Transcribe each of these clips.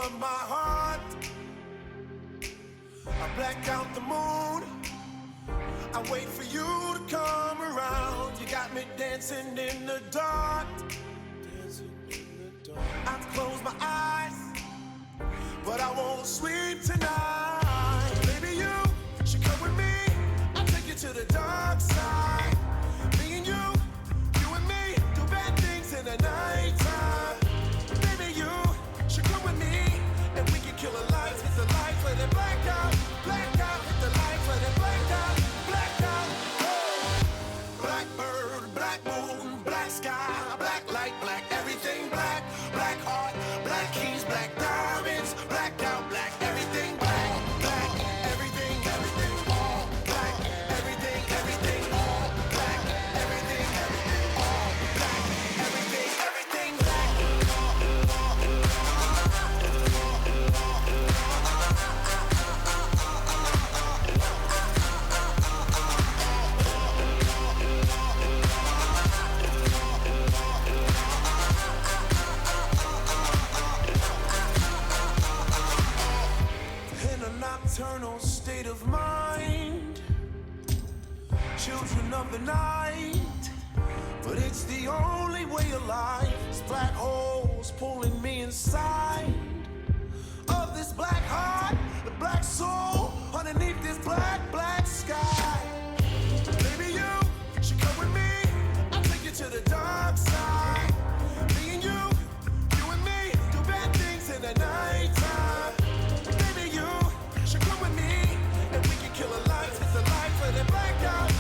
of my heart. I black out the moon. I wait for you to come around. You got me dancing in the dark. I've closed my eyes, but I won't sleep tonight. Baby, you should come with me. I'll take you to the dark side. Me and you and me, do bad things in the nighttime. Baby, you should come with me, and we can kill the lights, hit the lights, let it black out, hit the lights, let it black out. Oh. Blackbird, black moon, black sky, black light, black everything, black heart, black keys, black diamonds, blacked out, black everything, black everything, all black, everything, all black, everything, all black, everything, black. In a nocturnal state of mind, children of the night, but it's the only way of life. It's black holes pulling me inside of this black heart, the black soul underneath this black sky. Baby, you should come with me. I'll take you to the dark side. Me and you and me, do bad things in the nighttime. Baby, you should come with me, and we can kill the lights, hit the lights, let it black out,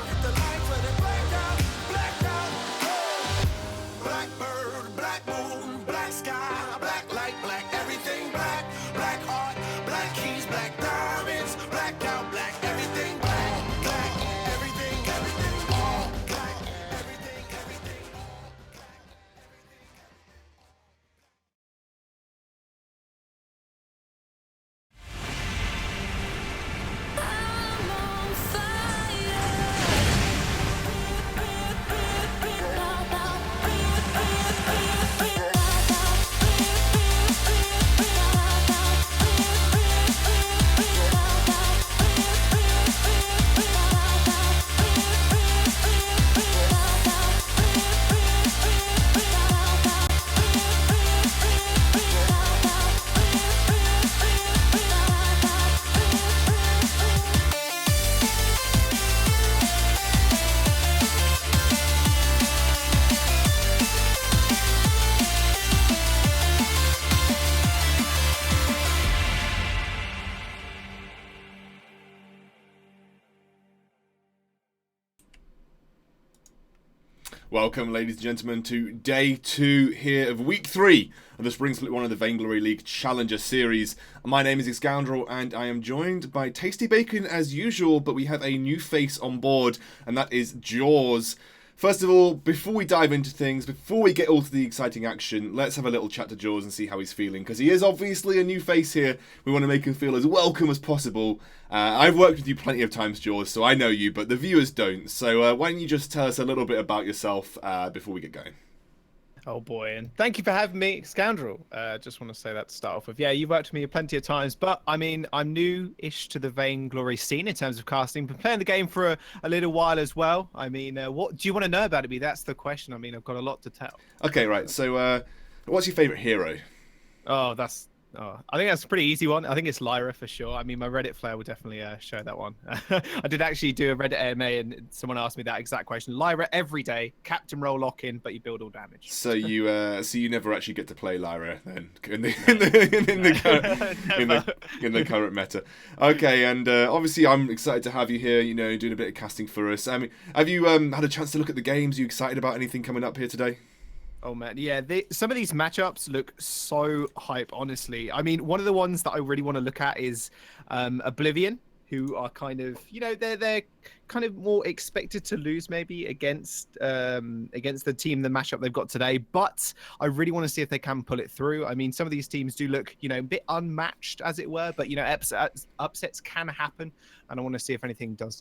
hit the lights, let it black out. Oh. Blackbird, black moon, black sky, black light, black everything, black heart, black keys, black diamonds, blacked out, black everything, black everything, all black, everything, all black, everything. I'm on fire. Welcome, ladies and gentlemen, to day 2 here of week 3 of the Spring Split 1 of the Vainglory League Challenger Series. My name is Scoundrel, and I am joined by Tasty Bacon as usual, but we have a new face on board, and that is Jaws. First of all, before we dive into things, before we get all to the exciting action, let's have a little chat to Jaws and see how he's feeling, because he is obviously a new face here. We want to make him feel as welcome as possible. I've worked with you plenty of times, Jaws, so I know you, but the viewers don't. So why don't you just tell us a little bit about yourself before we get going? Oh boy, and thank you for having me, Scoundrel. Just want to say that to start off with. Yeah, you've worked with me plenty of times, but I mean, I'm new-ish to the Vainglory scene in terms of casting. Been playing the game for a little while as well. I mean, what do you want to know about me? That's the question. I mean, I've got a lot to tell. Okay, right. So, what's your favourite hero? Oh, I think that's a pretty easy one. I think it's Lyra for sure. I mean, my Reddit flair will definitely show that one. I did actually do a Reddit AMA, and someone asked me that exact question. Lyra every day, captain role lock in, but you build all damage. So you never actually get to play Lyra then in the current meta. Okay, and obviously I'm excited to have you here. You know, doing a bit of casting for us. I mean, have you had a chance to look at the games? Are you excited about anything coming up here today? Oh man, yeah. Some of these matchups look so hype, honestly. I mean, one of the ones that I really want to look at is Oblivion, who are kind of, you know, they're kind of more expected to lose maybe against the team, the matchup they've got today. But I really want to see if they can pull it through. I mean, some of these teams do look, you know, a bit unmatched, as it were. But you know, upsets can happen, and I want to see if anything does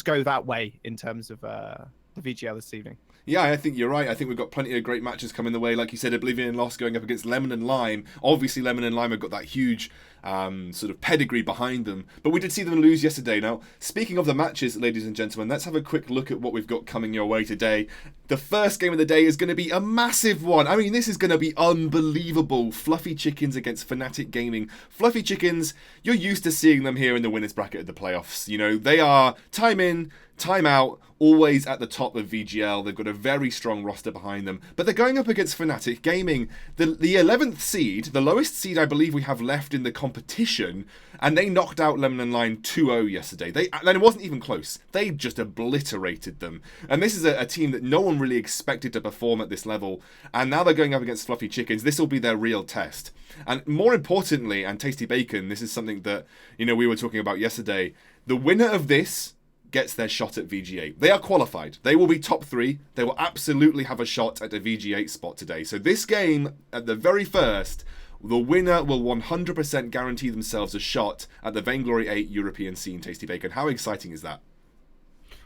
go that way in terms of the VGL this evening. Yeah, I think you're right. I think we've got plenty of great matches coming the way. Like you said, Oblivion lost going up against Lemon and Lime. Obviously, Lemon and Lime have got that huge sort of pedigree behind them. But we did see them lose yesterday. Now, speaking of the matches, ladies and gentlemen, let's have a quick look at what we've got coming your way today. The first game of the day is going to be a massive one. I mean, this is going to be unbelievable. Fluffy Chickens against Fnatic Gaming. Fluffy Chickens, you're used to seeing them here in the winners bracket of the playoffs. You know, they are time in, time out, always at the top of VGL. They've got a very strong roster behind them. But they're going up against Fnatic Gaming, the 11th seed, the lowest seed I believe we have left in the competition, and they knocked out Lemon and Lime 2-0 yesterday. And it wasn't even close. They just obliterated them. And this is a team that no one really expected to perform at this level. And now they're going up against Fluffy Chickens. This will be their real test. And more importantly, and Tasty Bacon, this is something that, you know, we were talking about yesterday. The winner of this gets their shot at VG8. They are qualified. They will be top 3. They will absolutely have a shot at a VG8 spot today. So this game, at the very first, the winner will 100% guarantee themselves a shot at the Vainglory 8 European scene. Tasty Bacon, how exciting is that?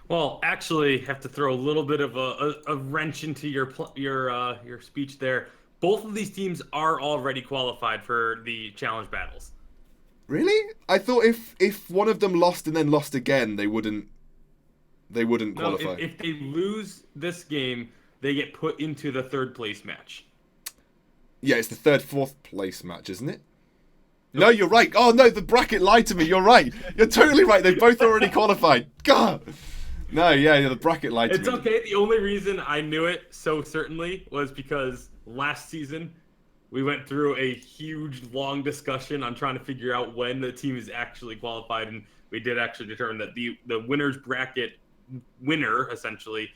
Well, actually, have to throw a little bit of a wrench into your speech there. Both of these teams are already qualified for the challenge battles. Really? I thought if one of them lost and then lost again, they wouldn't qualify. No, if they lose this game, they get put into the third place match. Yeah, it's the third, fourth place match, isn't it? No, you're right. Oh no, the bracket lied to me. You're right. You're totally right. They've both already qualified. God. No, yeah, the bracket lied to me. It's okay. The only reason I knew it so certainly was because last season we went through a huge, long discussion on trying to figure out when the team is actually qualified, and we did actually determine that the winners bracket winner, essentially,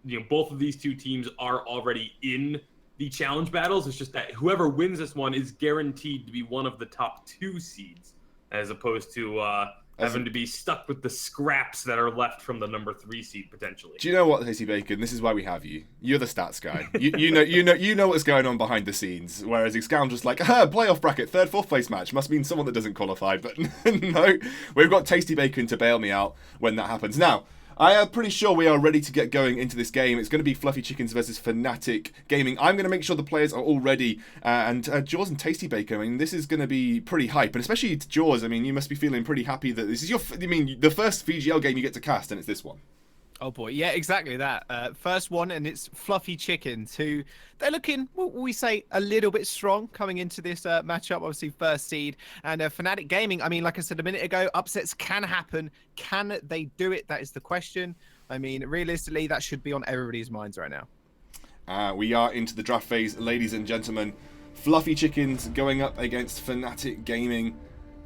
you know, both of these two teams are already in the challenge battles. It's just that whoever wins this one is guaranteed to be one of the top 2 seeds, as opposed to having to be stuck with the scraps that are left from the number 3 seed potentially. Do you know what, Tasty Bacon? This is why we have you. You're the stats guy. You know what's going on behind the scenes. Whereas Excoundrel's like, playoff bracket, third, fourth place match must mean someone that doesn't qualify. But no, we've got Tasty Bacon to bail me out when that happens. Now, I am pretty sure we are ready to get going into this game. It's going to be Fluffy Chickens versus Fnatic Gaming. I'm going to make sure the players are all ready. And Jaws and Tasty Bacon, I mean, this is going to be pretty hype. And especially to Jaws, I mean, you must be feeling pretty happy that this is the first VGL game you get to cast, and it's this one. Oh boy, yeah, exactly that. First one, and it's Fluffy Chickens, who they're looking, what will we say, a little bit strong coming into this matchup. Obviously, first seed, and Fnatic Gaming. I mean, like I said a minute ago, upsets can happen. Can they do it? That is the question. I mean, realistically, that should be on everybody's minds right now. We are into the draft phase, ladies and gentlemen. Fluffy Chickens going up against Fnatic Gaming.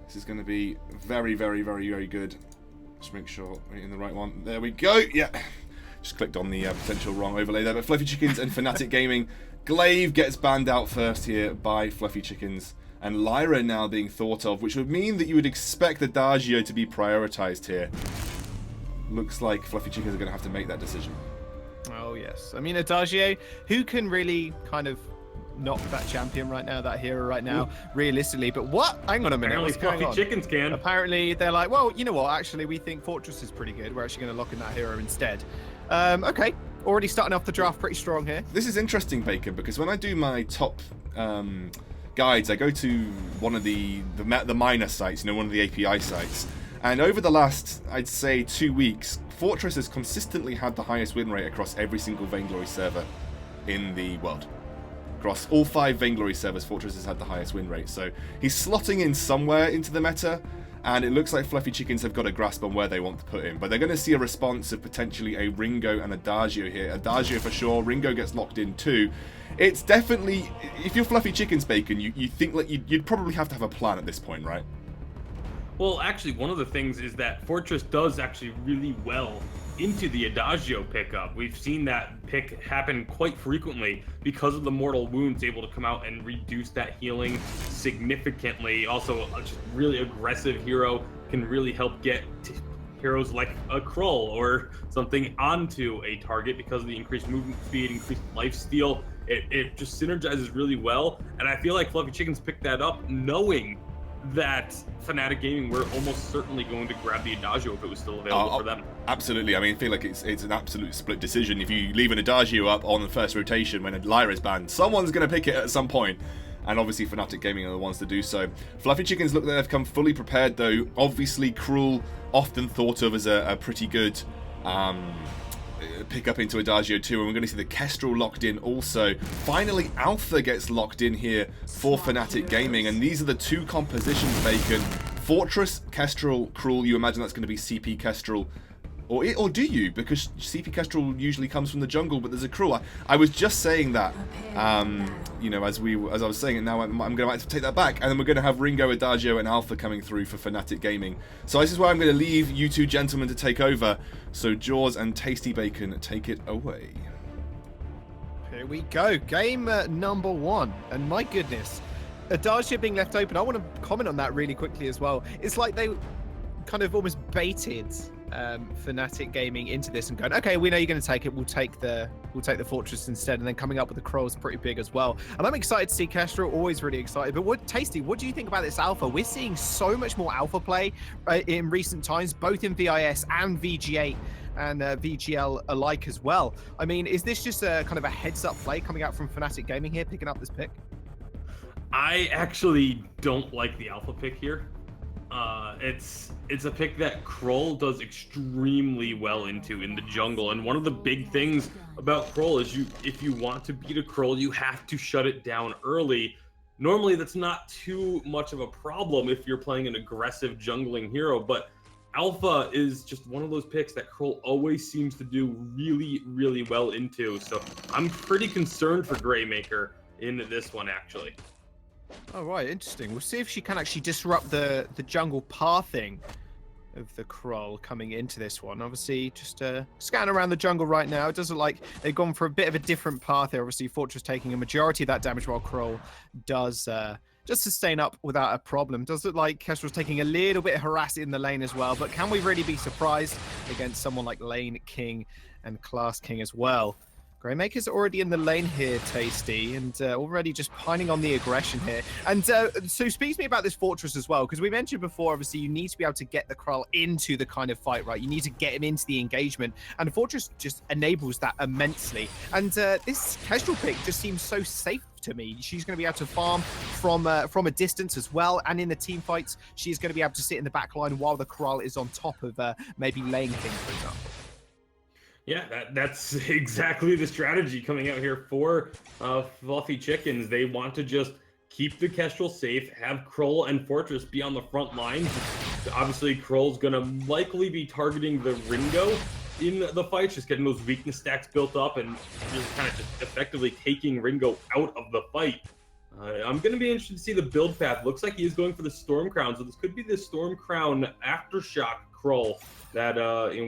This is going to be very, very, very, very good. Just make sure we're in the right one. There we go. Yeah. Just clicked on the potential wrong overlay there. But Fluffy Chickens and Fnatic Gaming. Glaive gets banned out first here by Fluffy Chickens. And Lyra now being thought of, which would mean that you would expect Adagio to be prioritized here. Looks like Fluffy Chickens are going to have to make that decision. Oh, yes. I mean, Adagio, who can really kind of knock that champion right now, that hero right now, realistically. But what? Hang on a minute. Apparently Fluffy Chickens can. Apparently they're like, well, you know what? Actually, we think Fortress is pretty good. We're actually going to lock in that hero instead. Okay. Already starting off the draft pretty strong here. This is interesting, Bacon, because when I do my top guides, I go to one of the minor sites, one of the API sites. And over the last, I'd say, 2 weeks, Fortress has consistently had the highest win rate across every single Vainglory server in the world. Across all 5 Vainglory servers, Fortress has had the highest win rate. So he's slotting in somewhere into the meta, and it looks like Fluffy Chickens have got a grasp on where they want to put him. But they're going to see a response of potentially a Ringo and Adagio here. Adagio for sure, Ringo gets locked in too. It's definitely, if you're Fluffy Chickens, Bacon, you think like you'd probably have to have a plan at this point, right? Well, actually, one of the things is that Fortress does actually really well into the Adagio pickup. We've seen that pick happen quite frequently because of the mortal wounds, able to come out and reduce that healing significantly. Also, a just really aggressive hero can really help get heroes like a Krull or something onto a target because of the increased movement speed, increased lifesteal. It just synergizes really well, and I feel like Fluffy Chickens picked that up knowing that Fnatic Gaming were almost certainly going to grab the Adagio if it was still available for them. Absolutely. I mean, I feel like it's an absolute split decision. If you leave an Adagio up on the first rotation when a Lyra is banned, someone's going to pick it at some point. And obviously Fnatic Gaming are the ones to do so. Fluffy Chickens look like they've come fully prepared though. Obviously Cruel, often thought of as a pretty good pick up into Adagio too, and we're going to see the Kestrel locked in also. Finally Alpha gets locked in here for Fnatic Gaming, and these are the two compositions, Bacon. Fortress, Kestrel, Cruel. You imagine that's going to be CP Kestrel. Or do you? Because CP Kestrel usually comes from the jungle, but there's a Cruel. I was just saying that, you know, as I was saying it now, I'm going to have to take that back. And then we're going to have Ringo, Adagio, and Alpha coming through for Fnatic Gaming. So this is where I'm going to leave you two gentlemen to take over. So Jaws and Tasty Bacon, take it away. Here we go. Game number 1. And my goodness, Adagio being left open. I want to comment on that really quickly as well. It's like they kind of almost baited Fnatic Gaming into this and going, okay, we know you're going to take it. We'll take the Fortress instead, and then coming up with the Crow is pretty big as well. And I'm excited to see Kestrel. Always really excited. But Tasty, what do you think about this Alpha? We're seeing so much more Alpha play in recent times, both in VIS and VG8 and VGL alike as well. I mean, is this just a kind of a heads-up play coming out from Fnatic Gaming here, picking up this pick? I actually don't like the Alpha pick here. It's a pick that Kroll does extremely well into in the jungle, and one of the big things about Kroll is if you want to beat a Kroll, you have to shut it down early. Normally that's not too much of a problem if you're playing an aggressive jungling hero, but Alpha is just one of those picks that Kroll always seems to do really, really well into, so I'm pretty concerned for Greymaker in this one, actually. Oh, right, interesting. We'll see if she can actually disrupt the jungle pathing of the Kroll coming into this one. Obviously, just scan around the jungle right now. It does look like they've gone for a bit of a different path here. Obviously, Fortress taking a majority of that damage, while Kroll does just sustain up without a problem. Does look like Kestrel's taking a little bit of harass in the lane as well, but can we really be surprised against someone like Lane King and Class King as well? Greymaker's already in the lane here, Tasty, and already just pining on the aggression here. And so speak to me about this Fortress as well, because we mentioned before, obviously, you need to be able to get the Krull into the kind of fight, right? You need to get him into the engagement, and Fortress just enables that immensely. And this Kestrel pick just seems so safe to me. She's going to be able to farm from a distance as well, and in the team fights, she's going to be able to sit in the back line while the Krull is on top of maybe Lane King, for example. Yeah, that's exactly the strategy coming out here for Fluffy Chickens. They want to just keep the Kestrel safe, have Kroll and Fortress be on the front lines. Obviously, Kroll's going to likely be targeting the Ringo in the fight, just getting those weakness stacks built up and just kind of just effectively taking Ringo out of the fight. I'm going to be interested to see the build path. Looks like he is going for the Storm Crown, so this could be the Storm Crown Aftershock Kroll that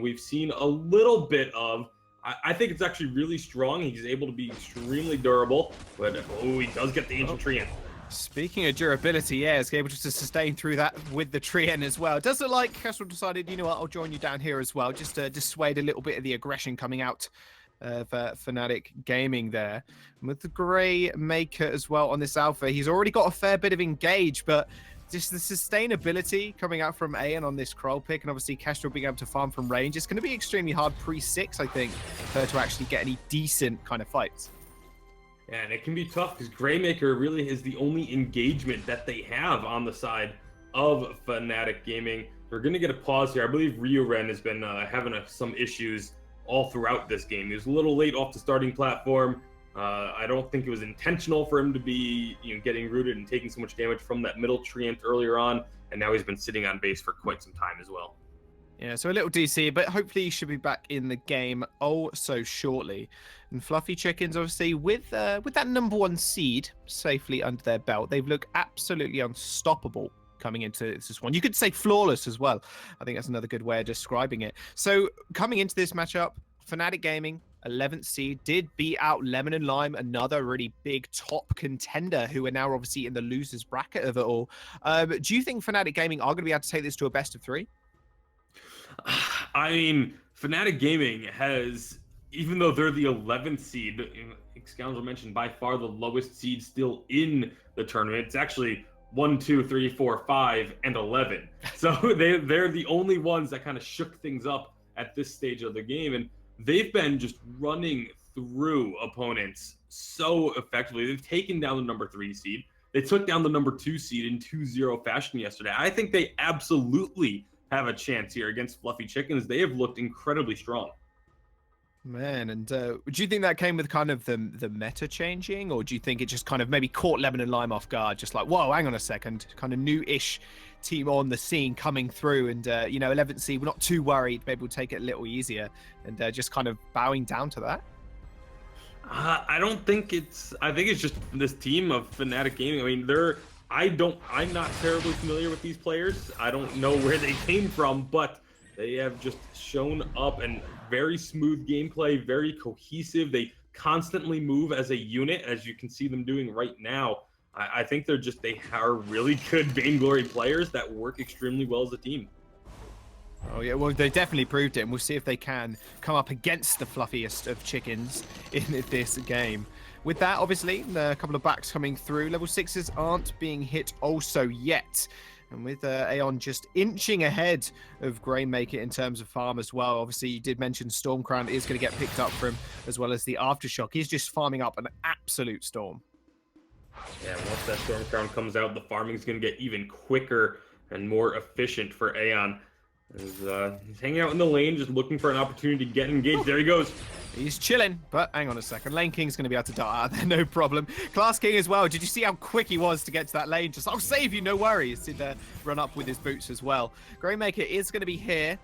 we've seen a little bit of. I think it's actually really strong. He's able to be extremely durable, but he does get the Ancient Tree in. Speaking of durability, yeah, it's able to sustain through that with the Trien as well. Does it like Kestrel decided, you know what, I'll join you down here as well, just to dissuade a little bit of the aggression coming out of Fnatic Gaming there. And with the Greymaker as well on this Alpha, he's already got a fair bit of engage, but just the sustainability coming out from Aeon on this Kroll pick, and obviously Kestrel being able to farm from range, it's going to be extremely hard pre-6, I think, for her to actually get any decent kind of fights. Yeah, and it can be tough because Greymaker really is the only engagement that they have on the side of Fnatic Gaming. We're going to get a pause here. I believe Ryoren has been having some issues all throughout this game. He was a little late off the starting platform. I don't think it was intentional for him to be getting rooted and taking so much damage from that middle treant earlier on, and now he's been sitting on base for quite some time as well. Yeah, so a little DC, but hopefully he should be back in the game so shortly. And Fluffy Chickens, obviously, with that #1 seed safely under their belt, they've looked absolutely unstoppable coming into this one. You could say flawless as well. I think that's another good way of describing it. So coming into this matchup, Fnatic Gaming, 11th seed, did beat out Lemon and Lime, another really big top contender who are now obviously in the losers bracket of it all. Do you think Fnatic Gaming are going to be able to take this to a best of 3? I mean, Fnatic Gaming has, even though they're the 11th seed, Scoundrel mentioned by far the lowest seed still in the tournament. It's actually 1, 2, 3, 4, 5, and 11. So they're the only ones that kind of shook things up at this stage of the game, and they've been just running through opponents so effectively. They've taken down the number 3 seed. They took down the number 2 seed in 2-0 fashion yesterday. I think they absolutely have a chance here against Fluffy Chickens. They have looked incredibly strong. Man, and do you think that came with kind of the meta changing, or do you think it just kind of maybe caught Lemon and Lime off guard, just like, whoa, hang on a second, kind of new-ish team on the scene coming through, and 11th seed, we're not too worried, maybe we'll take it a little easier, and just kind of bowing down to that? I don't think it's. I think it's just this team of Fnatic Gaming. I mean, I'm not terribly familiar with these players. I don't know where they came from, but they have just shown up and very smooth gameplay, very cohesive. They constantly move as a unit, as you can see them doing right now. I think they are really good Vainglory players that work extremely well as a team. Oh yeah, well they definitely proved it, and we'll see if they can come up against the fluffiest of chickens in this game. With that, obviously, a couple of backs coming through. Level 6s aren't being hit also yet. And with Aeon just inching ahead of Grainmaker in terms of farm as well. Obviously, you did mention Stormcrown is going to get picked up for him, as well as the Aftershock. He's just farming up an absolute storm. Yeah, once that Stormcrown comes out, the farming is going to get even quicker and more efficient for Aeon. He's hanging out in the lane, just looking for an opportunity to get engaged. There he goes. He's chilling, but hang on a second. Lane King's going to be able to dart out there, no problem. Class King as well. Did you see how quick he was to get to that lane? Just, I'll save you, no worries. He'd run up with his boots as well. Grainmaker is going to be here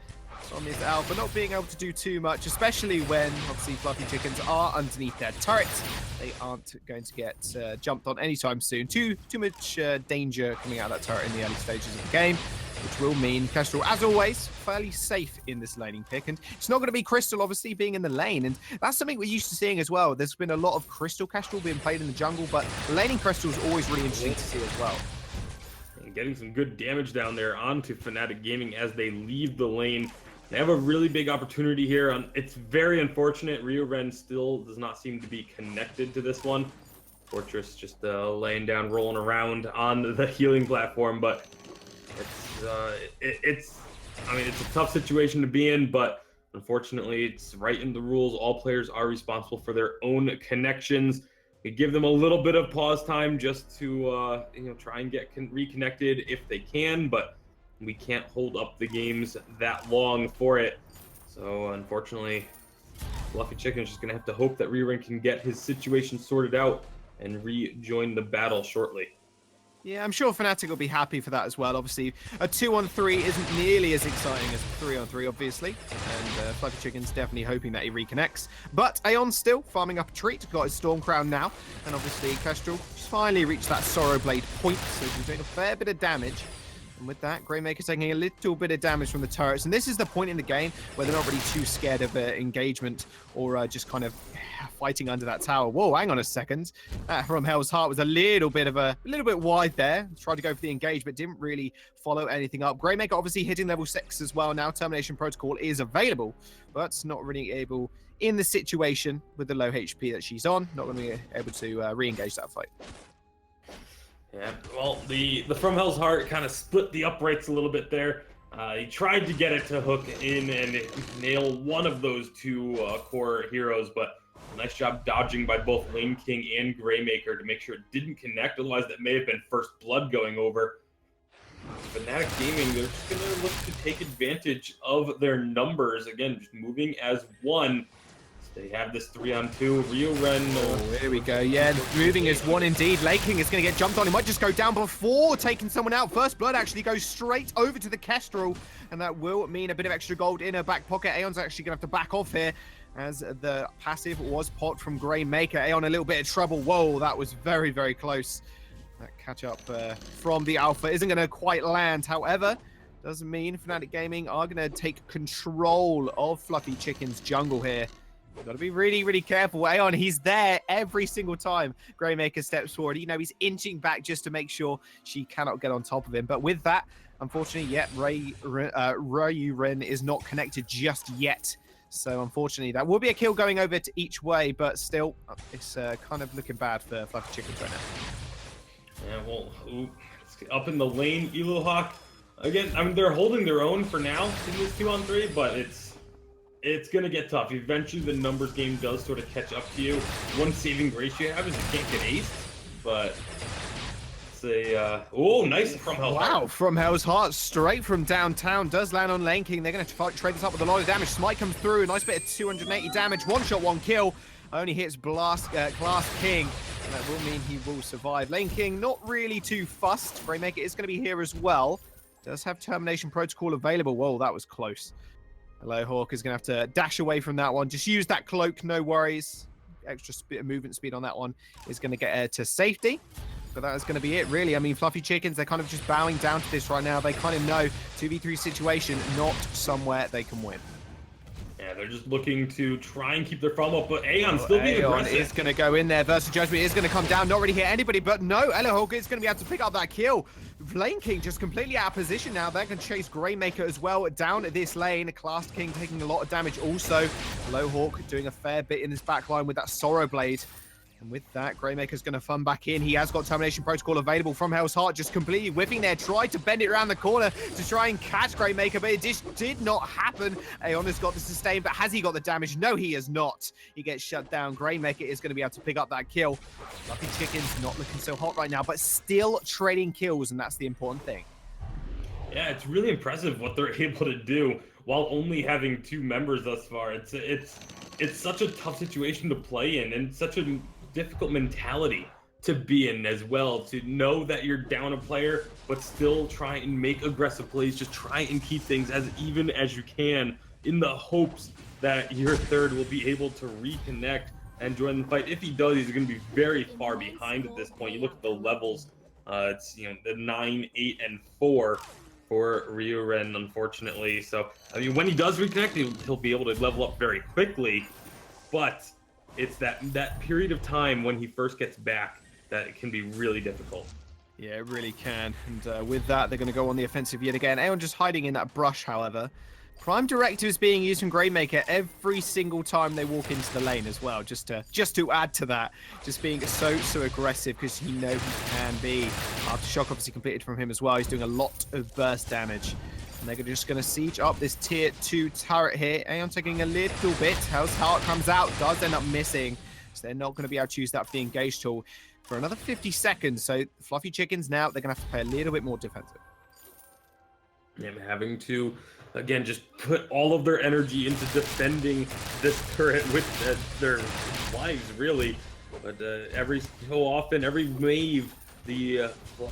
on this alpha, not being able to do too much, especially when, obviously, Fluffy Chickens are underneath their turrets. They aren't going to get jumped on anytime soon. Too much danger coming out of that turret in the early stages of the game, which will mean Kestrel, as always, fairly safe in this laning pick. And it's not going to be Crystal, obviously, being in the lane. And that's something we're used to seeing as well. There's been a lot of Crystal Kestrel being played in the jungle, but laning Crystal is always really interesting to see as well. And getting some good damage down there onto Fnatic Gaming as they leave the lane. They have a really big opportunity here. It's very unfortunate. Rio Ren still does not seem to be connected to this one. Fortress just laying down, rolling around on the healing platform, but it's a tough situation to be in, but unfortunately it's right in the rules. All players are responsible for their own connections. We give them a little bit of pause time just to try and get reconnected if they can, but we can't hold up the games that long for it. So unfortunately, Fluffy Chicken is just going to have to hope that Rearing can get his situation sorted out and rejoin the battle shortly. Yeah, I'm sure Fnatic will be happy for that as well. Obviously, a 2-on-3 isn't nearly as exciting as a 3-on-3, obviously. And Fluffy Chicken's definitely hoping that he reconnects. But Aeon's still farming up a treat. Got his Stormcrown now. And obviously, Kestrel just finally reached that Sorrow Blade point. So he's doing a fair bit of damage. And with that, Grainmaker's taking a little bit of damage from the turrets. And this is the point in the game where they're not really too scared of engagement or just kind of fighting under that tower. Whoa, hang on a second. That from Hell's Heart was a little bit wide there. Tried to go for the engage, but didn't really follow anything up. Grainmaker obviously hitting level 6 as well now. Termination Protocol is available, but not really able in the situation with the low HP that she's on. Not going to be able to re-engage that fight. Yeah, well, the From Hell's Heart kind of split the uprights a little bit there. He tried to get it to hook in and nail one of those two core heroes, but nice job dodging by both Lane King and Graymaker to make sure it didn't connect. Otherwise, that may have been first blood going over. Fnatic Gaming, they're just going to look to take advantage of their numbers. Again, just moving as one. They have this 3-on-2. Rio Ren. Here we go. Yeah, moving as one indeed. Lane King is going to get jumped on. He might just go down before taking someone out. First blood actually goes straight over to the Kestrel, and that will mean a bit of extra gold in her back pocket. Aeon's actually going to have to back off here as the passive was pot from Grainmaker. Aeon a little bit of trouble. Whoa, that was very, very close. That catch up from the Alpha isn't going to quite land. However, doesn't mean Fnatic Gaming are going to take control of Fluffy Chicken's jungle here. Got to be really, really careful. Aeon, he's there every single time Grainmaker steps forward. You know, he's inching back just to make sure she cannot get on top of him. But with that, unfortunately, Ryu Ren is not connected just yet. So unfortunately, that will be a kill going over to each way. But still, it's kind of looking bad for Fluffy Chickens right now. Yeah, well, it's up in the lane. Elohawk, again, I mean, they're holding their own for now in this 2-on-3, but it's going to get tough. Eventually, the numbers game does sort of catch up to you. One saving grace you have is you can't get aced, but it's a... oh, nice from Hell's Heart. Wow, from Hell's Heart, straight from downtown, does land on Lane King. They're going to trade this up with a lot of damage. Smite comes through, a nice bit of 280 damage. One shot, one kill. Only hits Class King, and that will mean he will survive. Lane King, not really too fussed. Greymaker is going to be here as well. Does have Termination Protocol available. Whoa, that was close. Hello, Hawk is going to have to dash away from that one. Just use that cloak, no worries. Extra movement speed on that one is going to get her to safety. But that is going to be it, really. I mean, Fluffy Chickens, they're kind of just bowing down to this right now. They kind of know 2v3 situation, not somewhere they can win. Yeah, they're just looking to try and keep their farm up, but Aeon still being aggressive. Is going to go in there. Versus Judgment is going to come down. Not really hit anybody, but no, Elohog is going to be able to pick up that kill. Lane King just completely out of position now. They're going to chase Greymaker as well down this lane. Class King taking a lot of damage also. Hawk doing a fair bit in this backline with that Sorrow Blade. And with that, Greymaker's going to fun back in. He has got Termination Protocol available from Hell's Heart, just completely whiffing there. Tried to bend it around the corner to try and catch Greymaker, but it just did not happen. Aeon has got the sustain, but has he got the damage? No, he has not. He gets shut down. Greymaker is going to be able to pick up that kill. Lucky Chicken's not looking so hot right now, but still trading kills, and that's the important thing. Yeah, it's really impressive what they're able to do while only having 2 members thus far. It's such a tough situation to play in, and such a difficult mentality to be in as well, to know that you're down a player but still try and make aggressive plays, just try and keep things as even as you can in the hopes that your third will be able to reconnect and join the fight. If he does, he's going to be very far behind at this point. You look at the levels, it's the 9, 8, and 4 for Ryuren, unfortunately. So I mean, when he does reconnect, he'll be able to level up very quickly, but it's that period of time when he first gets back that it can be really difficult. Yeah, it really can. And with that, they're going to go on the offensive yet again. Aeon just hiding in that brush, however. Prime Directive is being used from Greymaker every single time they walk into the lane as well, just to add to that. Just being so aggressive, because you know he can be. Aftershock obviously completed from him as well. He's doing a lot of burst damage. And they're just going to siege up this tier 2 turret here. Aeon taking a little bit. Hell's Heart comes out, does end up missing. So they're not going to be able to use that for the engage tool for another 50 seconds. So Fluffy Chickens now, they're going to have to play a little bit more defensive. Yeah, having to, again, just put all of their energy into defending this turret with their lives, really. But every so often, every wave, the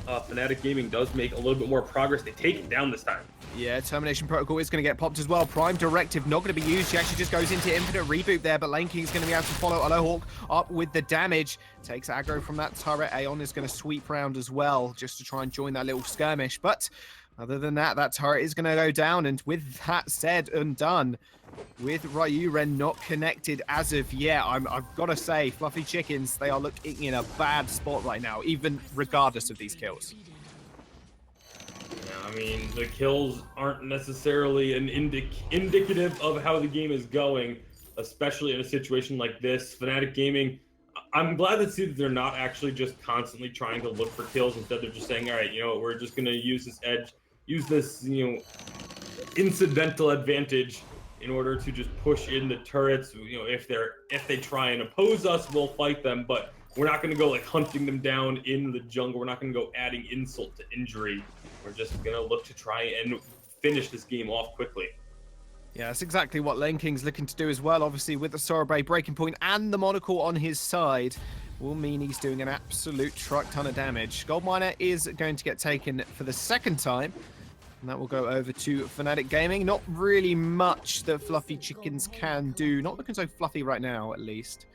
Fnatic Gaming does make a little bit more progress. They take it down this time. Yeah, Termination Protocol is going to get popped as well. Prime Directive not going to be used. She actually just goes into Infinite Reboot there, but Lane King's going to be able to follow Alohawk up with the damage. Takes aggro from that turret. Aeon is going to sweep round as well, just to try and join that little skirmish. But other than that, that turret is going to go down. And with that said and done, with Ryuren not connected as of yet, I've got to say, Fluffy Chickens, they are looking in a bad spot right now, even regardless of these kills. I mean, the kills aren't necessarily an indicative of how the game is going, especially in a situation like this. Fnatic Gaming, I'm glad to see that they're not actually just constantly trying to look for kills. Instead, they're just saying, all right, we're just going to use this edge, use this, incidental advantage in order to just push in the turrets. If they try and oppose us, we'll fight them, but we're not going to go like hunting them down in the jungle. We're not going to go adding insult to injury. We're just going to look to try and finish this game off quickly. Yeah, that's exactly what Lane King's looking to do as well. Obviously, with the Sorrow Blade breaking point and the Monocle on his side, will mean he's doing an absolute truck ton of damage. Gold Miner is going to get taken for the second time. And that will go over to Fnatic Gaming. Not really much that Fluffy Chickens can do. Not looking so fluffy right now, at least.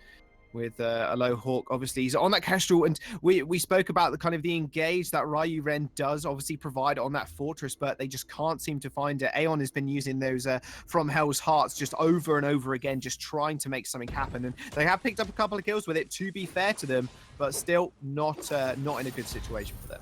With Alohawk, obviously he's on that Kestrel, and we spoke about the kind of the engage that Ryuren does obviously provide on that fortress, but they just can't seem to find it. Aeon has been using those from Hell's Hearts just over and over again, just trying to make something happen, and they have picked up a couple of kills with it, to be fair to them, but still not in a good situation for them.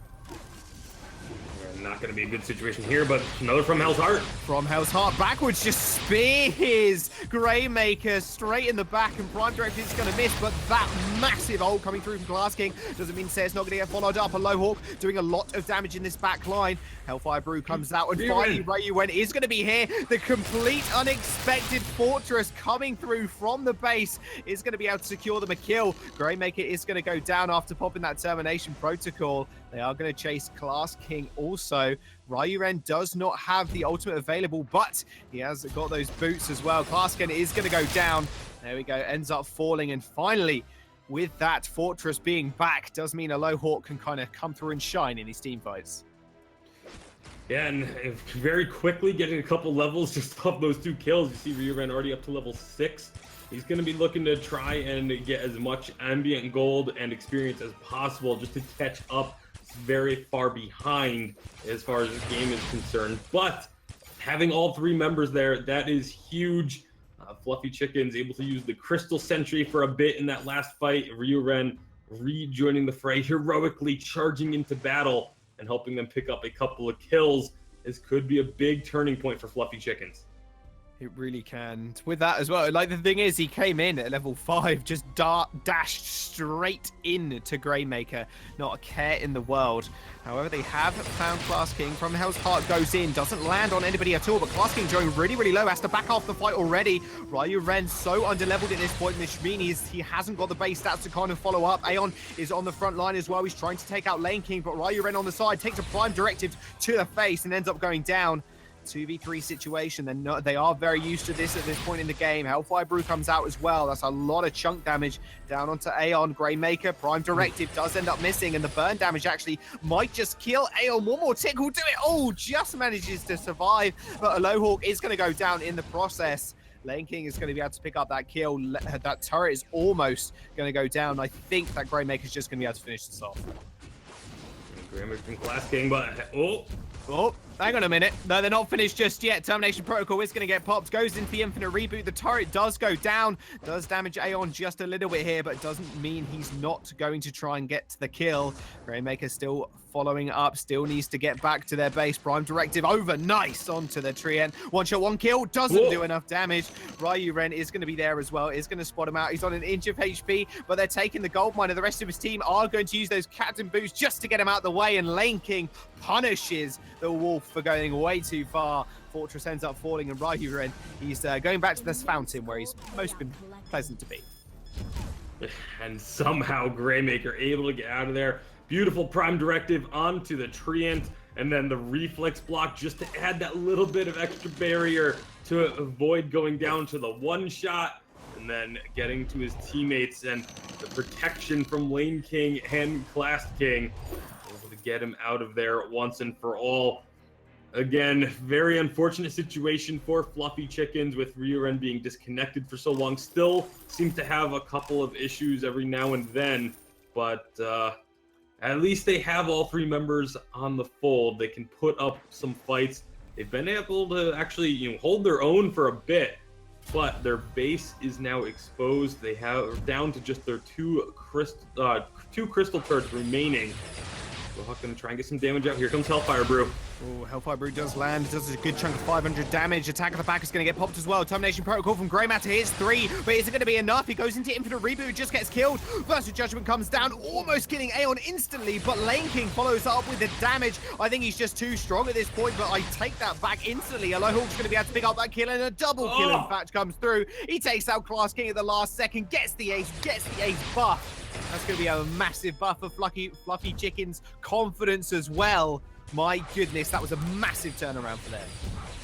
We're not not going to be a good situation here, but another from Hell's Heart. From Hell's Heart, backwards, just spears Greymaker straight in the back, and Prime Directive is going to miss, but that massive ult coming through from Glass King doesn't mean Say's not going to get followed up. A Lowhawk doing a lot of damage in this back line. Hellfire Brew comes out, and finally Ryuwen is going to be here. The complete unexpected Fortress coming through from the base is going to be able to secure them a kill. Greymaker is going to go down after popping that termination protocol. They are going to chase Glass King also. Ryuren does not have the ultimate available, but he has got those boots as well. Glass King is going to go down. There we go, ends up falling, and finally, with that Fortress being back, does mean a Lowhawk can kind of come through and shine in these team fights. Yeah, and very quickly getting a couple levels just off those 2 kills. You see Ryuren already up to level 6. He's going to be looking to try and get as much ambient gold and experience as possible just to catch up. It's very far behind as far as this game is concerned. But having all 3 members there, that is huge. Fluffy Chicken's able to use the Crystal Sentry for a bit in that last fight. Ryuren rejoining the fray, heroically charging into battle and helping them pick up a couple of kills. This could be a big turning point for Fluffy Chickens. It really can. With that as well, like the thing is, he came in at level 5, just dashed straight in to Greymaker. Not a care in the world. However, they have found Glass King. From Hell's Heart goes in, doesn't land on anybody at all, but Glass King going really, really low, has to back off the fight already. Ryuren so underleveled at this point, which means he hasn't got the base stats to kind of follow up. Aeon is on the front line as well. He's trying to take out Lane King, but Ryuren on the side takes a Prime Directive to the face and ends up going down. 2v3 situation. They are very used to this at this point in the game. Hellfire Brew comes out as well. That's a lot of chunk damage down onto Aeon. Greymaker, Prime Directive does end up missing, and the burn damage actually might just kill Aeon. One more tick will do it all. Just manages to survive, but a Lowhawk is going to go down in the process. Lane King is going to be able to pick up that kill. That turret is almost going to go down. I think that Greymaker is just going to be able to finish this off. Greymaker and Glass King, but Oh, hang on a minute. No, they're not finished just yet. Termination Protocol is going to get popped. Goes into the Infinite Reboot. The turret does go down. Does damage Aeon just a little bit here, but doesn't mean he's not going to try and get the kill. Greymaker still following up. Still needs to get back to their base. Prime Directive over. Nice onto the Treant. One shot, one kill. Doesn't do enough damage. Ryuren is going to be there as well. Is going to spot him out. He's on an inch of HP, but they're taking the gold mine, and the rest of his team are going to use those Captain Boosts just to get him out of the way, and Lane King punishes the Wolf for going way too far. Fortress ends up falling, and Ryuren, he's going back to this fountain where he's most been pleasant to be. And somehow Greymaker able to get out of there. Beautiful Prime Directive onto the Treant, and then the Reflex block just to add that little bit of extra barrier to avoid going down to the one shot, and then getting to his teammates, and the protection from Lane King and Glass King able to get him out of there once and for all. Again, very unfortunate situation for Fluffy Chickens with Ryuren being disconnected for so long. Still seems to have a couple of issues every now and then, but at least they have all 3 members on the fold. They can put up some fights. They've been able to actually, hold their own for a bit, but their base is now exposed. They have down to just their 2 crystal turrets remaining. We're going to try and get some damage out. Here comes Hellfire Brew. Oh, Hellfire Brew does land. Does a good chunk of 500 damage. Attack at the back is going to get popped as well. Termination Protocol from Greymatter hits 3, but is it going to be enough? He goes into Infinite Reboot, just gets killed. Versus Judgment comes down, almost killing Aeon instantly, but Lane King follows up with the damage. I think he's just too strong at this point, but I take that back instantly. Lowhawk's going to be able to pick up that kill, and a double kill, in fact, comes through. He takes out Glass King at the last second, gets the ace buff. That's going to be a massive buff for Fluffy Chicken's confidence as well. My goodness, that was a massive turnaround for them.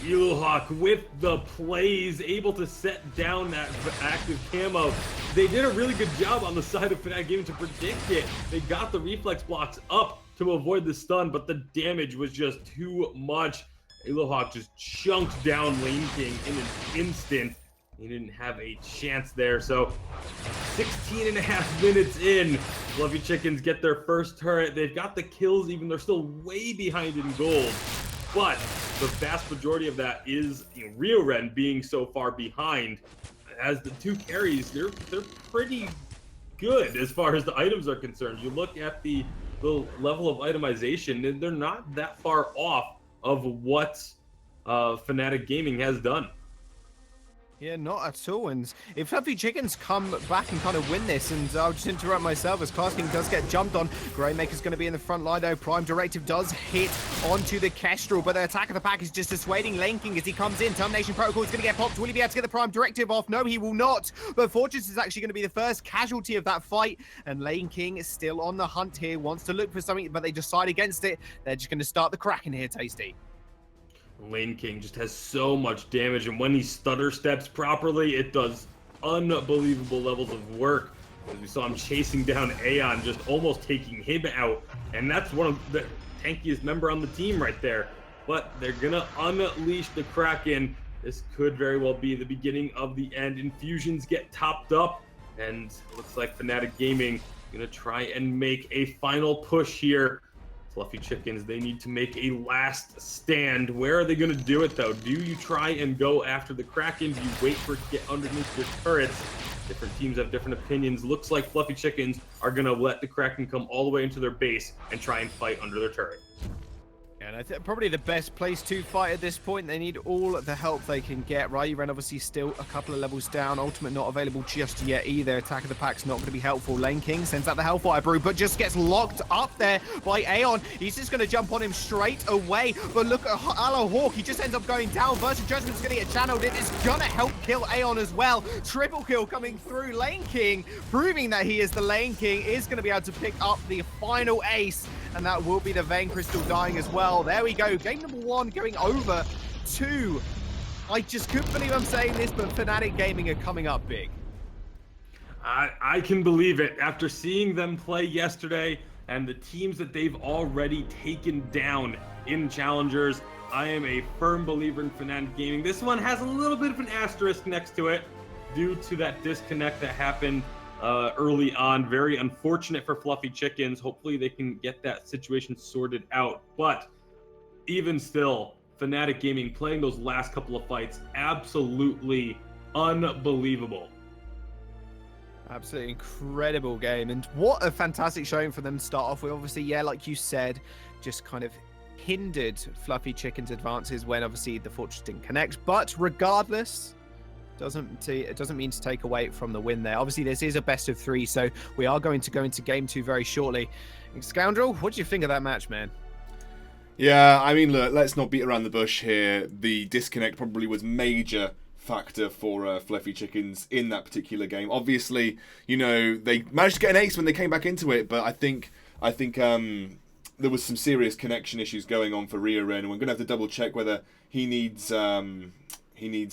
Eelhawk with the plays, able to set down that active camo. They did a really good job on the side of Fnatic Gaming to predict it. They got the reflex blocks up to avoid the stun, but the damage was just too much. Eelhawk just chunked down Lane King in an instant. He didn't have a chance there, so 16.5 minutes in, Fluffy Chickens get their first turret. They've got the kills, even they're still way behind in gold. But the vast majority of that is Ryuren being so far behind. As the 2 carries, they're pretty good as far as the items are concerned. You look at the the level of itemization, they're not that far off of what Fnatic Gaming has done. Yeah, not at all. And if Fluffy Chickens come back and kind of win this, and I'll just interrupt myself as Class King does get jumped on. Greymaker's going to be in the front line though. Prime Directive does hit onto the Kestrel, but the attack of the pack is just dissuading Lane King as he comes in. Termination Protocol is going to get popped. Will he be able to get the Prime Directive off? No, he will not. But Fortress is actually going to be the first casualty of that fight, and Lane King is still on the hunt here, wants to look for something, but they decide against it. They're just going to start the Kraken here, Tasty. Lane King just has so much damage, and when he stutter steps properly, it does unbelievable levels of work. As we saw him chasing down Aeon, just almost taking him out, and that's one of the tankiest member on the team right there. But they're gonna unleash the Kraken. This could very well be the beginning of the end. Infusions get topped up, and looks like Fnatic Gaming gonna try and make a final push here. Fluffy Chickens, they need to make a last stand. Where are they going to do it, though? Do you try and go after the Kraken? Do you wait for it to get underneath your turrets? Different teams have different opinions. Looks like Fluffy Chickens are going to let the Kraken come all the way into their base and try and fight under their turret. And I think probably the best place to fight at this point. They need all the help they can get. Ryuren obviously still a couple of levels down. Ultimate not available just yet either. Attack of the Pack's not going to be helpful. Lane King sends out the Hellfire Brew, but just gets locked up there by Aeon. He's just going to jump on him straight away. But look at Ala Hawk. He just ends up going down. Versus Judgment's going to get channeled. It is going to help kill Aeon as well. Triple kill coming through. Lane King, proving that he is the Lane King, is going to be able to pick up the final ace. And that will be the Vein Crystal dying as well. There we go. Game number 1 going over to... I just couldn't believe I'm saying this, but Fnatic Gaming are coming up big. I can believe it. After seeing them play yesterday and the teams that they've already taken down in Challengers, I am a firm believer in Fnatic Gaming. This one has a little bit of an asterisk next to it due to that disconnect that happened early on. Very unfortunate for Fluffy Chickens. Hopefully they can get that situation sorted out. But even still, Fnatic Gaming playing those last couple of fights, absolutely unbelievable. Absolutely incredible game. And what a fantastic showing for them to start off with. Obviously, yeah, like you said, just kind of hindered Fluffy Chicken's advances when obviously the Fortress didn't connect. But regardless, it doesn't mean to take away from the win there. Obviously, this is a best of 3, so we are going to go into game 2 very shortly. Scoundrel, what do you think of that match, man? Yeah, I mean, look, let's not beat around the bush here. The disconnect probably was major factor for Fluffy Chickens in that particular game. Obviously, you know, they managed to get an ace when they came back into it, but I think there was some serious connection issues going on for Ryuren, and we're going to have to double check whether he needs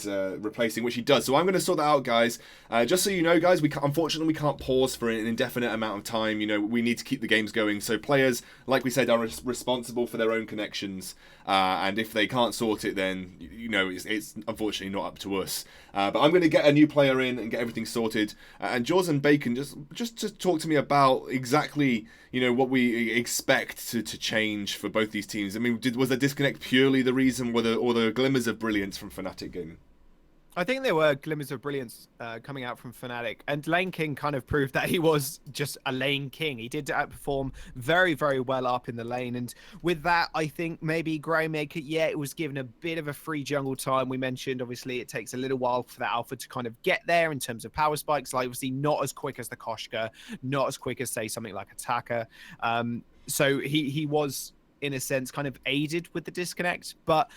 replacing, which he does. So I'm going to sort that out, guys. Just so you know, guys, unfortunately we can't pause for an indefinite amount of time. You know, we need to keep the games going. So players, like we said, are responsible for their own connections. And if they can't sort it, then you know it's unfortunately not up to us. But I'm going to get a new player in and get everything sorted. And Jaws and Bacon, just talk to me about exactly what we expect to change for both these teams. I mean, was the disconnect purely the reason, or the glimmers of brilliance from Fnatic Gaming? I think there were glimmers of brilliance coming out from Fnatic, and Lane King kind of proved that he was just a Lane King. He did outperform very, very well up in the lane, and with that, I think maybe Greymaker, yeah, it was given a bit of a free jungle time. We mentioned, obviously, it takes a little while for that alpha to kind of get there in terms of power spikes, like obviously not as quick as the Koshka, not as quick as, say, something like Attacker. So he was, in a sense, kind of aided with the disconnect, but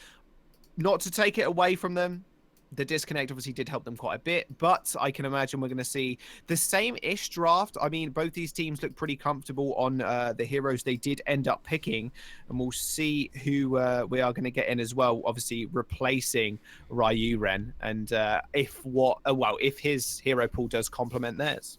not to take it away from them. The disconnect obviously did help them quite a bit, but I can imagine we're going to see the same-ish draft. I mean, both these teams look pretty comfortable on the heroes they did end up picking, and we'll see who we are going to get in as well, obviously replacing Ryuren, and if his hero pool does complement theirs.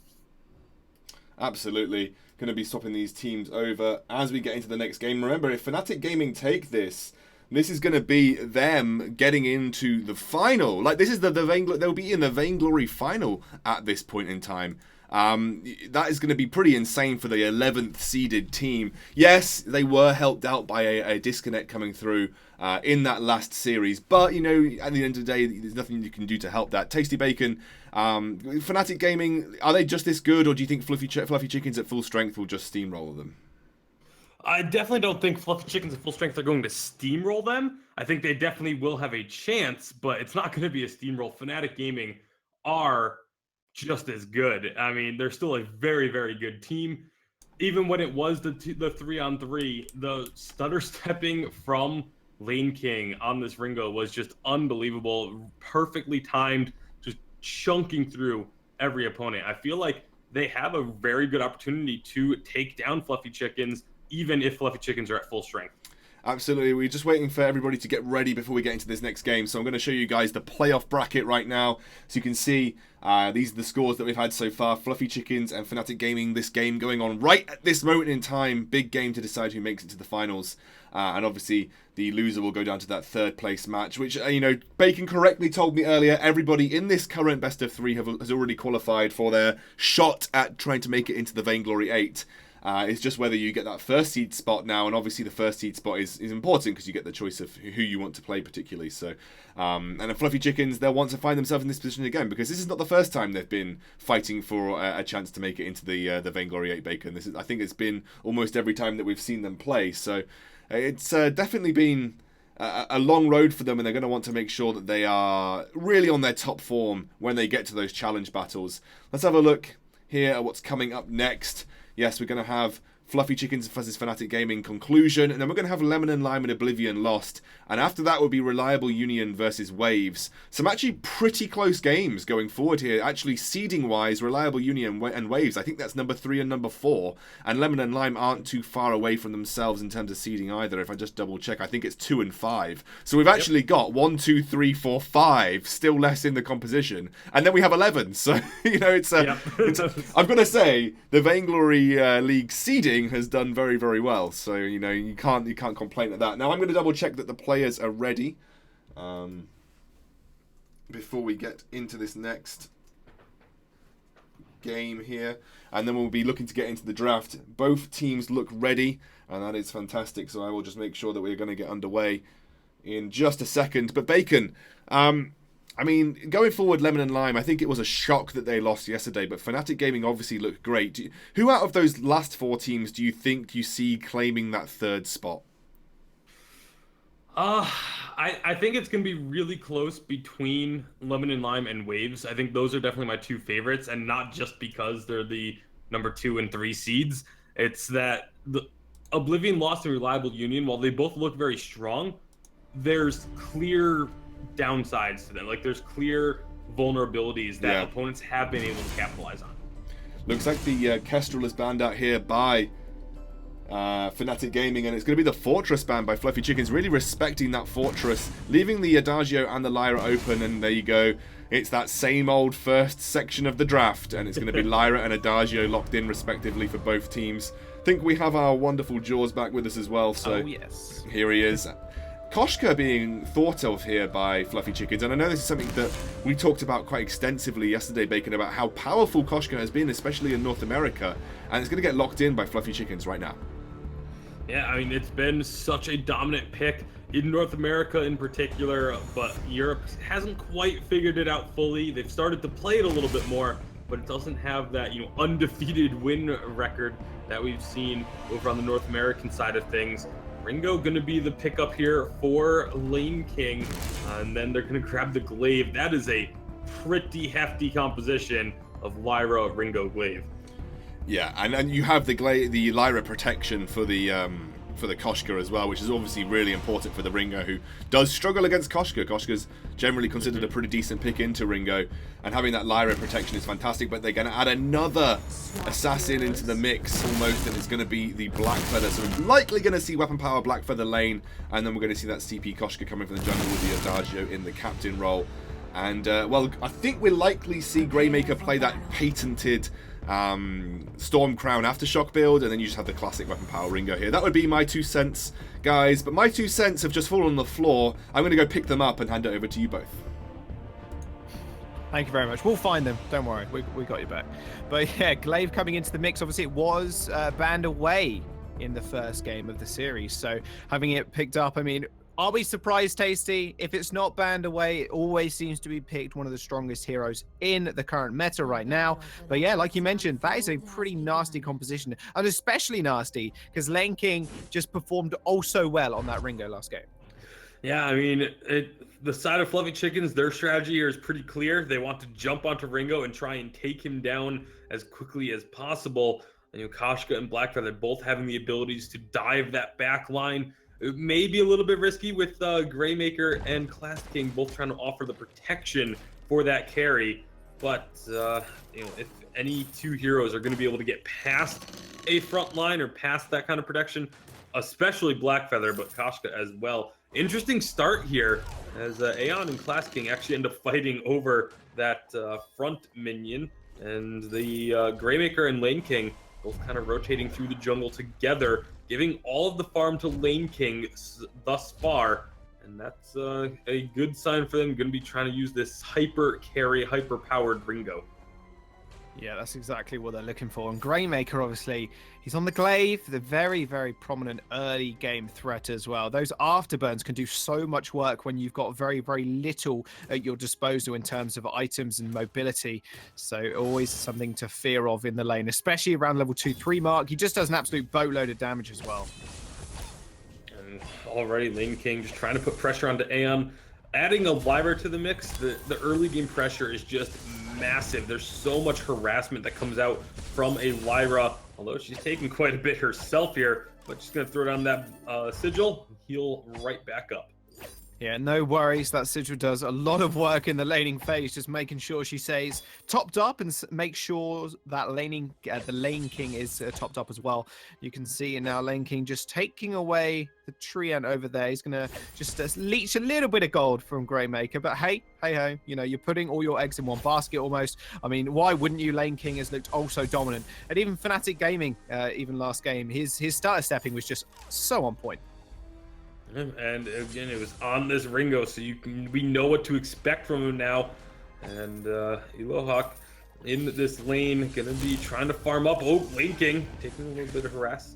Absolutely. Going to be swapping these teams over as we get into the next game. Remember, if Fnatic Gaming take this is going to be them getting into the final. Like, this is they'll be in the Vainglory final at this point in time. That is going to be pretty insane for the 11th seeded team. Yes, they were helped out by a disconnect coming through in that last series, but at the end of the day, there's nothing you can do to help that. Tasty Bacon, Fnatic Gaming, are they just this good, or do you think Fluffy Chickens at full strength will just steamroller them? I definitely don't think Fluffy Chickens at full strength are going to steamroll them. I think they definitely will have a chance, but it's not going to be a steamroll. Fnatic Gaming are just as good. I mean, they're still a very, very good team. Even when it was the 3-on-3, the stutter stepping from Lane King on this Ringo was just unbelievable. Perfectly timed, just chunking through every opponent. I feel like they have a very good opportunity to take down Fluffy Chickens, even if Fluffy Chickens are at full strength. Absolutely. We're just waiting for everybody to get ready before we get into this next game. So I'm going to show you guys the playoff bracket right now. So you can see these are the scores that we've had so far. Fluffy Chickens and Fnatic Gaming, this game going on right at this moment in time. Big game to decide who makes it to the finals. And obviously the loser will go down to that third place match, which, you know, Bacon correctly told me earlier, everybody in this current best of 3 has already qualified for their shot at trying to make it into the Vainglory 8. It's just whether you get that first seed spot now, and obviously the first seed spot is important because you get the choice of who you want to play particularly. So, and the Fluffy Chickens, they'll want to find themselves in this position again because this is not the first time they've been fighting for a chance to make it into the Vainglory 8 Bacon. I think it's been almost every time that we've seen them play. So it's definitely been a long road for them, and they're going to want to make sure that they are really on their top form when they get to those challenge battles. Let's have a look here at what's coming up next. Yes, we're going to have Fluffy Chickens versus Fnatic Gaming conclusion, and then we're going to have Lemon and Lime and Oblivion lost, and after that will be Reliable Union versus Waves. Some actually pretty close games going forward here. Actually, seeding wise, Reliable Union and Waves, I think that's number 3 and number 4, and Lemon and Lime aren't too far away from themselves in terms of seeding either. If I just double check, I think it's 2 and 5. So we've actually got 1, 2, 3, 4, 5 still less in the composition, and then we have 11. So you know, it's I've got to say the Vainglory League seeding has done very, very well. So you know, you can't complain at that. Now I'm going to double check that the players are ready before we get into this next game here, and then we'll be looking to get into the draft. Both teams look ready, and that is fantastic. So I will just make sure that we're going to get underway in just a second. But Bacon, I mean, going forward, Lemon and Lime, I think it was a shock that they lost yesterday, but Fnatic Gaming obviously looked great. Who out of those last 4 teams do you think you see claiming that third spot? I think it's going to be really close between Lemon and Lime and Waves. I think those are definitely my 2 favorites, and not just because they're the number 2 and 3 seeds. It's that the Oblivion lost to Reliable Union. While they both look very strong, there's clear downsides to them. Like, there's clear vulnerabilities that opponents have been able to capitalize on. Looks like the Kestrel is banned out here by Fnatic Gaming, and it's going to be the Fortress ban by Fluffy Chickens, really respecting that Fortress, leaving the Adagio and the Lyra open, and there you go. It's that same old first section of the draft, and it's going to be Lyra and Adagio locked in respectively for both teams. I think we have our wonderful Jaws back with us as well, so yes, here he is. Koshka being thought of here by Fluffy Chickens, and I know this is something that we talked about quite extensively yesterday, Bacon, about how powerful Koshka has been, especially in North America, and it's going to get locked in by Fluffy Chickens right now. Yeah, I mean, it's been such a dominant pick in North America in particular, but Europe hasn't quite figured it out fully. They've started to play it a little bit more, but it doesn't have that, you know, undefeated win record that we've seen over on the North American side of things. Ringo going to be the pickup here for Lane King, and then they're going to grab the Glaive. That is a pretty hefty composition of Lyra, Ringo, Glaive. Yeah, and you have the Lyra protection for the Koshka as well, which is obviously really important for the Ringo, who does struggle against Koshka. Koshka's generally considered a pretty decent pick into Ringo, and having that Lyra protection is fantastic, but they're going to add another assassin into the mix almost, and it's going to be the Blackfeather. So we're likely going to see Weapon Power Blackfeather lane, and then we're going to see that CP Koshka coming from the jungle with the Adagio in the captain role. And, well, I think we'll likely see Greymaker play that patented Storm Crown Aftershock build, and then you just have the classic Weapon Power Ringo here. That would be my 2 cents, guys, but my 2 cents have just fallen on the floor. I'm going to go pick them up and hand it over to you both. Thank you very much. We'll find them. Don't worry. We got you back. But yeah, Glaive coming into the mix. Obviously, it was banned away in the first game of the series. So having it picked up, I mean, Are we surprised, Tasty? If it's not banned away, it always seems to be picked one of the strongest heroes in the current meta right now. But yeah, like you mentioned, that is a pretty nasty composition, and especially nasty because Lane King just performed also well on that Ringo last game. Yeah, I mean, the side of Fluffy Chickens, their strategy here is pretty clear. They want to jump onto Ringo and try and take him down as quickly as possible. And, Koshka and Blackfeather both having the abilities to dive that back line. It may be a little bit risky with Greymaker and Class King both trying to offer the protection for that carry. But, if any two heroes are going to be able to get past a front line or past that kind of protection, especially Blackfeather, but Koshka as well. Interesting start here as Aeon and Class King actually end up fighting over that front minion. And the Greymaker and Lane King both kind of rotating through the jungle together, giving all of the farm to Lane King thus far. And that's a good sign for them. Going to be trying to use this hyper carry, hyper powered Ringo. Yeah, that's exactly what they're looking for. And Greymaker, obviously, he's on the glaive, the very, very prominent early game threat as well. Those afterburns can do so much work when you've got very, very little at your disposal in terms of items and mobility. So always something to fear of in the lane, especially around level 2-3 mark. He just does an absolute boatload of damage as well. And already Lane King just trying to put pressure onto Aeon. Adding a Lyra to the mix, the early game pressure is just massive. There's so much harassment that comes out from a Lyra, although she's taking quite a bit herself here, but she's going to throw down that sigil and heal right back up. Yeah, no worries. That sigil does a lot of work in the laning phase, just making sure she stays topped up and make sure that the Lane King is topped up as well. You can see now Lane King just taking away the Treant over there. He's going to just leech a little bit of gold from Greymaker, but hey ho, you're putting all your eggs in one basket almost. I mean, why wouldn't you? Lane King has looked also dominant. And even Fnatic Gaming, even last game, his starter stepping was just so on point. And again, it was on this Ringo, so we know what to expect from him now. And Elohawk in this lane, gonna be trying to farm up. Oh, Lane King taking a little bit of harass.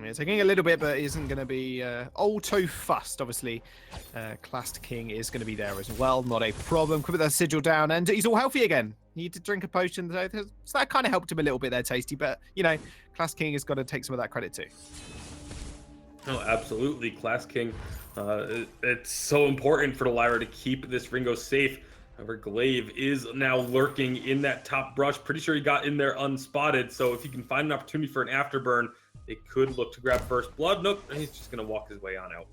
Yeah, taking a little bit, but isn't going to be all too fussed. Obviously, Class King is going to be there as well. Not a problem. Could put that sigil down, and he's all healthy again. He need to drink a potion, so that kind of helped him a little bit there, Tasty. But, Class King has got to take some of that credit too. Oh, absolutely. Class King, it's so important for the Lyra to keep this Ringo safe. However, Glaive is now lurking in that top brush. Pretty sure he got in there unspotted, so if he can find an opportunity for an afterburn, they could look to grab first blood. Nope, he's just going to walk his way on out.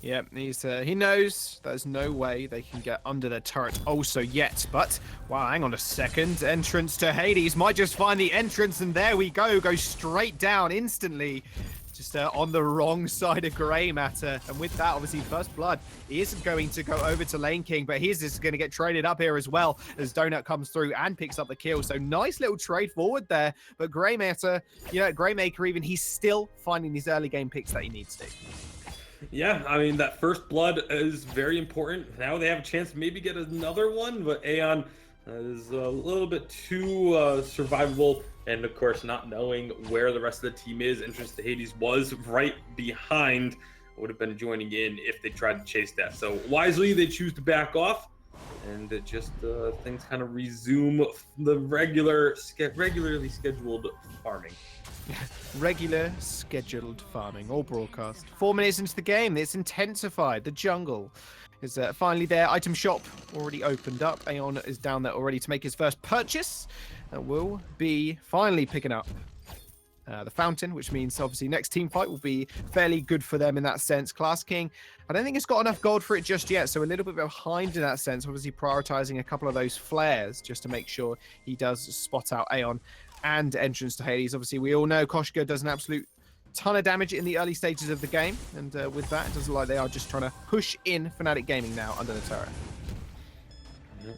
Yep, he knows there's no way they can get under the turret also yet. But, wow, hang on a second. Entrance to Hades might just find the entrance, and there we go. Go straight down instantly. Just on the wrong side of Grey Matter. And with that, obviously, First Blood is going to go over to Lane King, but he's just going to get traded up here as well as Donut comes through and picks up the kill. So nice little trade forward there. But Grey Matter, Greymaker even, he's still finding these early game picks that he needs to. Yeah, I mean, that First Blood is very important. Now they have a chance to maybe get another one, but Aeon is a little bit too survivable. And of course, not knowing where the rest of the team is, Entrance to Hades was right behind, would have been joining in if they tried to chase that. So wisely, they choose to back off, and it just things kind of resume the regularly scheduled farming. Regular scheduled farming, all broadcast. 4 minutes into the game, it's intensified. The jungle is finally there. Item shop already opened up. Aeon is down there already to make his first purchase. And will be finally picking up the fountain, which means obviously next team fight will be fairly good for them in that sense. Class King, I don't think it's got enough gold for it just yet, so a little bit behind in that sense. Obviously prioritizing a couple of those flares just to make sure he does spot out Aeon and Entrance to Hades. Obviously, we all know Koshka does an absolute ton of damage in the early stages of the game, and with that, it doesn't look like they are just trying to push in Fnatic Gaming now under the turret.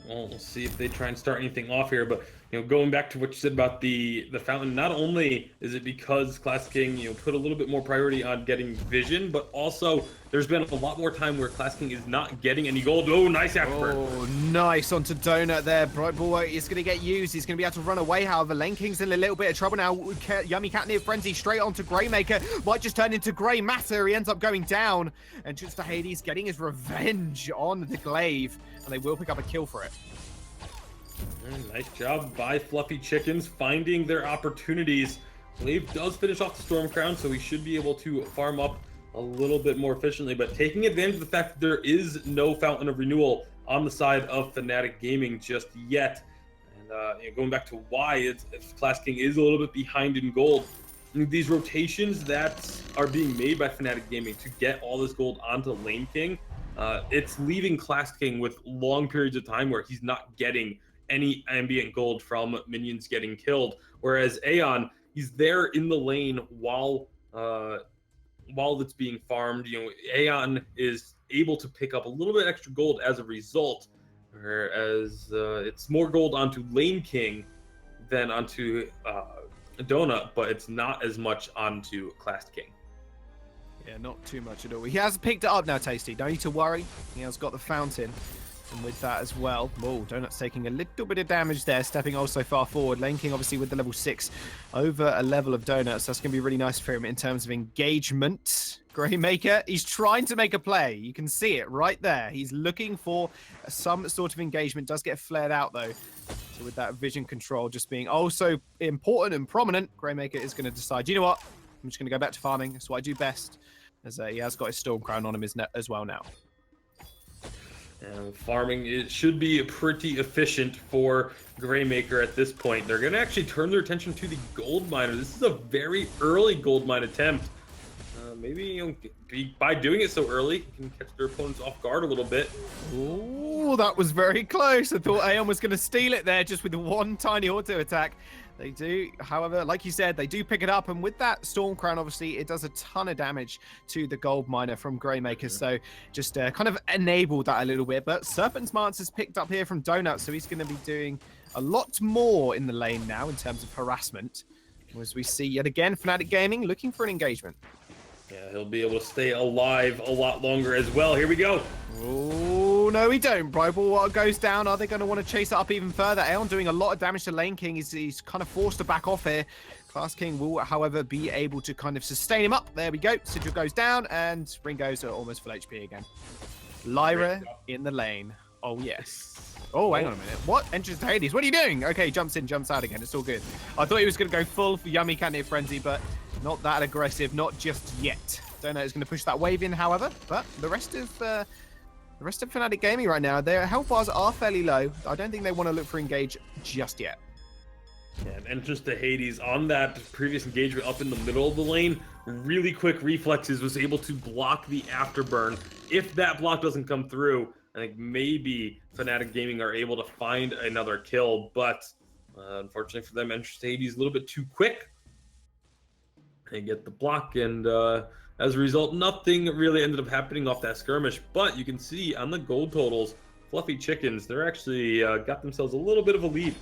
Well, we'll see if they try and start anything off here, but Going back to what you said about the fountain, not only is it because Classic King, put a little bit more priority on getting vision, but also there's been a lot more time where Classic King is not getting any gold. Oh, nice afterburn. Oh, nice onto Donut there. Bright Ball is going to get used. He's going to be able to run away. However, Lane King's in a little bit of trouble now. Yummy Catnip Frenzy straight onto Greymaker. Might just turn into Grey Matter. He ends up going down. And just Hades getting his revenge on the Glaive. And they will pick up a kill for it. Nice job by Fluffy Chickens finding their opportunities. Glaive does finish off the Storm Crown, so he should be able to farm up a little bit more efficiently, but taking advantage of the fact that there is no Fountain of Renewal on the side of Fnatic Gaming just yet. And going back to why Classic King is a little bit behind in gold. These rotations that are being made by Fnatic Gaming to get all this gold onto Lane King, it's leaving Classic King with long periods of time where he's not getting any ambient gold from minions getting killed, whereas Aeon, he's there in the lane while it's being farmed. Aeon is able to pick up a little bit extra gold as a result, whereas it's more gold onto Lane King than onto Donut, but it's not as much onto Classic King. Yeah, not too much at all. He has picked it up now, Tasty. Don't need to worry. He has got the fountain. And with that as well, whoa, Donut's taking a little bit of damage there, stepping also far forward. Lane King obviously with the level 6 over a level of Donuts. That's going to be really nice for him in terms of engagement. Greymaker, he's trying to make a play. You can see it right there. He's looking for some sort of engagement. Does get flared out though. So with that vision control just being also important and prominent, Greymaker is going to decide, you know what? I'm just going to go back to farming. That's what I do best. As he has got his Storm Crown on him as well now. Farming, it should be pretty efficient for Greymaker at this point. They're going to actually turn their attention to the gold miner. This is a very early gold mine attempt. Maybe by doing it so early, you can catch their opponents off guard a little bit. Ooh, that was very close. I thought Aeon was going to steal it there just with one tiny auto attack. They do, however, like you said, they do pick it up, and with that Storm Crown, obviously, it does a ton of damage to the gold miner from Greymaker, so just kind of enabled that a little bit. But Serpent's Mance is picked up here from Donut, so he's going to be doing a lot more in the lane now in terms of harassment. As we see yet again, Fnatic Gaming looking for an engagement. Yeah, he'll be able to stay alive a lot longer as well. Here we go. Oh, no, we don't. Bribal goes down. Are they going to want to chase it up even further? Aeon doing a lot of damage to Lane King. He's kind of forced to back off here. Class King will, however, be able to kind of sustain him up. There we go. Sigil goes down, and Ringo's at almost full HP again. Lyra in the lane. Oh, yes. Oh, hang on a minute. What? Enters to Hades. What are you doing? Okay, jumps in, jumps out again. It's all good. I thought he was going to go full for Yummy Catnip Frenzy, but not that aggressive. Not just yet. Don't know who's going to push that wave in, however. But the rest of Fnatic Gaming right now, their health bars are fairly low. I don't think they want to look for engage just yet. Yeah, and entrance to Hades on that previous engagement up in the middle of the lane. Really quick reflexes, was able to block the afterburn. If that block doesn't come through, I think maybe Fnatic Gaming are able to find another kill, but unfortunately for them, entrance to Hades a little bit too quick. They get the block, and as a result, nothing really ended up happening off that skirmish. But you can see on the gold totals, Fluffy Chickens, they're actually got themselves a little bit of a lead.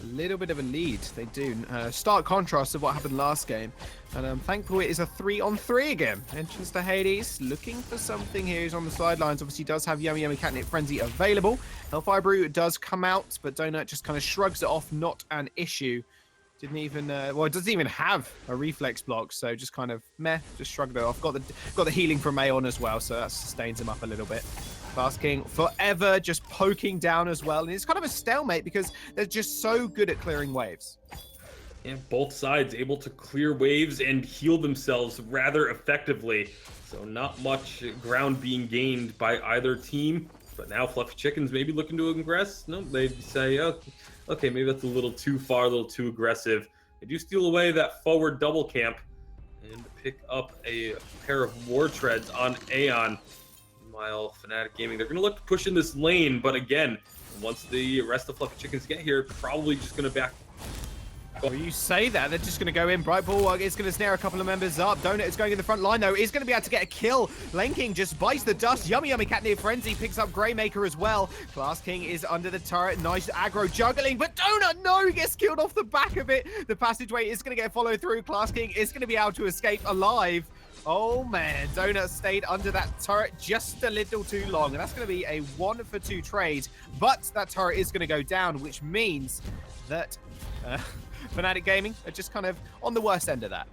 A little bit of a lead, they do. Stark contrast of what happened last game. And thankfully, it is a 3-on-3 again. Entrance to Hades, looking for something here. He's on the sidelines. Obviously, does have Yummy Yummy Catnip Frenzy available. Hellfire Brew does come out, but Donut just kind of shrugs it off. Not an issue. Didn't even, well, it doesn't even have a reflex block, so just kind of meh, just shrugged it off. Got the healing from Aeon as well, so that sustains him up a little bit. Class King forever just poking down as well, and it's kind of a stalemate because they're just so good at clearing waves. Yeah, both sides able to clear waves and heal themselves rather effectively, so not much ground being gained by either team. But now Fluffy Chickens maybe looking to aggress. No, they say, oh, okay, maybe that's a little too far, a little too aggressive. They do steal away that forward double camp and pick up a pair of War Treads on Aeon. Meanwhile, Fnatic Gaming, they're going to look to push in this lane, but again, once the rest of Fluffy Chickens get here, probably just going to back Well, you say that, they're just going to go in. Bright Bulwark is going to snare a couple of members up. Donut is going in the front line, though. Is going to be able to get a kill. Lane King just bites the dust. Yummy Catnip Frenzy picks up Greymaker as well. Class King is under the turret. Nice aggro juggling, but Donut, no, he gets killed off the back of it. The passageway is going to get followed through. Class King is going to be able to escape alive. Oh man, Donut stayed under that turret just a little too long, and that's going to be a 1-for-2 trade, but that turret is going to go down, which means that Fnatic Gaming are just kind of on the worst end of that.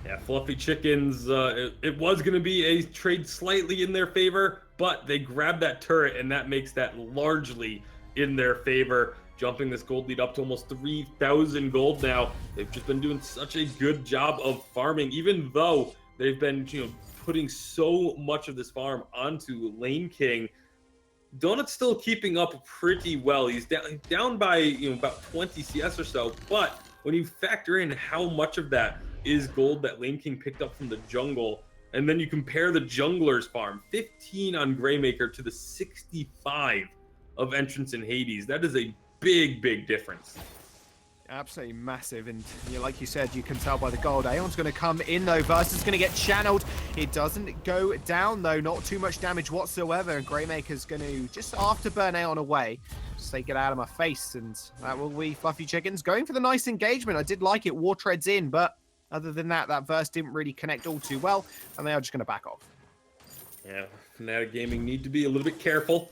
Yeah, Fluffy Chickens, it was going to be a trade slightly in their favor, but they grabbed that turret, and that makes that largely in their favor, jumping this gold lead up to almost 3,000 gold now. They've just been doing such a good job of farming, even though they've been, putting so much of this farm onto Lane King. Donut's still keeping up pretty well. He's down by, about 20 CS or so, but when you factor in how much of that is gold that Lane King picked up from the jungle, and then you compare the jungler's farm, 15 on Greymaker to the 65 of Entrance in Hades, that is a big difference. Absolutely massive, and like you said, you can tell by the gold. Aeon's going to come in though. Versus going to get channeled. It doesn't go down though, not too much damage whatsoever, and Greymaker's going to just afterburn Aeon away. Say, get out of my face, and that will be Fluffy Chickens going for the nice engagement. I did like it. War treads in, but other than that, that verse didn't really connect all too well, and they are just going to back off. Yeah, Fnatic Gaming need to be a little bit careful,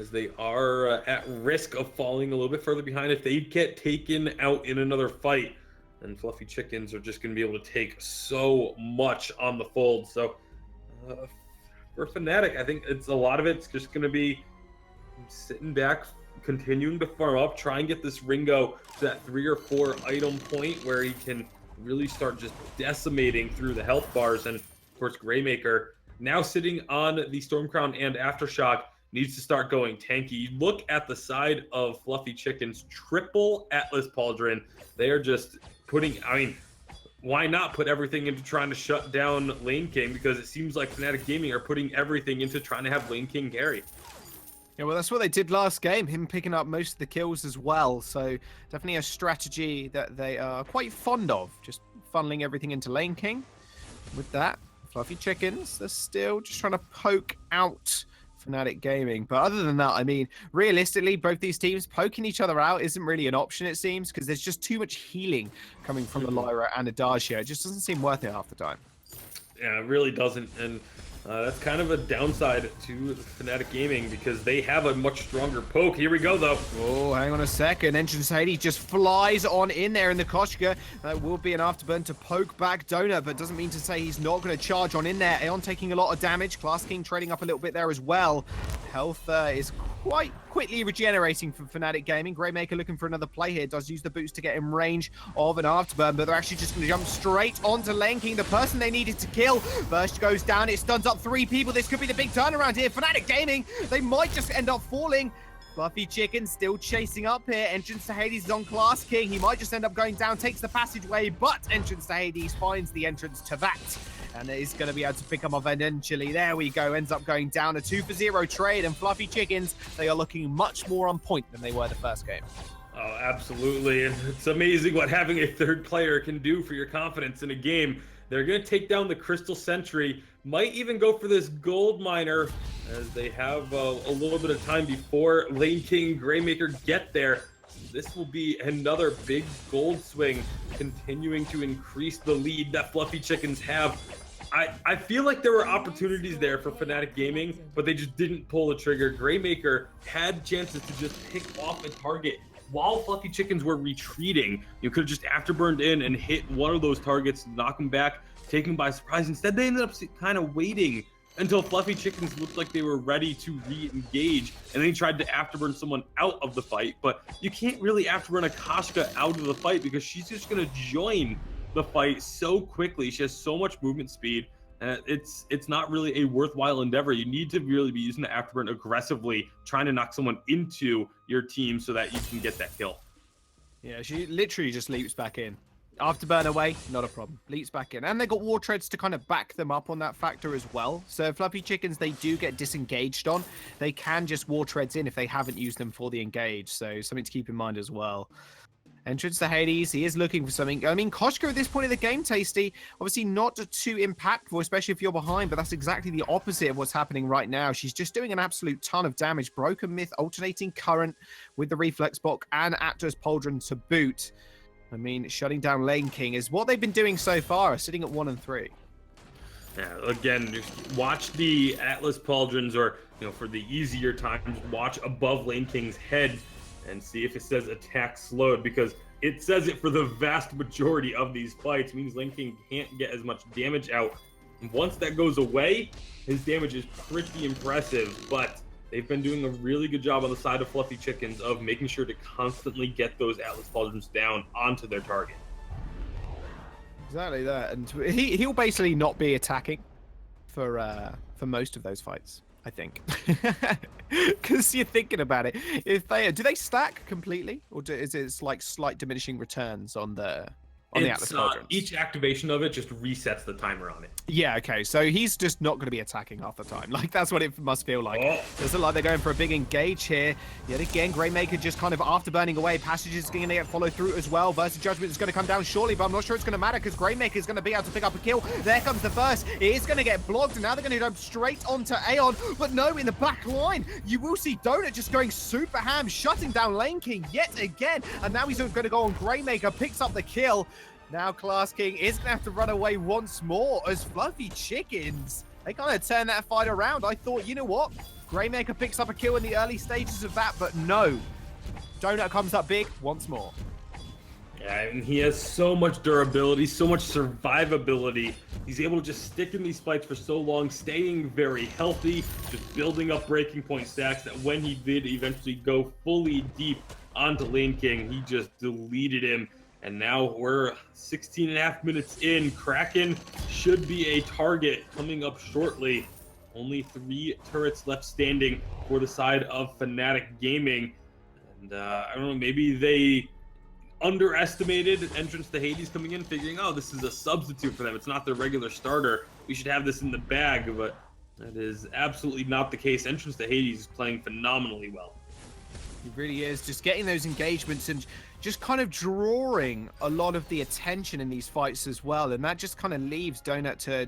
as they are at risk of falling a little bit further behind. If they get taken out in another fight, then Fluffy Chickens are just going to be able to take so much on the fold. So for Fnatic, I think a lot of it's just going to be sitting back, continuing to farm up, try and get this Ringo to that 3 or 4 item point where he can really start just decimating through the health bars. And of course, Greymaker now sitting on the Stormcrown and Aftershock needs to start going tanky. You look at the side of Fluffy Chickens, triple Atlas Pauldron. They are just putting, why not put everything into trying to shut down Lane King? Because it seems like Fnatic Gaming are putting everything into trying to have Lane King carry. Yeah, well, that's what they did last game, him picking up most of the kills as well. So definitely a strategy that they are quite fond of, just funneling everything into Lane King. With that, Fluffy Chickens, they're still just trying to poke out Fnatic Gaming. But other than that, realistically, both these teams poking each other out isn't really an option, it seems, because there's just too much healing coming from the Lyra and Adagio. It just doesn't seem worth it half the time. Yeah, it really doesn't. And that's kind of a downside to Fnatic Gaming, because they have a much stronger poke. Here we go, though. Oh, hang on a second. Entrance Hades just flies on in there in the Koshka. That will be an afterburn to poke back Donut, but doesn't mean to say he's not going to charge on in there. Aeon taking a lot of damage. Class King trading up a little bit there as well. Health is quite quickly regenerating from Fnatic Gaming. Greymaker looking for another play here. Does use the boots to get in range of an afterburn, but they're actually just going to jump straight onto Lane King, the person they needed to kill. Burst goes down. It stuns up 3 people. This could be the big turnaround here. Fnatic Gaming, they might just end up falling. Fluffy Chicken still chasing up here. Entrance to Hades is on Class King. He might just end up going down, takes the passageway, but Entrance to Hades finds the entrance to that. And is going to be able to pick him up eventually. There we go. Ends up going down a 2-for-0 trade. And Fluffy Chickens, they are looking much more on point than they were the first game. Oh, absolutely. And it's amazing what having a third player can do for your confidence in a game. They're going to take down the Crystal Sentry. Might even go for this Gold Miner, as they have a little bit of time before Lane King, Greymaker get there. This will be another big gold swing, continuing to increase the lead that Fluffy Chickens have. I feel like there were opportunities there for Fnatic Gaming, but they just didn't pull the trigger. Greymaker had chances to just pick off a target while Fluffy Chickens were retreating. You could have just afterburned in and hit one of those targets, knock them back, take them by surprise. Instead, they ended up kind of waiting until Fluffy Chickens looked like they were ready to re-engage, and then he tried to afterburn someone out of the fight. But you can't really afterburn a Koshka out of the fight, because she's just going to join the fight so quickly. She has so much movement speed. It's not really a worthwhile endeavor. You need to really be using the afterburn aggressively, trying to knock someone into your team so that you can get that kill. Yeah, she literally just leaps back in. Afterburn away, not a problem. Leaps back in. And they got War Treads to kind of back them up on that factor as well. So Fluffy Chickens, they do get disengaged on. They can just War Treads in if they haven't used them for the engage. So something to keep in mind as well. Entrance to Hades, he is looking for something. I mean, Koshko at this point of the game, Tasty, obviously not too impactful, especially if you're behind, but that's exactly the opposite of what's happening right now. She's just doing an absolute ton of damage. Broken Myth, alternating current with the Reflex Block and Atlas Pauldron to boot. I mean, shutting down Lane King is what they've been doing so far, sitting at 1 and 3. Yeah, again, just watch the Atlas Pauldrons, or, for the easier times, watch above Lane King's head and see if it says attack slowed, because it says it for the vast majority of these fights. It means Lane King can't get as much damage out. And once that goes away, his damage is pretty impressive, but they've been doing a really good job on the side of Fluffy Chickens of making sure to constantly get those Atlas Pauldrons down onto their target. Exactly that, and he'll basically not be attacking for most of those fights, I think, because you're thinking about it. If they do, they stack completely, or is it like slight diminishing returns on the Atlas Pauldrons? Each activation of it just resets the timer on it. Yeah, okay, so he's just not going to be attacking half the time. Like, that's what it must feel like. Oh. Does look like they're going for a big engage here. Yet again, Greymaker just kind of after burning away. Passage is going to get followed through as well. Versus Judgment is going to come down shortly, but I'm not sure it's going to matter because Greymaker is going to be able to pick up a kill. There comes the first. It is going to get blocked, and now they're going to jump straight onto Aeon. But no, in the back line, you will see Donut just going super ham, shutting down Lane King yet again. And now he's going to go on Greymaker, picks up the kill. Now Class King is going to have to run away once more as Fluffy Chickens, they kind of turn that fight around. I thought, you know what? Greymaker picks up a kill in the early stages of that, but no. Donut comes up big once more. Yeah, and he has so much durability, so much survivability. He's able to just stick in these fights for so long, staying very healthy, just building up breaking point stacks, that when he did eventually go fully deep onto Lane King, he just deleted him. And now we're 16 and a half minutes in. Kraken should be a target coming up shortly. Only 3 turrets left standing for the side of Fnatic Gaming. And I don't know, maybe they underestimated Entrance to Hades coming in, figuring, oh, this is a substitute for them. It's not their regular starter. We should have this in the bag. But that is absolutely not the case. Entrance to Hades is playing phenomenally well. He really is. Just getting those engagements and just kind of drawing a lot of the attention in these fights as well. And that just kind of leaves Donut to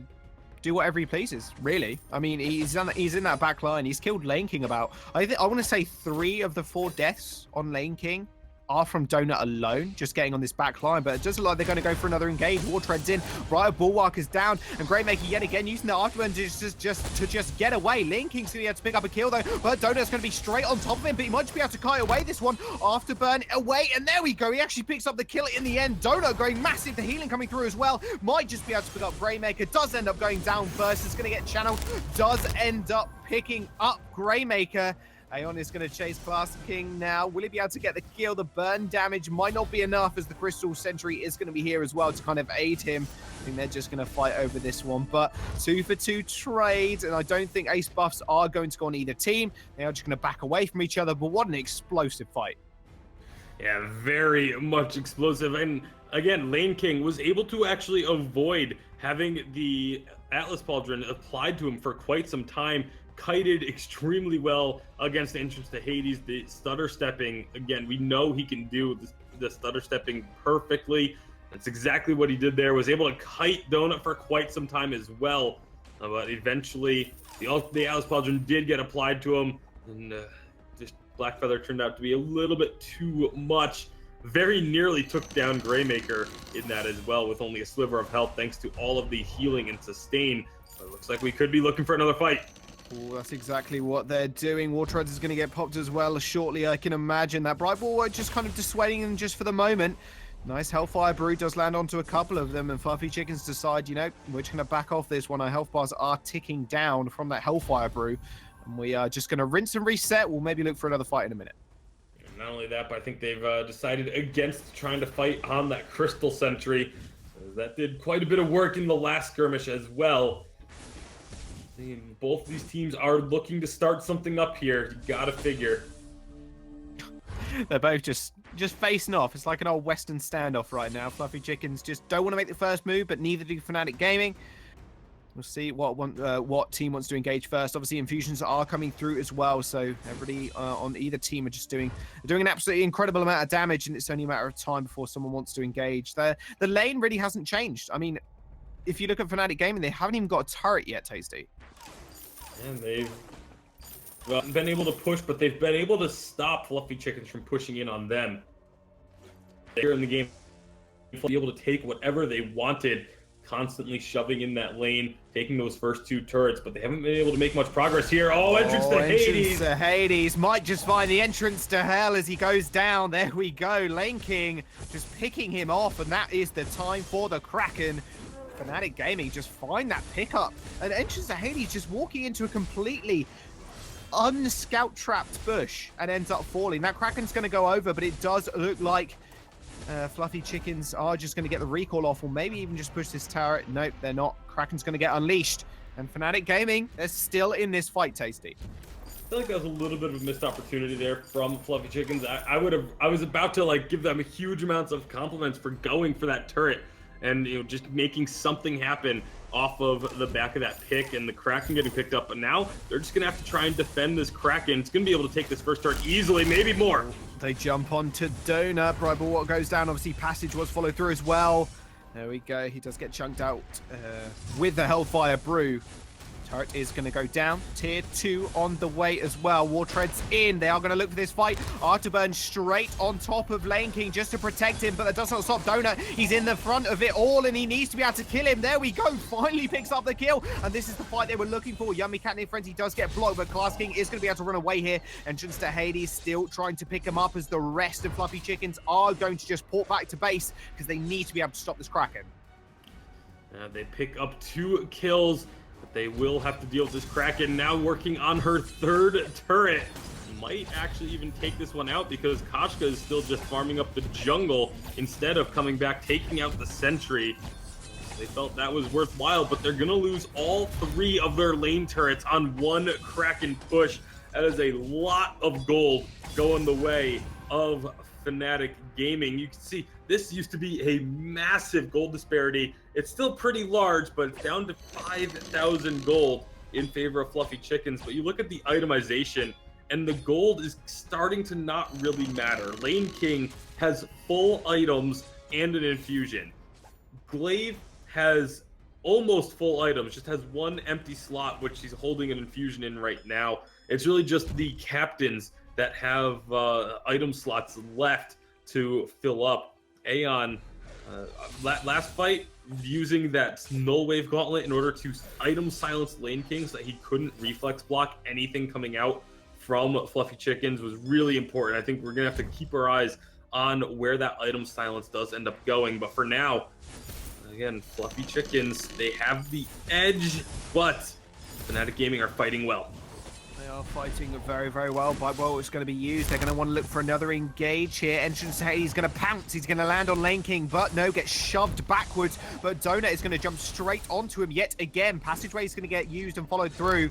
do whatever he pleases, really. I mean, he's in that back line. He's killed Lane King about, I want to say 3 of the 4 deaths on Lane King are from Donut alone, just getting on this back line. But it does look like they're going to go for another engage. War Tread's in. Riot Bulwark is down. And Greymaker yet again using the afterburn to just get away. Lane King's going to have to pick up a kill, though. But Donut's going to be straight on top of him. But he might just be able to kite away this one. Afterburn away. And there we go. He actually picks up the kill in the end. Donut going massive. The healing coming through as well. Might just be able to pick up Greymaker. Does end up going down first. It's going to get channeled. Does end up picking up Greymaker. Aeon is going to chase Class King now. Will he be able to get the kill? The burn damage might not be enough, as the Crystal Sentry is going to be here as well to kind of aid him. I think they're just going to fight over this one. But 2 for 2 trades, and I don't think ace buffs are going to go on either team. They are just going to back away from each other, but what an explosive fight. Yeah, very much explosive. And again, Lane King was able to actually avoid having the Atlas Pauldron applied to him for quite some time. Kited extremely well against the Entrance to Hades. The stutter stepping, again, we know he can do the stutter stepping perfectly. That's exactly what he did there. Was able to kite Donut for quite some time as well. But eventually, the Atlas Pauldron did get applied to him. And just Blackfeather turned out to be a little bit too much. Very nearly took down Greymaker in that as well, with only a sliver of health thanks to all of the healing and sustain. But it looks like we could be looking for another fight. Ooh, that's exactly what they're doing. Wartreads is going to get popped as well shortly, I can imagine. That Bright Ball just kind of dissuading them just for the moment. Nice Hellfire Brew does land onto a couple of them, and Fluffy Chickens decide, you know, we're just going to back off this one. Our health bars are ticking down from that Hellfire Brew, and we are just going to rinse and reset. We'll maybe look for another fight in a minute. And not only that, but I think they've decided against trying to fight on that Crystal Sentry. That did quite a bit of work in the last skirmish as well. I mean, both these teams are looking to start something up here. You gotta figure. They're both just facing off. It's like an old Western standoff right now. Fluffy Chickens just don't want to make the first move, but neither do Fnatic Gaming. We'll see what team wants to engage first. Obviously, infusions are coming through as well, so everybody on either team are just doing an absolutely incredible amount of damage, and it's only a matter of time before someone wants to engage. The lane really hasn't changed. I mean, if you look at Fnatic Gaming, they haven't even got a turret yet, Tasty. And they've been able to push, but they've been able to stop Fluffy Chickens from pushing in on them. Here in the game, be able to take whatever they wanted, constantly shoving in that lane, taking those first 2 turrets, but they haven't been able to make much progress here. Oh, entrance to Hades! To Hades might just find the entrance to hell as he goes down. There we go. Lane King just picking him off, and that is the time for the Kraken. Fnatic Gaming just find that pickup. And entrance to Hades just walking into a completely unscout trapped bush and ends up falling. That Kraken's going to go over, but it does look like Fluffy Chickens are just going to get the recall off, or maybe even just push this turret. Nope, they're not. Kraken's going to get unleashed. And Fnatic Gaming, they're still in this fight, Tasty. I feel like that was a little bit of a missed opportunity there from Fluffy Chickens. I was about to like give them huge amounts of compliments for going for that turret and just making something happen off of the back of that pick, and the Kraken getting picked up. But now they're just gonna have to try and defend this Kraken. It's gonna be able to take this first turret easily, maybe more. They jump onto Donut. Bribal what goes down. Obviously, Passage was followed through as well. There we go. He does get chunked out with the Hellfire Brew. Turret is going to go down. Tier 2 on the way as well. War Tread's in. They are going to look for this fight. Arterburn straight on top of Lane King just to protect him, but that does not stop Donut. He's in the front of it all, and he needs to be able to kill him. There we go. Finally picks up the kill, and this is the fight they were looking for. Yummy Catnip Frenzy does get blocked, but Class King is going to be able to run away here. Entrance to Hades still trying to pick him up as the rest of Fluffy Chickens are going to just port back to base because they need to be able to stop this Kraken. They pick up 2 kills. But they will have to deal with this Kraken now working on her 3rd turret. Might actually even take this one out because Koshka is still just farming up the jungle instead of coming back, taking out the sentry. They felt that was worthwhile, but they're gonna lose all 3 of their lane turrets on one Kraken push. That is a lot of gold going the way of Fnatic Gaming. You can see this used to be a massive gold disparity. It's still pretty large, but it's down to 5,000 gold in favor of Fluffy Chickens. But you look at the itemization, and the gold is starting to not really matter. Lane King has full items and an infusion. Glaive has almost full items, just has 1 empty slot, which he's holding an infusion in right now. It's really just the captains that have item slots left to fill up. Aeon, last fight, using that Null Wave Gauntlet in order to item silence Lane King so that he couldn't reflex block anything coming out from Fluffy Chickens was really important. I think we're gonna have to keep our eyes on where that item silence does end up going. But for now, again, Fluffy Chickens, they have the edge, but Fnatic Gaming are fighting well. They are fighting very, very well. Bibewell is going to be used. They're going to want to look for another engage here. Entrance to Hades, he's going to pounce. He's going to land on Lane King, but no, gets shoved backwards. But Donut is going to jump straight onto him yet again. Passageway is going to get used and followed through.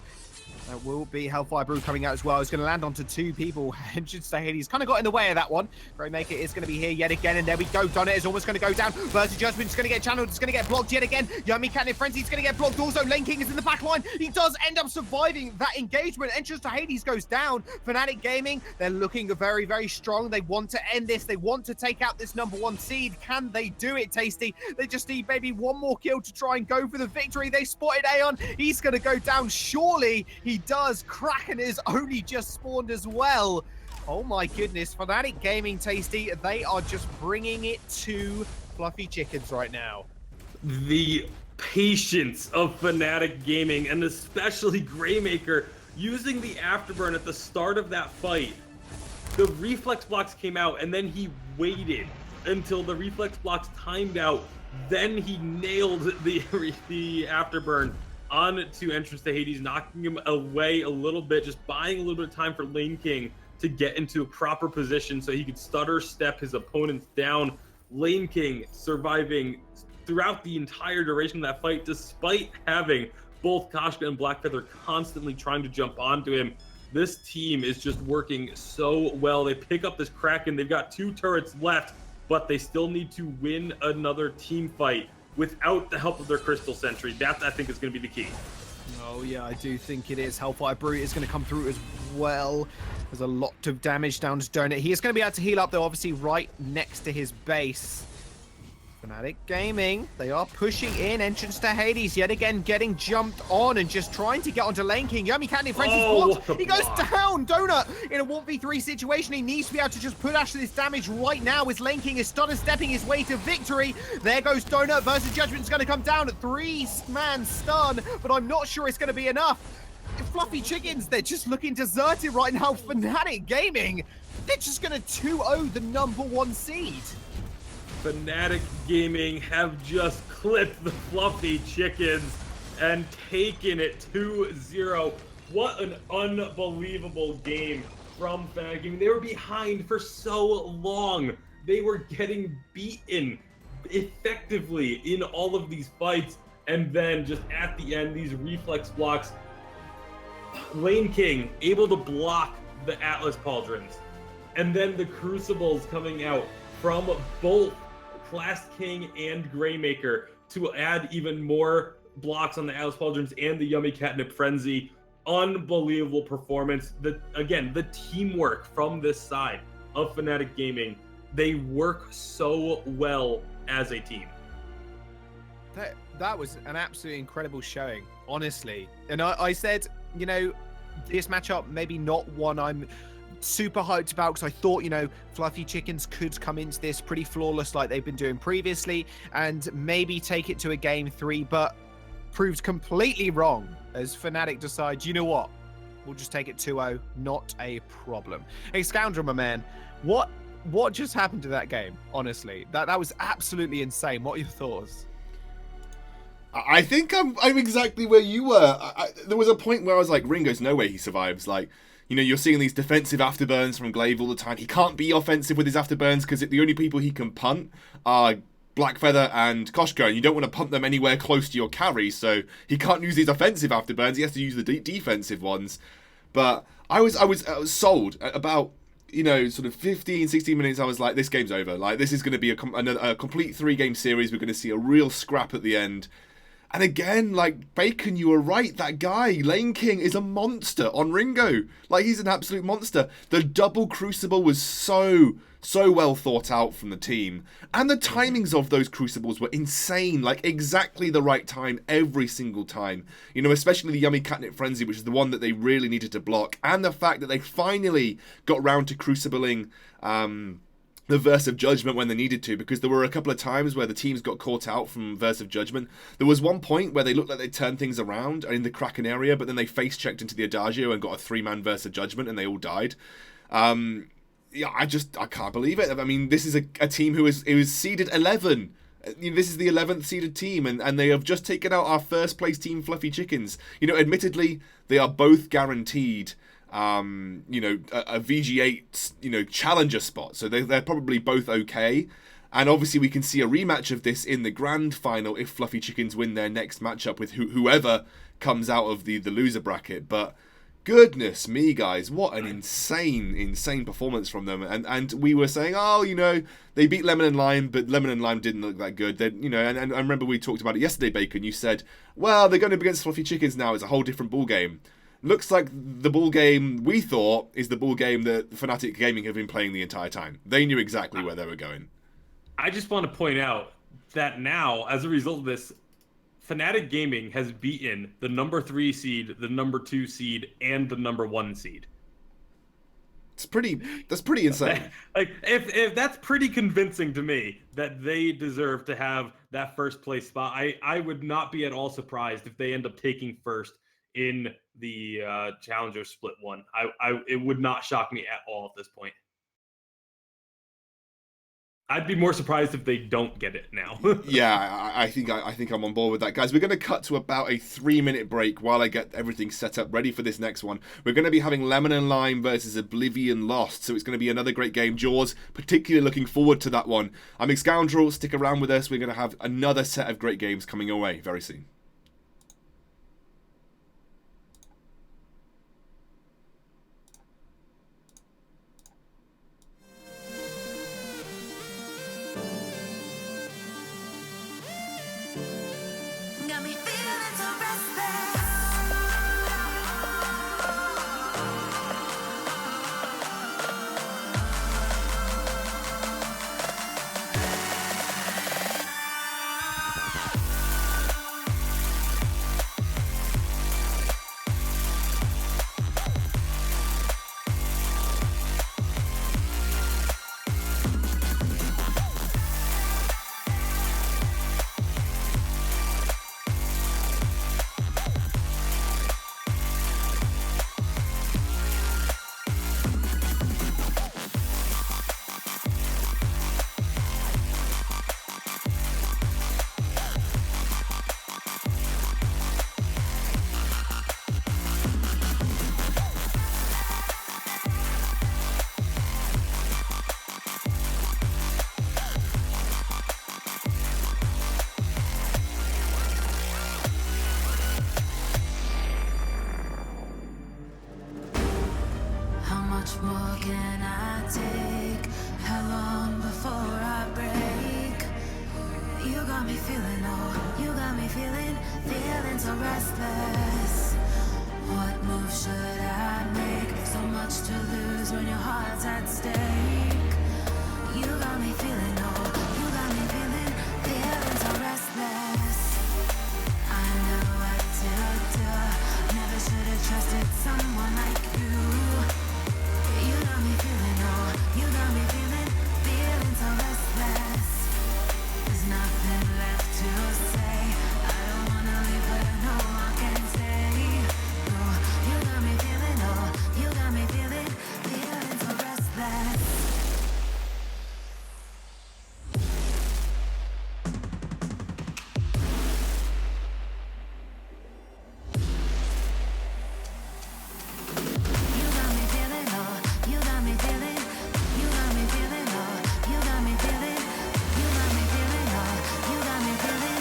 There will be Hellfire Brew coming out as well. He's going to land onto 2 people. Entrance to Hades kind of got in the way of that one. Greymaker is going to be here yet again, and there we go. Donut is almost going to go down. Burst of Judgment is going to get channeled. It's going to get blocked yet again. Yummy Catnip Frenzy is going to get blocked also. Lane King is in the back line. He does end up surviving that engagement. Entrance to Hades goes down. Fnatic Gaming, they're looking very, very strong. They want to end this. They want to take out this #1 seed. Can they do it, Tasty? They just need maybe 1 more kill to try and go for the victory. They spotted Aeon. He's going to go down. Surely he does. Kraken is only just spawned as well. Oh my goodness. Fnatic Gaming, Tasty, they are just bringing it to Fluffy Chickens right now. The patience of Fnatic Gaming, and especially Greymaker, using the Afterburn at the start of that fight. The reflex blocks came out, and then he waited until the reflex blocks timed out. Then he nailed the Afterburn onto Entrance to Hades, knocking him away a little bit, just buying a little bit of time for Lane King to get into a proper position so he could stutter step his opponents down. Lane King surviving throughout the entire duration of that fight, despite having both Koshka and Blackfeather constantly trying to jump onto him. This team is just working so well. They pick up this Kraken. They've got 2 turrets left, but they still need to win another team fight. without the help of their Crystal Sentry. That, I think, is going to be the key. Oh yeah, I do think it is. Hellfire Brute is going to come through as well. There's a lot of damage down to Donut. He is going to be able to heal up, though, obviously right next to his base. Fnatic Gaming, they are pushing in. Entrance to Hades, yet again getting jumped on and just trying to get onto Lane King. Yummy Catnip Frenzy's blocked. He goes down. Donut in a 1v3 situation. He needs to be able to just put out this damage right now as Lane King is stutter stepping his way to victory. There goes Donut versus Judgment's going to come down at 3-man stun, but I'm not sure it's going to be enough. Fluffy Chickens, they're just looking deserted right now. Fnatic Gaming, they're just going to 2-0 the #1 seed. Fnatic Gaming have just clipped the Fluffy Chickens and taken it 2-0. What an unbelievable game from Fnatic Gaming. They were behind for so long. They were getting beaten effectively in all of these fights. And then just at the end, these reflex blocks. Lane King able to block the Atlas Pauldrons. And then the Crucibles coming out from both Class King and Greymaker to add even more blocks on the Atlas Pauldrons and the Yummy Catnip Frenzy. Unbelievable performance. Again, the teamwork from this side of Fnatic Gaming, they work so well as a team. That was an absolutely incredible showing, honestly. And I said, you know, this matchup maybe not one I'm super hyped about, because I thought, you know, Fluffy Chickens could come into this pretty flawless like they've been doing previously and maybe take it to a game 3, but proved completely wrong as Fnatic decides, you know what, we'll just take it 2-0, not a problem. Hey, Scoundrel, my man, what just happened to that game? Honestly, that was absolutely insane. What are your thoughts? I think I'm exactly where you were. There was a point where I was like, Ringo's no way he survives. Like, you know, you're seeing these defensive afterburns from Glaive all the time. He can't be offensive with his afterburns because the only people he can punt are Blackfeather and Koshko, and you don't want to punt them anywhere close to your carry, so he can't use these offensive afterburns. He has to use the defensive ones. But I was sold about, you know, sort of 15, 16 minutes. I was like, this game's over. Like, this is going to be a complete 3-game series. We're going to see a real scrap at the end. And again, like, Bacon, you were right. That guy, Lane King, is a monster on Ringo. Like, he's an absolute monster. The double Crucible was so well thought out from the team. And the timings of those Crucibles were insane. Like, exactly the right time every single time. You know, especially the Yummy Catnip Frenzy, which is the one that they really needed to block. And the fact that they finally got round to Crucibling the Verse of Judgment when they needed to, because there were a couple of times where the teams got caught out from Verse of Judgment. There was one point where they looked like they turned things around in the Kraken area, but then they face-checked into the Adagio and got a 3-man Verse of Judgment, and they all died. Yeah, I can't believe it. I mean, this is a team who is seeded 11. You know, this is the 11th seeded team, and they have just taken out our first place team, Fluffy Chickens. You know, admittedly, they are both guaranteed you know, a VG8, you know, challenger spot. So they're probably both okay. And obviously we can see a rematch of this in the grand final if Fluffy Chickens win their next matchup with whoever comes out of the loser bracket. But goodness me, guys, what an insane performance from them. And we were saying, oh, you know, they beat Lemon and Lime, but Lemon and Lime didn't look that good. They, you know, and I remember we talked about it yesterday, Bacon. You said, well, they're going up against Fluffy Chickens now. It's a whole different ball game. Looks like the ball game we thought is the ball game that Fnatic Gaming have been playing the entire time. They knew exactly where they were going. I just want to point out that now, as a result of this, Fnatic Gaming has beaten the #3 seed, the #2 seed, and the #1 seed. That's pretty insane. Like, if that's pretty convincing to me that they deserve to have that first place spot, I would not be at all surprised if they end up taking first in the Challenger Split 1. It would not shock me at all at this point. I'd be more surprised if they don't get it now. Yeah, I think I'm on board with that, guys. We're going to cut to about a 3-minute break while I get everything set up ready for this next one. We're going to be having Lemon and Lime versus Oblivion Lost, so it's going to be another great game. Jaws, particularly looking forward to that one. I'm Scoundrel. Stick around with us. We're going to have another set of great games coming your way very soon. much more can I take? How long before I break? You got me feeling, oh, you got me feeling so restless. What move should I make? So much to lose when your heart's at stake. You got me feeling, oh, you got me feeling so restless. I know what to do. Never should have trusted someone like you. You got me feeling, oh, you got me feeling so restless. There's nothing left to say. I don't wanna leave, but I know I can stay. No, you got me feeling, oh, you got me feeling so restless. You got me feeling, oh, you got me feeling, you got me feeling, oh, you got me feeling, you got me feeling, oh, you got me feeling.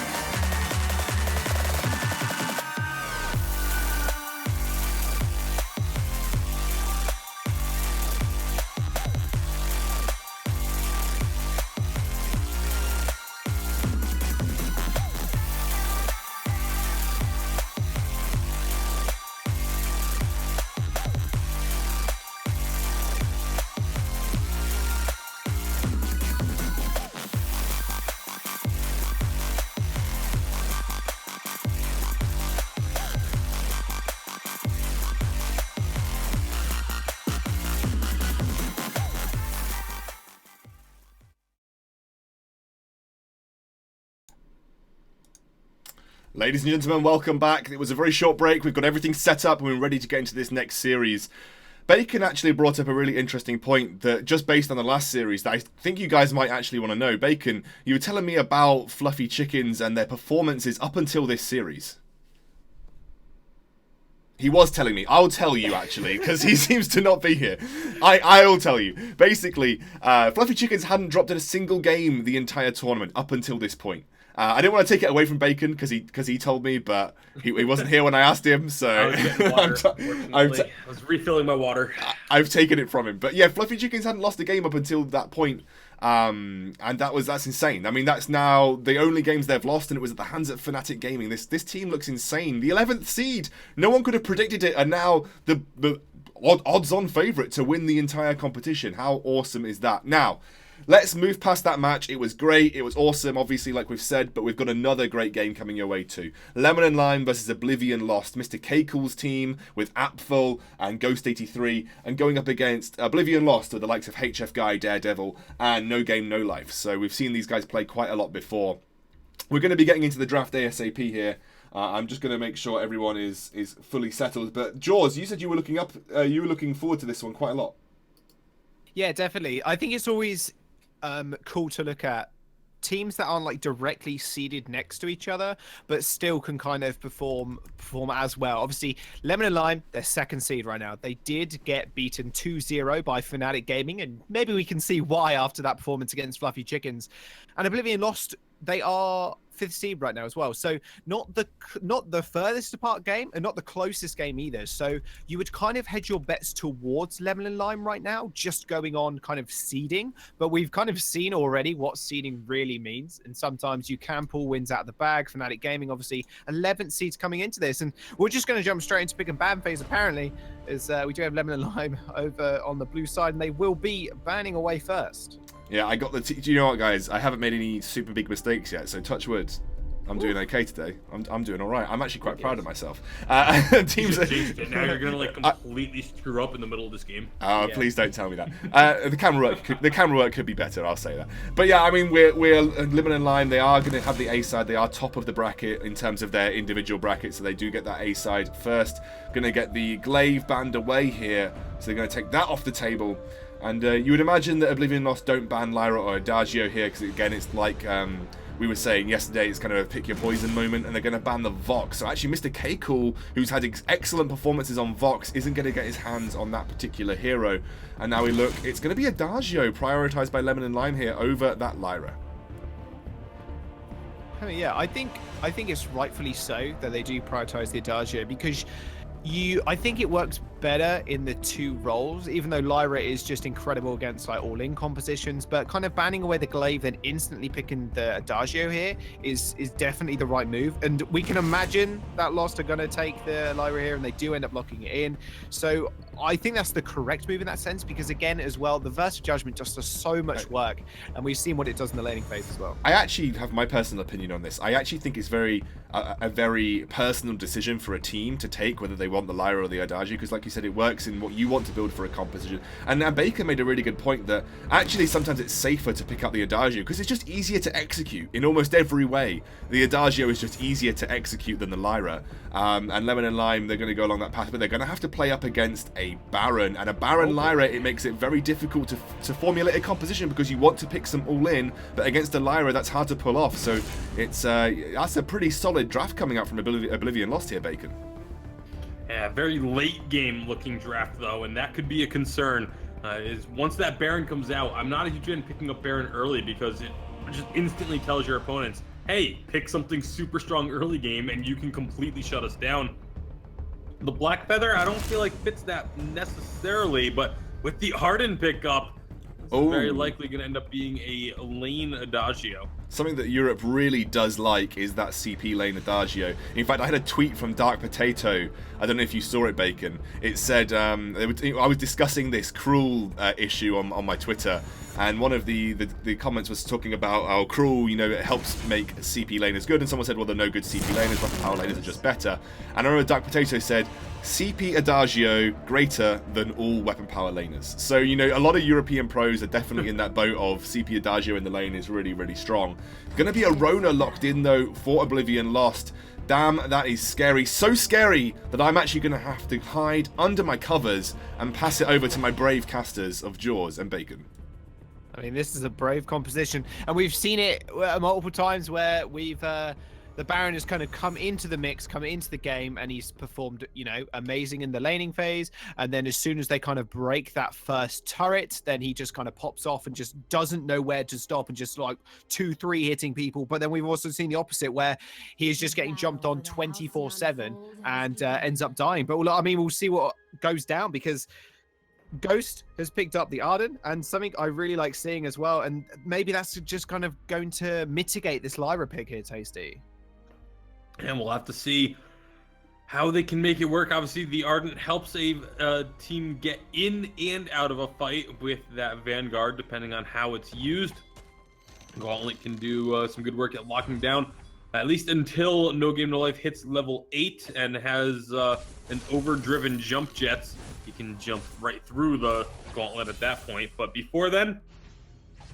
Ladies and gentlemen, welcome back. It was a very short break. We've got everything set up and we're ready to get into this next series. Bacon actually brought up a really interesting point that just based on the last series that I think you guys might actually want to know. Bacon, you were telling me about Fluffy Chickens and their performances up until this series. He was telling me. I'll tell you, actually, because he seems to not be here. I'll tell you. Basically, Fluffy Chickens hadn't dropped in a single game the entire tournament up until this point. I didn't want to take it away from Bacon because he told me, but he wasn't here when I asked him, so I was getting water, I was refilling my water. I've taken it from him. But yeah, Fluffy Chickens hadn't lost a game up until that point, and that's insane. I mean, that's now the only games they've lost, and it was at the hands of Fnatic Gaming. This team looks insane. The 11th seed, no one could have predicted it, and now the odds-on favourite to win the entire competition. How awesome is that? Now, let's move past that match. It was great. It was awesome, obviously, like we've said, but we've got another great game coming your way too. Lemon and Lime versus Oblivion lost. Mr. Kekul's team with Apfel and Ghost83, and going up against Oblivion lost with the likes of HF Guy, Daredevil, and No Game No Life. So we've seen these guys play quite a lot before. We're going to be getting into the draft ASAP here. I'm just going to make sure everyone is fully settled. But Jaws, you said you were looking forward to this one quite a lot. Yeah, definitely. I think it's always cool to look at teams that aren't like directly seated next to each other, but still can kind of perform as well. Obviously, Lemon and Lime, they're second seed right now. They did get beaten 2-0 by Fnatic Gaming, and maybe we can see why after that performance against Fluffy Chickens. And Oblivion lost. They are fifth seed right now as well, so not the furthest apart game and not the closest game either. So you would kind of hedge your bets towards Lemon and Lime right now, just going on kind of seeding. But we've kind of seen already what seeding really means, and sometimes you can pull wins out of the bag. Fnatic Gaming, obviously 11th seeds coming into this, and we're just going to jump straight into pick and ban phase apparently, as we do have Lemon and Lime over on the blue side, and they will be banning away first. Yeah, I got do you know what, guys? I haven't made any super big mistakes yet, so touch wood. I'm doing okay today. I'm doing all right. I'm actually quite proud of myself. Teams. Now you're gonna like completely screw up in the middle of this game. Yeah. Please don't tell me that. The camera work could be better. I'll say that. But yeah, I mean, we're Lemon and Lime. They are going to have the A side. They are top of the bracket in terms of their individual brackets, so they do get that A side first. Going to get the Glaive banned away here, so they're going to take that off the table. And you would imagine that Oblivion Lost don't ban Lyra or Adagio here, because again, it's like we were saying yesterday, it's kind of a pick your poison moment, and they're going to ban the Vox. So actually, Mr. Kcool, who's had excellent performances on Vox, isn't going to get his hands on that particular hero. And now we look, it's going to be Adagio prioritized by Lemon and Lime here over that Lyra. I mean, yeah, I think it's rightfully so that they do prioritize the Adagio, because I think it works better in the two roles, even though Lyra is just incredible against like all-in compositions, but kind of banning away the glaive then instantly picking the Adagio here is definitely the right move. And we can imagine that Lost are going to take the Lyra here, and they do end up locking it in. So I think that's the correct move in that sense, because again, as well, the Versa Judgment just does so much work, and we've seen what it does in the laning phase as well. I actually have my personal opinion on this. I actually think it's a very personal decision for a team to take whether they want the Lyra or the Adagio, because like you said, it works in what you want to build for a composition. And now Baker made a really good point that actually sometimes it's safer to pick up the Adagio because it's just easier to execute in almost every way. The Adagio is just easier to execute than the Lyra. And Lemon and Lime, they're going to go along that path, but they're going to have to play up against a Baron. And a Baron Lyra, it makes it very difficult to formulate a composition because you want to pick some all-in, but against a Lyra, that's hard to pull off. So it's that's a pretty solid draft coming out from Oblivion Lost here, Bacon. Yeah, very late game looking draft though, and that could be a concern. Is once that Baron comes out, I'm not a huge fan picking up Baron early because it just instantly tells your opponents, hey, pick something super strong early game and you can completely shut us down. The Black Feather, I don't feel like fits that necessarily, but with the Arden pickup, it's very likely going to end up being a lane Adagio. Something that Europe really does like is that CP lane Adagio. In fact, I had a tweet from Dark Potato. I don't know if you saw it, Bacon. It said, I was discussing this cruel issue on my Twitter, and one of the comments was talking about how cruel, it helps make CP laners good, and someone said, well, there are no good CP laners, but power laners are just better. And I remember Dark Potato said, CP Adagio greater than all weapon power laners. So, a lot of European pros are definitely in that boat of CP Adagio in the lane is really, really strong. Going to be a Rona locked in, though, for Oblivion Lost. Damn, that is scary. So scary that I'm actually going to have to hide under my covers and pass it over to my brave casters of Jaws and Bacon. I mean, this is a brave composition, and we've seen it multiple times where we've the Baron has kind of come into the mix, come into the game, and he's performed, amazing in the laning phase. And then as soon as they kind of break that first turret, then he just kind of pops off and just doesn't know where to stop and just like 2-3 hitting people. But then we've also seen the opposite where he is just getting jumped on 24/7 and ends up dying. But we'll see what goes down, because Ghost has picked up the Arden, and something I really like seeing as well, and maybe that's just kind of going to mitigate this Lyra pick here, Tasty. And we'll have to see how they can make it work. Obviously, the Ardent helps a team get in and out of a fight with that Vanguard, depending on how it's used. Gauntlet can do some good work at locking down, at least until No Game No Life hits level 8 and has an overdriven jump jets. He can jump right through the Gauntlet at that point. But before then,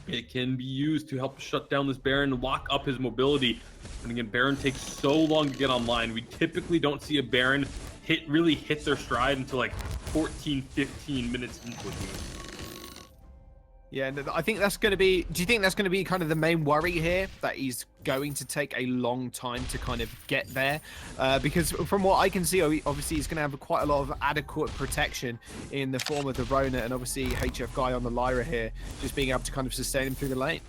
it can be used to help shut down this Baron, lock up his mobility. And again, Baron takes so long to get online. We typically don't see a Baron really hit their stride until like 14, 15 minutes into a game. Yeah, and I think that's going to be... Do you think that's going to be kind of the main worry here? That he's going to take a long time to kind of get there? Because from what I can see, obviously he's going to have quite a lot of adequate protection in the form of the Rona, and obviously HF Guy on the Lyra here, just being able to kind of sustain him through the lane.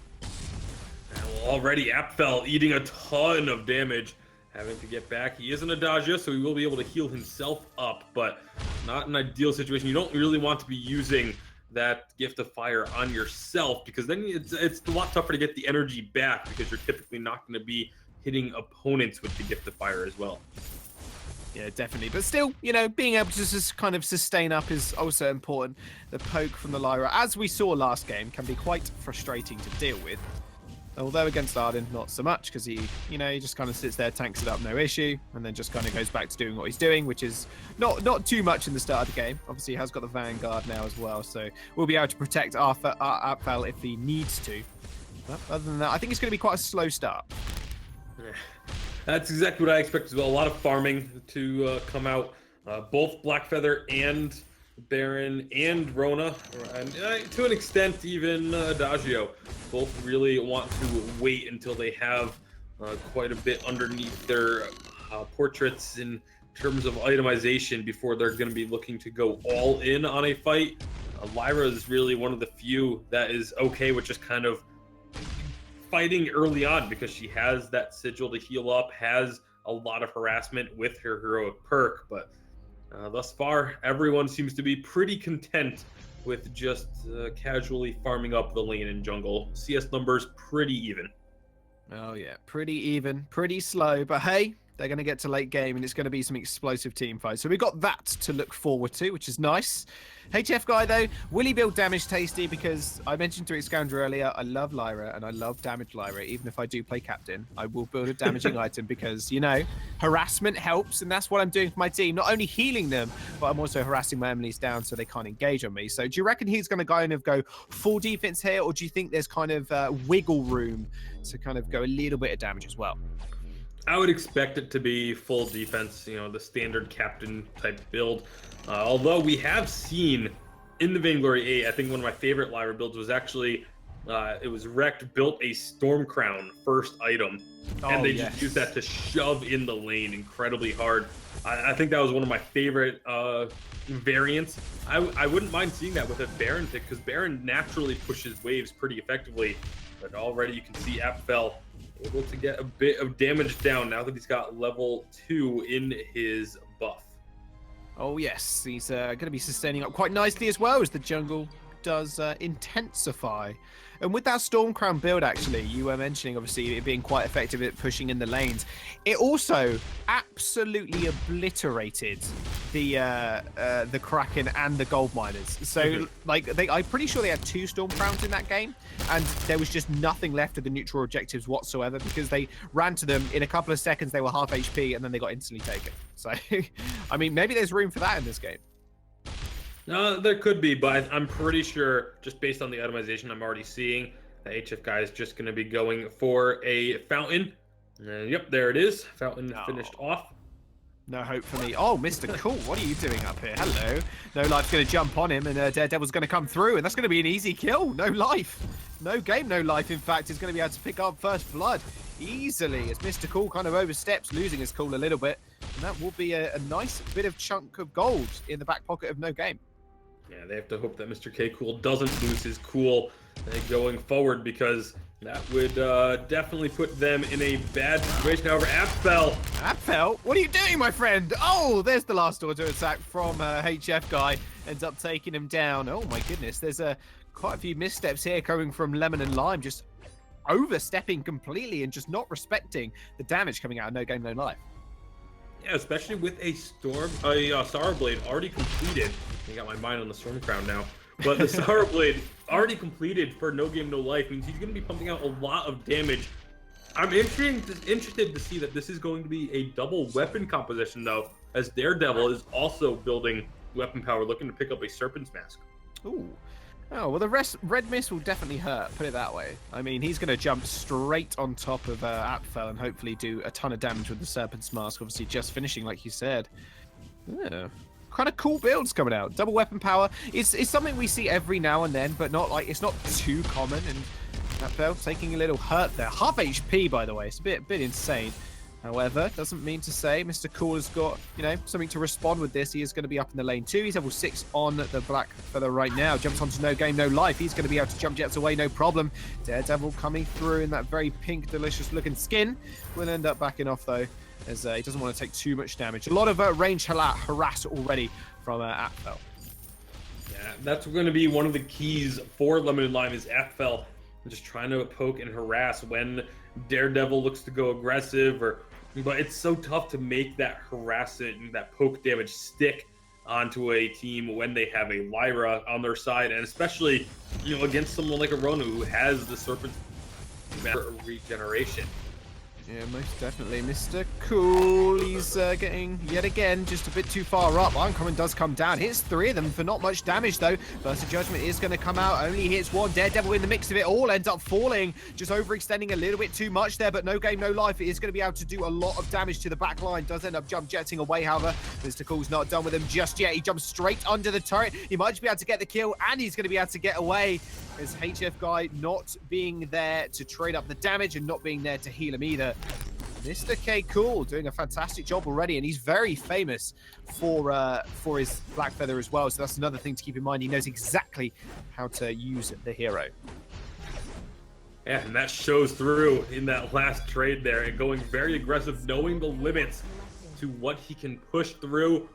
Already Apfel eating a ton of damage, having to get back. He is an Adagio, so he will be able to heal himself up, but not an ideal situation. You don't really want to be using that Gift of Fire on yourself, because then it's a lot tougher to get the energy back, because you're typically not going to be hitting opponents with the Gift of Fire as well. Yeah, definitely. But still, being able to just kind of sustain up is also important. The poke from the Lyra, as we saw last game, can be quite frustrating to deal with. Although against Arden, not so much, because he just kind of sits there, tanks it up, no issue, and then just kind of goes back to doing what he's doing, which is not too much in the start of the game. Obviously, he has got the Vanguard now as well, so we'll be able to protect our Apfel if he needs to. But other than that, I think it's going to be quite a slow start. Yeah, that's exactly what I expect as well. A lot of farming to come out. Both Blackfeather and Baron and Rona, and to an extent even Adagio, both really want to wait until they have quite a bit underneath their portraits in terms of itemization before they're going to be looking to go all in on a fight. Lyra is really one of the few that is okay with just kind of fighting early on, because she has that sigil to heal up, has a lot of harassment with her heroic perk, but Thus far, everyone seems to be pretty content with just casually farming up the lane and jungle. CS numbers pretty even. Oh yeah, pretty even, pretty slow, but hey, they're going to get to late game and it's going to be some explosive team fights. So we've got that to look forward to, which is nice. HF guy though, will he build damage Tasty? Because I mentioned to Excander earlier, I love Lyra and I love damage Lyra. Even if I do play captain, I will build a damaging item because, you know, harassment helps and that's what I'm doing for my team. Not only healing them, but I'm also harassing my enemies down so they can't engage on me. So do you reckon he's going to kind of go full defense here, or do you think there's kind of wiggle room to kind of go a little bit of damage as well? I would expect it to be full defense, you know, the standard captain type build. Although we have seen in the Vainglory 8, I think one of my favorite Lyra builds was actually, it was Wrecked built a Storm Crown first item, and they just used that to shove in the lane incredibly hard. I think that was one of my favorite variants. I wouldn't mind seeing that with a Baron pick, because Baron naturally pushes waves pretty effectively, but already you can see Apfel able to get a bit of damage down now that he's got level 2 in his buff. Oh yes, he's going to be sustaining up quite nicely as well as the jungle does intensify. And with that Storm Crown build, actually, you were mentioning obviously it being quite effective at pushing in the lanes. It also absolutely obliterated the Kraken and the Gold Miners. So I'm pretty sure they had 2 Storm Crowns in that game, and there was just nothing left of the neutral objectives whatsoever because they ran to them in a couple of seconds. They were half HP, and then they got instantly taken. So, I mean, maybe there's room for that in this game. There could be, but I'm pretty sure, just based on the itemization I'm already seeing, the HF guy is just going to be going for a Fountain. And yep, there it is. Fountain finished off. No hope for me. Oh, Mr. Cool, what are you doing up here? Hello. No Life's going to jump on him, and Daredevil's going to come through, and that's going to be an easy kill. No Life. No game, no life, in fact, is going to be able to pick up first blood easily as Mr. Cool kind of oversteps, losing his cool a little bit. And that will be a nice bit of chunk of gold in the back pocket of No Game. Yeah, they have to hope that Mr. K Cool doesn't lose his cool going forward, because that would definitely put them in a bad situation. However, Apfel. Apfel? What are you doing, my friend? Oh, there's the last auto attack from HF guy. Ends up taking him down. Oh my goodness, there's quite a few missteps here coming from Lemon and Lime, just overstepping completely and just not respecting the damage coming out of No Game, No Life. Yeah, especially with a Sour Blade already completed. I got my mind on the Storm Crown now. But the Sour Blade already completed for No Game, No Life means he's going to be pumping out a lot of damage. I'm interested to see that this is going to be a double weapon composition, though, as Daredevil is also building weapon power, looking to pick up a Serpent's Mask. Ooh. Oh, well, the Red Mist will definitely hurt, put it that way. I mean, he's going to jump straight on top of Apfel and hopefully do a ton of damage with the Serpent's Mask, obviously just finishing, like you said. Yeah. Kind of cool builds coming out. Double weapon power is something we see every now and then, but not like it's not too common. And Apfel taking a little hurt there. Half HP, by the way. It's a bit insane. However, doesn't mean to say Mr. Cool has got, you know, something to respond with this. He is going to be up in the lane too. He's level 6 on the Black Feather right now. Jumps onto No Game, No Life. He's going to be able to jump jets away, no problem. Daredevil coming through in that very pink, delicious looking skin. Will end up backing off though, as he doesn't want to take too much damage. A lot of range harass already from Apfel. Yeah, that's going to be one of the keys for Lemon and Lime is Apfel just trying to poke and harass when Daredevil looks to go aggressive, but it's so tough to make that harassment and that poke damage stick onto a team when they have a Lyra on their side, and especially, you know, against someone like a Rona who has the Serpent's regeneration. Yeah, most definitely. Mr. Cool, he's getting, yet again, just a bit too far up. Uncommon does come down. Hits 3 of them for not much damage, though. Burst of Judgment is going to come out. Only hits 1. Daredevil in the mix of it all. Ends up falling. Just overextending a little bit too much there, but No Game, No Life. It is going to be able to do a lot of damage to the back line. Does end up jump jetting away, however. Mr. Cool's not done with him just yet. He jumps straight under the turret. He might just be able to get the kill, and he's going to be able to get away. As HF guy not being there to trade up the damage and not being there to heal him either. Mr. K Cool doing a fantastic job already, and he's very famous for his Black Feather as well. So that's another thing to keep in mind. He knows exactly how to use the hero. Yeah, and that shows through in that last trade there, and going very aggressive, knowing the limits to what he can push through.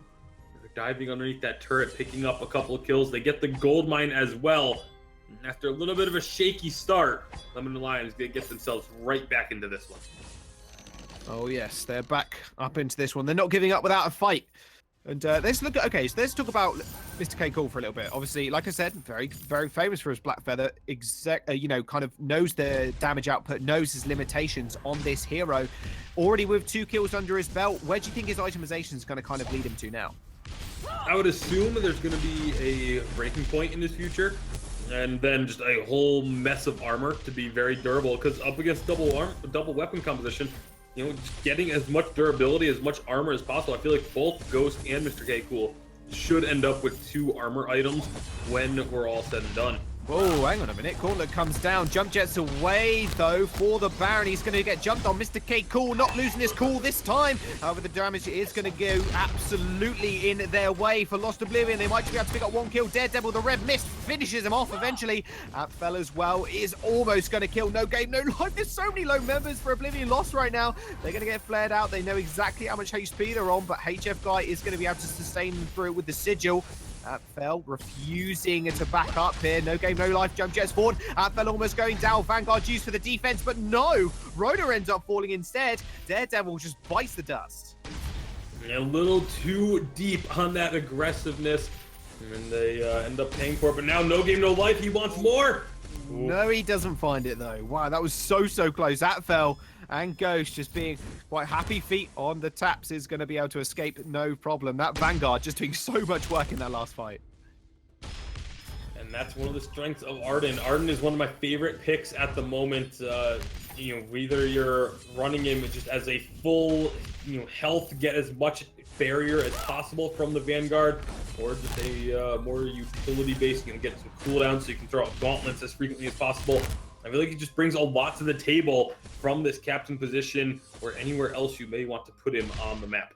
They're diving underneath that turret, picking up a couple of kills. They get the gold mine as well. And after a little bit of a shaky start, Lemon and Lion is going to get themselves right back into this one. Oh yes, they're back up into this one. They're not giving up without a fight. And let's look at, okay, so let's talk about Mr. K. Cool for a little bit. Obviously, like I said, very, very famous for his Black Feather. Kind of knows the damage output, knows his limitations on this hero. Already with 2 kills under his belt, where do you think his itemization is going to kind of lead him to now? I would assume there's going to be a breaking point in his future, and then just a whole mess of armor to be very durable. Because up against double weapon composition, just getting as much durability, as much armor as possible. I feel like both Ghost and Mr. K. Cool should end up with 2 armor items when we're all said and done. Oh, hang on a minute. Gauntlet comes down. Jump jets away, though, for the Baron. He's going to get jumped on. Mr. K. Cool not losing his cool this time. However, the damage is going to go absolutely in their way for Lost Oblivion. They might just be able to pick up 1 kill. Daredevil, the red mist, finishes him off eventually. Apfel as well is almost going to kill. No game, no life. There's so many low members for Oblivion Lost right now. They're going to get flared out. They know exactly how much HP they're on, but HF Guy is going to be able to sustain them through it with the Sigil. Apfel refusing to back up here. No game, no life. Jump jets forward. Apfel almost going down. Vanguard used for the defense, but no. Rhoda ends up falling instead. Daredevil just bites the dust. A little too deep on that aggressiveness, and they end up paying for it. But now, no game, no life. He wants more. Ooh. No, he doesn't find it though. Wow, that was so close. Apfel and Ghost just being quite happy feet on the taps is going to be able to escape no problem. That Vanguard just doing so much work in that last fight. And that's one of the strengths of Arden. Arden is one of my favorite picks at the moment. Either you're running him just as a full, health, get as much barrier as possible from the Vanguard, or just a more utility-based, get some cooldown so you can throw out gauntlets as frequently as possible. I feel like he just brings a lot to the table from this captain position or anywhere else you may want to put him on the map.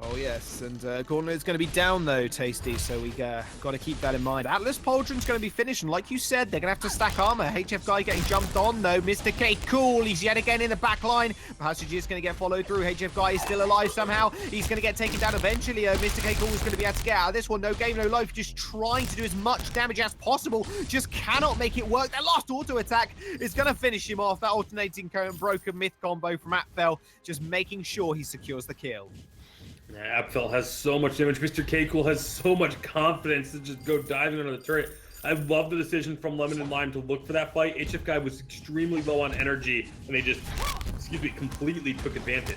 Oh yes, and Gauntlet is going to be down though, Tasty, so we got to keep that in mind. Atlas Pauldron's going to be finished, and like you said, they're going to have to stack armor. HF Guy getting jumped on though. Mr. K Cool, he's yet again in the back line. Passage is going to get followed through. HF Guy is still alive somehow. He's going to get taken down eventually. Mr. K Cool is going to be able to get out of this one. No game, no life, just trying to do as much damage as possible. Just cannot make it work. That last auto attack is going to finish him off. That alternating current broken myth combo from Apfel, just making sure he secures the kill. Yeah, Apfel has so much damage. Mr. K Cool has so much confidence to just go diving under the turret. I love the decision from Lemon and Lime to look for that fight. HF Guy was extremely low on energy, and they just, completely took advantage.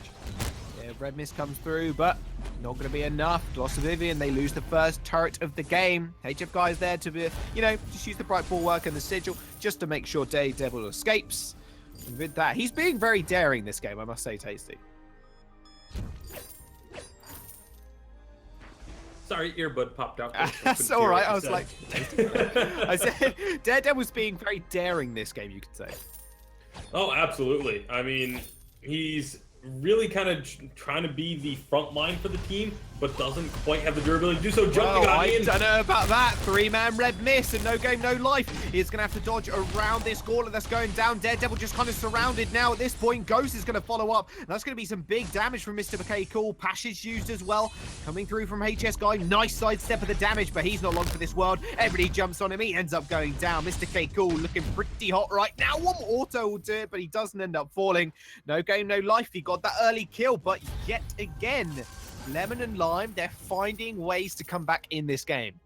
Yeah, Red Mist comes through, but not going to be enough. Lost Oblivion, they lose the first turret of the game. HF Guy is there to be, just use the bright bulwark and the Sigil just to make sure Daredevil escapes. And with that, he's being very daring this game, I must say, Tasty. Sorry, earbud popped out. That's all right. I was like, I said Daredevil's being very daring this game, you could say. Oh, absolutely. I mean, he's really kind of trying to be the front line for the team, but doesn't quite have the durability to do so. Jumping on in. I don't know about that. 3-man Red Mist and no game, no life. He's going to have to dodge around this Gauntlet that's going down. Daredevil just kind of surrounded now at this point. Ghost is going to follow up. That's going to be some big damage from Mr. McKay Cool. Passage used as well. Coming through from HS Guy. Nice sidestep of the damage, but he's not long for this world. Everybody jumps on him. He ends up going down. Mr. K Cool looking pretty hot right now. One more auto will do it, but he doesn't end up falling. No game, no life. He got that early kill, but yet again, Lemon and Lime, they're finding ways to come back in this game.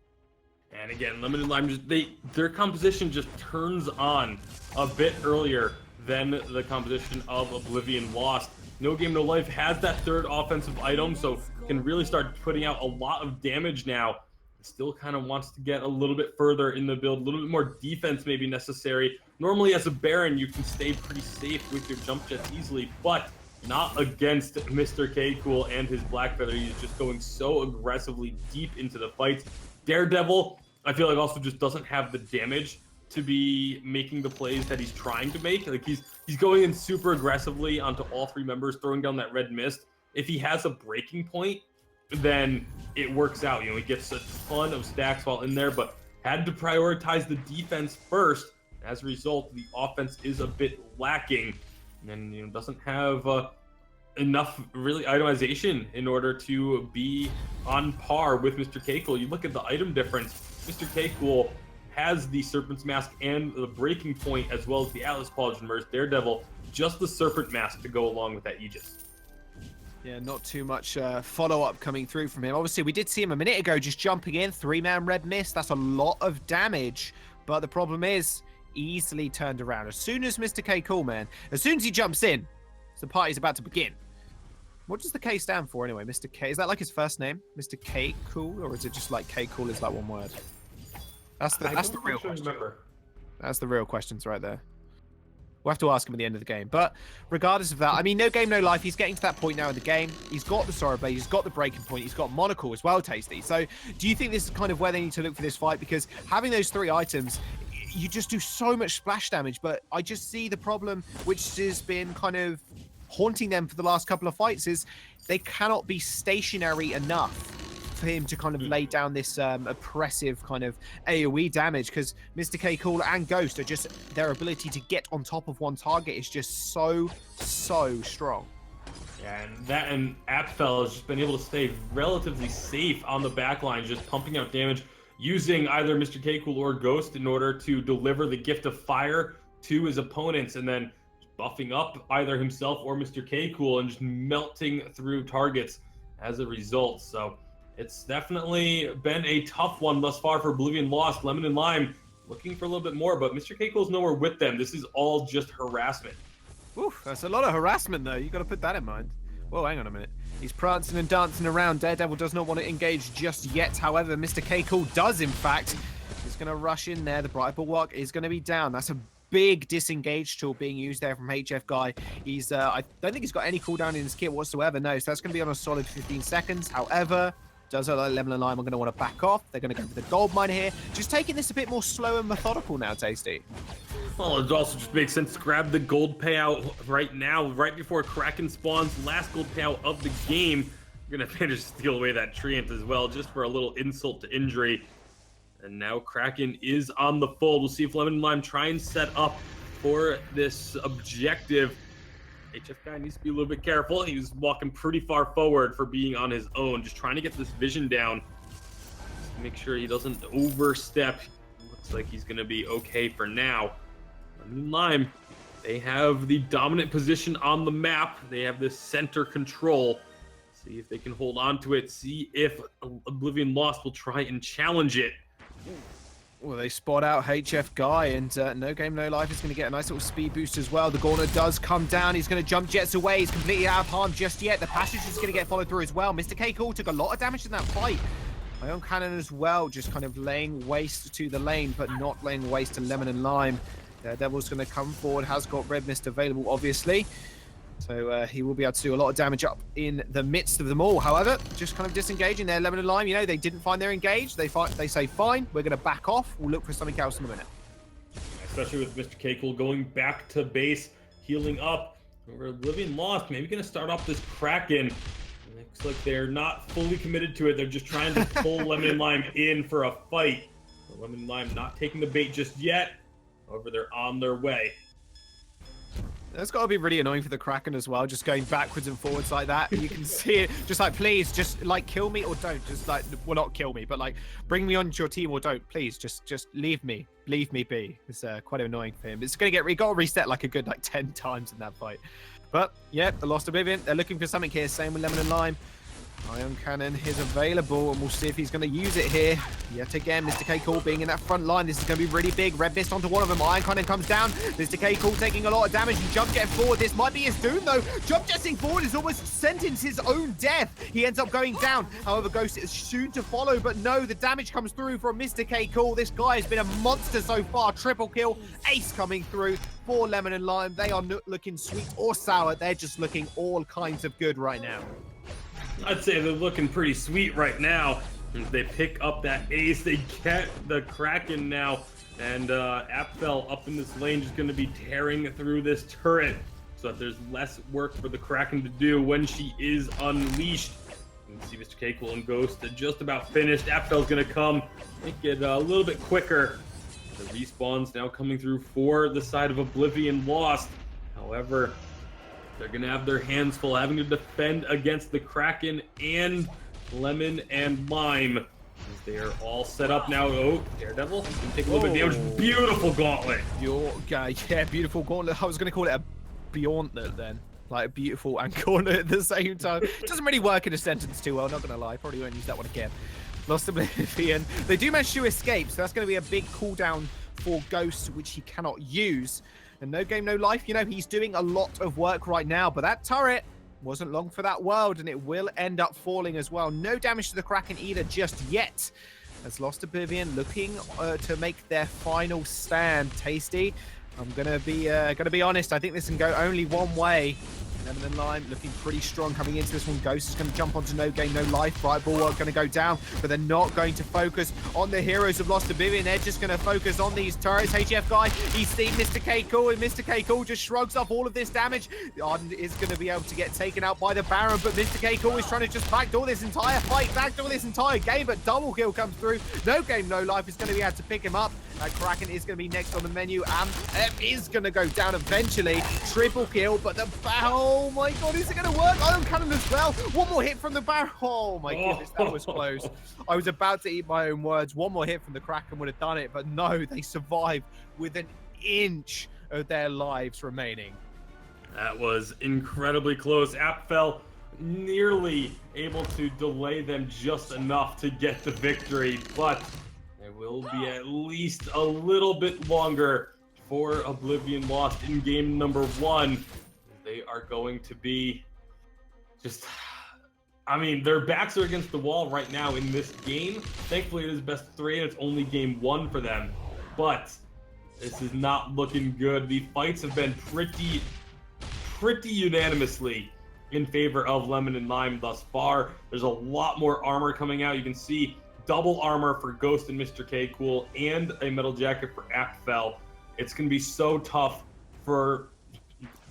And again, Lemon and Lime, their composition just turns on a bit earlier than the composition of Oblivion Lost. No Game No Life has that third offensive item, so can really start putting out a lot of damage now. Still kind of wants to get a little bit further in the build, a little bit more defense maybe necessary. Normally as a Baron, you can stay pretty safe with your jump jets easily, but not against Mr. K Cool and his Black Feather. He's just going so aggressively deep into the fights. Daredevil, I feel like also just doesn't have the damage to be making the plays that he's trying to make. Like he's going in super aggressively onto all 3 members, throwing down that red mist. If he has a breaking point, then it works out. He gets a ton of stacks while in there, but had to prioritize the defense first. As a result, the offense is a bit lacking. And doesn't have enough really itemization in order to be on par with Mr. K-Cool. You look at the item difference, Mr. K-Cool has the Serpent's Mask and the Breaking Point, as well as the Atlas Pauldron Merge Daredevil, just the Serpent Mask to go along with that Aegis. Yeah, not too much follow-up coming through from him. Obviously, we did see him a minute ago just jumping in, 3-man red mist. That's a lot of damage, but the problem is easily turned around. As soon as Mr. K-Cool, man, as soon as he jumps in, the party's about to begin. What does the K stand for anyway? Mr. K, is that like his first name? Mr. K-Cool, or is it just like K-Cool is like one word? That's the real question. That's the real questions right there. We'll have to ask him at the end of the game. But regardless of that, I mean, no game, no life. He's getting to that point now in the game. He's got the Sorrow Blade. He's got the Breaking Point. He's got Monocle as well, Tasty. So do you think this is kind of where they need to look for this fight? Because having those 3 items, you just do so much splash damage. But I just see the problem, which has been kind of haunting them for the last couple of fights, is they cannot be stationary enough for him to kind of lay down this oppressive kind of AoE damage, because Mr. K-Cool and Ghost are just, their ability to get on top of one target is just so strong. Yeah, and Apfel has just been able to stay relatively safe on the back line, just pumping out damage, using either Mr. K-Cool or Ghost in order to deliver the Gift of Fire to his opponents, and then buffing up either himself or Mr. K-Cool and just melting through targets as a result. So it's definitely been a tough one thus far for Oblivion Lost. Lemon and Lime looking for a little bit more, but Mr. K-Cool's nowhere with them. This is all just harassment. Oof, that's a lot of harassment, though. You got to put that in mind. Whoa, hang on a minute. He's prancing and dancing around. Daredevil does not want to engage just yet. However, Mr. K-Cool does, in fact. He's going to rush in there. The Bright Bulwark is going to be down. That's a big disengage tool being used there from HF Guy. He's, I don't think he's got any cooldown in his kit whatsoever. No, so that's going to be on a solid 15 seconds. However, does look like Lemon and Lime are going to want to back off. They're going to go for the gold mine here. Just taking this a bit more slow and methodical now, Tasty. Well, it also just makes sense to grab the gold payout right now, right before Kraken spawns. Last gold payout of the game. We're going to manage to steal away that Treant as well, just for a little insult to injury. And now Kraken is on the fold. We'll see if Lemon and Lime try and set up for this objective. HF Guy needs to be a little bit careful. He was walking pretty far forward for being on his own, just trying to get this vision down. Just to make sure he doesn't overstep. Looks like he's going to be okay for now. Lemon and Lime, they have the dominant position on the map. They have this center control. See if they can hold on to it. See if Oblivion Lost will try and challenge it. Well, they spot out HF Guy, and No Game No Life is going to get a nice little speed boost as well. The Gauntlet does come down. He's going to jump jets away. He's completely out of harm just yet. The passage is going to get followed through as well. Mr. K-Cool took a lot of damage in that fight. Ion Cannon as well, just kind of laying waste to the lane, but not laying waste to Lemon and Lime. Devil's going to come forward, has got Red Mist available, obviously. So he will be able to do a lot of damage up in the midst of them all. However, just kind of disengaging there, Lemon and Lime. You know, they didn't find their engage. They say, fine, we're going to back off. We'll look for something else in a minute. Especially with Mr. K-Cool going back to base, healing up. We're Oblivion Lost. Maybe going to start off this Kraken. Looks like they're not fully committed to it. They're just trying to pull Lemon and Lime in for a fight. But Lemon and Lime not taking the bait just yet. However, they're on their way. That's got to be really annoying for the Kraken as well, just going backwards and forwards like that. You can see it, just like, please, just like kill me or don't. Just like, well, not kill me, but like bring me onto your team or don't. Please, just leave me be. It's quite annoying for him. It's gonna get got to reset like a good 10 times in that fight. But yeah, the Lost Oblivion, they're looking for something here. Same with Lemon and Lime. Ion Cannon is available, and we'll see if he's going to use it here. Yet again, Mr. K-Cool being in that front line. This is going to be really big. Red Mist onto one of them. Ion Cannon comes down. Mr. K-Cool taking a lot of damage. He jump jet forward. This might be his doom, though. Jump jetting forward is almost sentenced his own death. He ends up going down. However, Ghost is soon to follow, but no, the damage comes through from Mr. K-Cool. This guy has been a monster so far. Triple kill. Ace coming through for Lemon and Lime. They are not looking sweet or sour. They're just looking all kinds of good right now. I'd say they're looking pretty sweet right now. They pick up that ace. They get the Kraken now. And Apfel up in this lane is going to be tearing through this turret so that there's less work for the Kraken to do when she is unleashed. You can see Mr. K-Cool and Ghost are just about finished. Apfel's going to come, make it a little bit quicker. The respawns now coming through for the side of Oblivion Lost. However, They're going to have their hands full having to defend against the Kraken and Lemon and Lime. As they are all set up now. Oh, Daredevil can take a little bit of damage. Beautiful gauntlet. Yeah, beautiful gauntlet. I was going to call it a Beyondlet then. Like beautiful and gauntlet at the same time. Doesn't really work in a sentence too well, not going to lie. Probably won't use that one again. Lost Oblivion. They do manage to escape, so that's going to be a big cooldown for Ghost, which he cannot use. And no game, no life. You know, he's doing a lot of work right now, but that turret wasn't long for that world, and it will end up falling as well. No damage to the Kraken either just yet. As Lost Oblivion looking to make their final stand. Tasty, I'm gonna be honest. I think this can go only one way. Lemon and Lime looking pretty strong coming into this one. Ghost is going to jump onto no game, no life. Bright Ball are going to go down, but they're not going to focus on the heroes of Lost Oblivion. They're just going to focus on these turrets. HF guy, he's seen Mr. K Cool, and Mr. K Cool just shrugs off all of this damage. Arden is going to be able to get taken out by the Baron, but Mr. K Cool is trying to just backdoor this entire fight, backdoor this entire game, but double kill comes through. No game, no life is going to be able to pick him up. Kraken is going to be next on the menu, and F is going to go down eventually. Triple kill, but the oh my god, is it going to work? Iron Cannon as well. One more hit from the Baron. Oh my goodness, that was close. I was about to eat my own words. One more hit from the Kraken would have done it, but no, they survived with an inch of their lives remaining. That was incredibly close. Apfel nearly able to delay them just enough to get the victory, but it will be at least a little bit longer for Oblivion Lost in game number 1. They are going to be just, I mean, their backs are against the wall right now in this game. Thankfully, it is best of 3 and it's only game 1 for them. But this is not looking good. The fights have been pretty unanimously in favor of Lemon and Lime thus far. There's a lot more armor coming out. You can see double armor for Ghost and Mr. K Cool, and a metal jacket for Apfel. It's going to be so tough for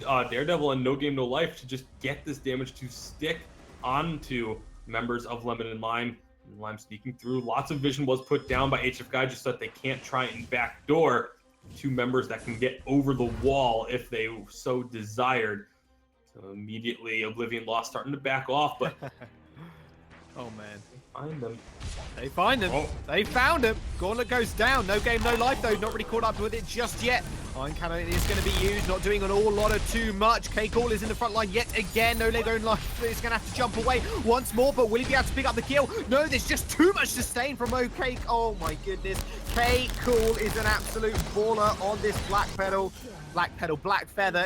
Daredevil and No Game No Life to just get this damage to stick onto members of Lemon and Lime. And Lime sneaking through. Lots of vision was put down by HF Guy just so that they can't try and backdoor 2 members that can get over the wall if they so desired. So immediately Oblivion Lost starting to back off, but oh man. Find them. They find them. Oh. They found him. Gauntlet goes down. No game, no life, though. Not really caught up with it just yet. Iron Cannon is going to be used. Not doing an all lot of too much. K-Call is in the front line yet again. No Lego life. He's going to have to jump away once more, but will he be able to pick up the kill? No, there's just too much sustain from OK. Oh, my goodness. K-Cool is an absolute baller on this Black Feather.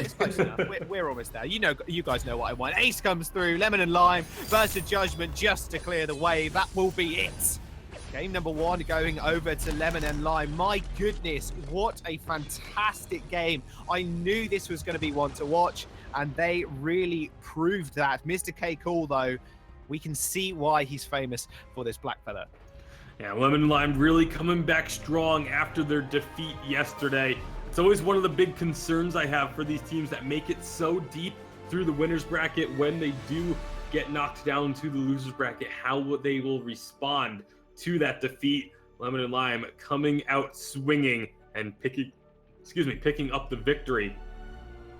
It's close enough. We're almost there. You guys know what I want. Ace comes through. Lemon and Lime versus Judgment just to clear the way. That will be it. Game number 1 going over to Lemon and Lime. My goodness, what a fantastic game. I knew this was going to be one to watch, and they really proved that. Mr. K Cool, though, we can see why he's famous for this Black Feather. Yeah, Lemon and Lime really coming back strong after their defeat yesterday. It's always one of the big concerns I have for these teams that make it so deep through the winner's bracket when they do get knocked down to the loser's bracket, how they will respond to that defeat. Lemon and Lime coming out swinging and picking up the victory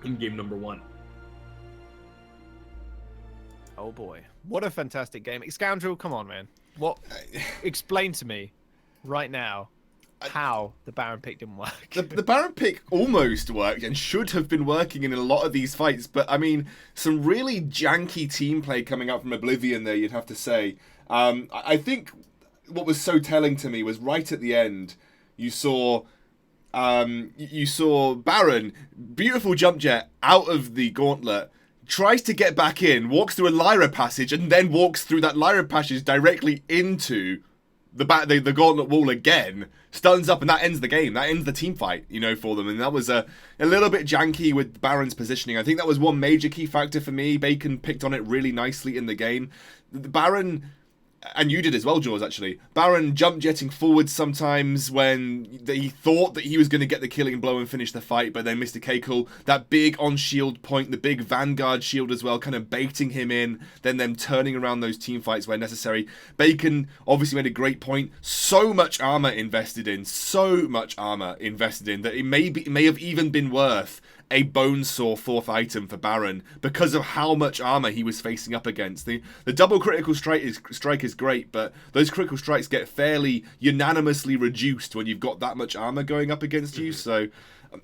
in game number 1. Oh boy, what a fantastic game. Scoundrel, come on, man. Explain to me right now how the Baron pick didn't work. The Baron pick almost worked and should have been working in a lot of these fights, but I mean, some really janky team play coming out from Oblivion there, you'd have to say. I think what was so telling to me was right at the end, you saw Baron, beautiful jump jet out of the gauntlet, tries to get back in, walks through a Lyra passage, and then walks through that Lyra passage directly into the gauntlet wall again, stuns up, and that ends the game. That ends the team fight, for them. And that was a little bit janky with Baron's positioning. I think that was one major key factor for me. Bacon picked on it really nicely in the game. The Baron, and you did as well, Jaws, actually. Baron jump jetting forward sometimes when he thought that he was going to get the killing blow and finish the fight, but then Mr. Keiko, that big on-shield point, the big Vanguard shield as well, kind of baiting him in, then them turning around those team fights where necessary. Bacon obviously made a great point. So much armor invested in that it may have even been worth a Bonesaw 4th item for Baron because of how much armor he was facing up against. The double critical strike is great, but those critical strikes get fairly unanimously reduced when you've got that much armor going up against you. So,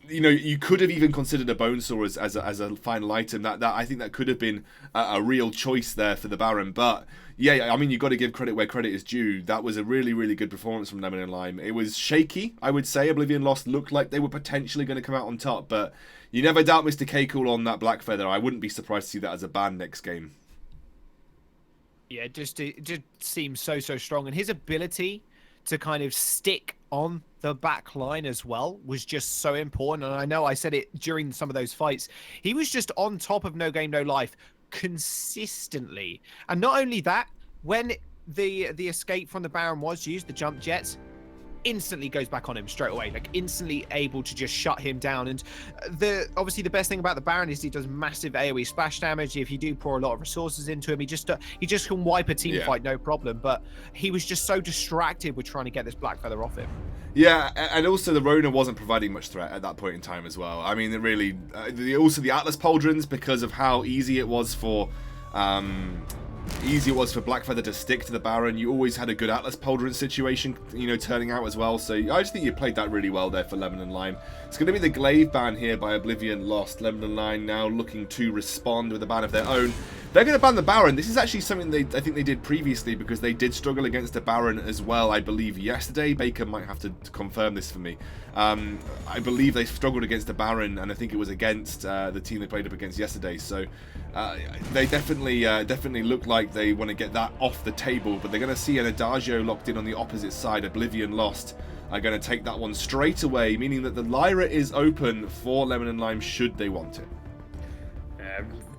you know, you could have even considered a Bonesaw as a final item. That I think that could have been a real choice there for the Baron. But yeah, I mean, you've got to give credit where credit is due. That was a really, really good performance from Lemon and Lime. It was shaky, I would say. Oblivion Lost looked like they were potentially going to come out on top, but you never doubt Mr. K-Cool on that Black Feather. I wouldn't be surprised to see that as a ban next game. Yeah, it just seems so strong, and his ability to kind of stick on the back line as well was just so important. And I know I said it during some of those fights. He was just on top of No Game No Life consistently. And not only that, when the escape from the Baron was used, the jump jets, instantly goes back on him straight away, like instantly able to just shut him down. And obviously the best thing about the Baron is he does massive AoE splash damage. If you do pour a lot of resources into him, he just can wipe a team fight no problem. But he was just so distracted with trying to get this Black Feather off him. Yeah, and also the Rona wasn't providing much threat at that point in time as well. I mean, it really also the Atlas Pauldrons, because of how easy it was for Black Feather to stick to the Baron. You always had a good Atlas Pauldron situation, you know, turning out as well. So I just think you played that really well there for Lemon and Lime. It's going to be the Glaive ban here by Oblivion Lost. Lemon and Lime now looking to respond with a ban of their own. They're going to ban the Baron. This is actually something I think they did previously, because they did struggle against the Baron as well, I believe, yesterday. Baker might have to confirm this for me. I believe they struggled against the Baron, and I think it was against the team they played up against yesterday. So they definitely look like they want to get that off the table, but they're going to see an Adagio locked in on the opposite side. Oblivion Lost are going to take that one straight away, meaning that the Lyra is open for Lemon and Lime should they want it.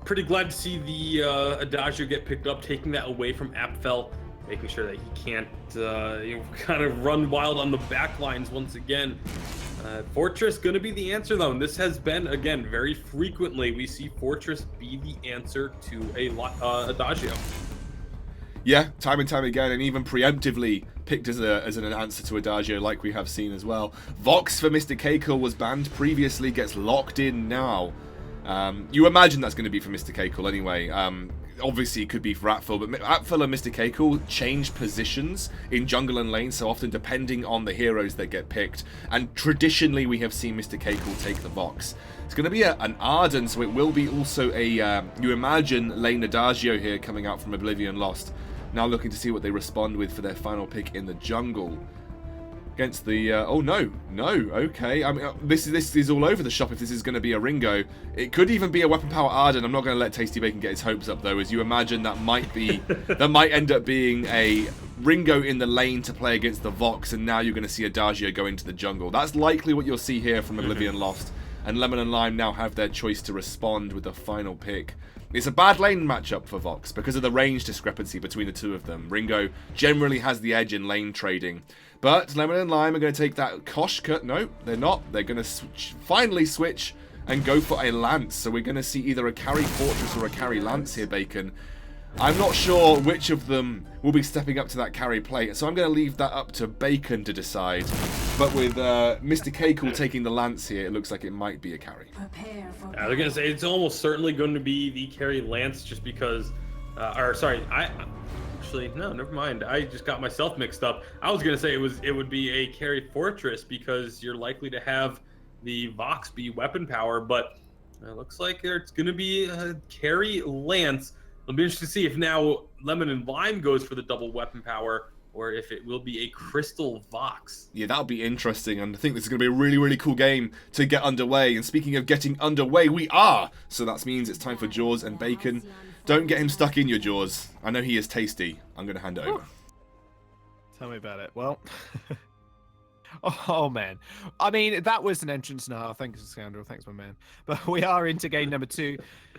Pretty glad to see the Adagio get picked up, taking that away from Apfel, making sure that he can't kind of run wild on the back lines once again. Fortress going to be the answer, though, and this has been, again, very frequently we see Fortress be the answer to a Adagio. Yeah, time and time again, and even preemptively picked as an answer to Adagio, like we have seen as well. Vox for Mr. Keiko was banned previously, gets locked in now. You imagine that's going to be for Mr. Keiko anyway. Obviously, it could be for Apfel, but Apfel and Mr. Keiko change positions in jungle and lane so often, depending on the heroes that get picked. And traditionally, we have seen Mr. Keiko take the Vox. It's going to be an Arden, so it will be also a, you imagine, lane Adagio here coming out from Oblivion Lost. Now looking to see what they respond with for their final pick in the jungle. Against the oh no, okay. I mean, this is all over the shop if this is going to be a Ringo. It could even be a weapon power Arden. I'm not going to let Tasty Bacon get his hopes up though, as you imagine that might end up being a Ringo in the lane to play against the Vox, and now you're going to see Adagio go into the jungle. That's likely what you'll see here from Oblivion Lost, and Lemon and Lime now have their choice to respond with the final pick. It's a bad lane matchup for Vox because of the range discrepancy between the two of them. Ringo generally has the edge in lane trading. But Lemon and Lime are going to take that Kosh cut. No, they're not. They're going to finally switch and go for a Lance. So we're going to see either a carry Fortress or a carry Lance here, Bacon. I'm not sure which of them will be stepping up to that carry play, so I'm going to leave that up to Bacon to decide. But with Mr. Keiko taking the Lance here, it looks like it might be a carry. They're going to say it's almost certainly going to be the carry Lance, just because... Actually, no, never mind. I just got myself mixed up. I was going to say it would be a carry Fortress, because you're likely to have the Vox be weapon power, but it looks like it's going to be a carry Lance. It'll be interesting to see if now Lemon and Lime goes for the double weapon power, or if it will be a Crystal Vox. Yeah, that'll be interesting, and I think this is going to be a really, really cool game to get underway. And speaking of getting underway, we are! So that means it's time for Jaws and Bacon. Don't get him stuck in your jaws. I know he is tasty. I'm going to hand it over. Tell me about it. Well... Oh man, I mean, that was an entrance now. Thanks, Scoundrel. Thanks, my man. But we are into game number 2.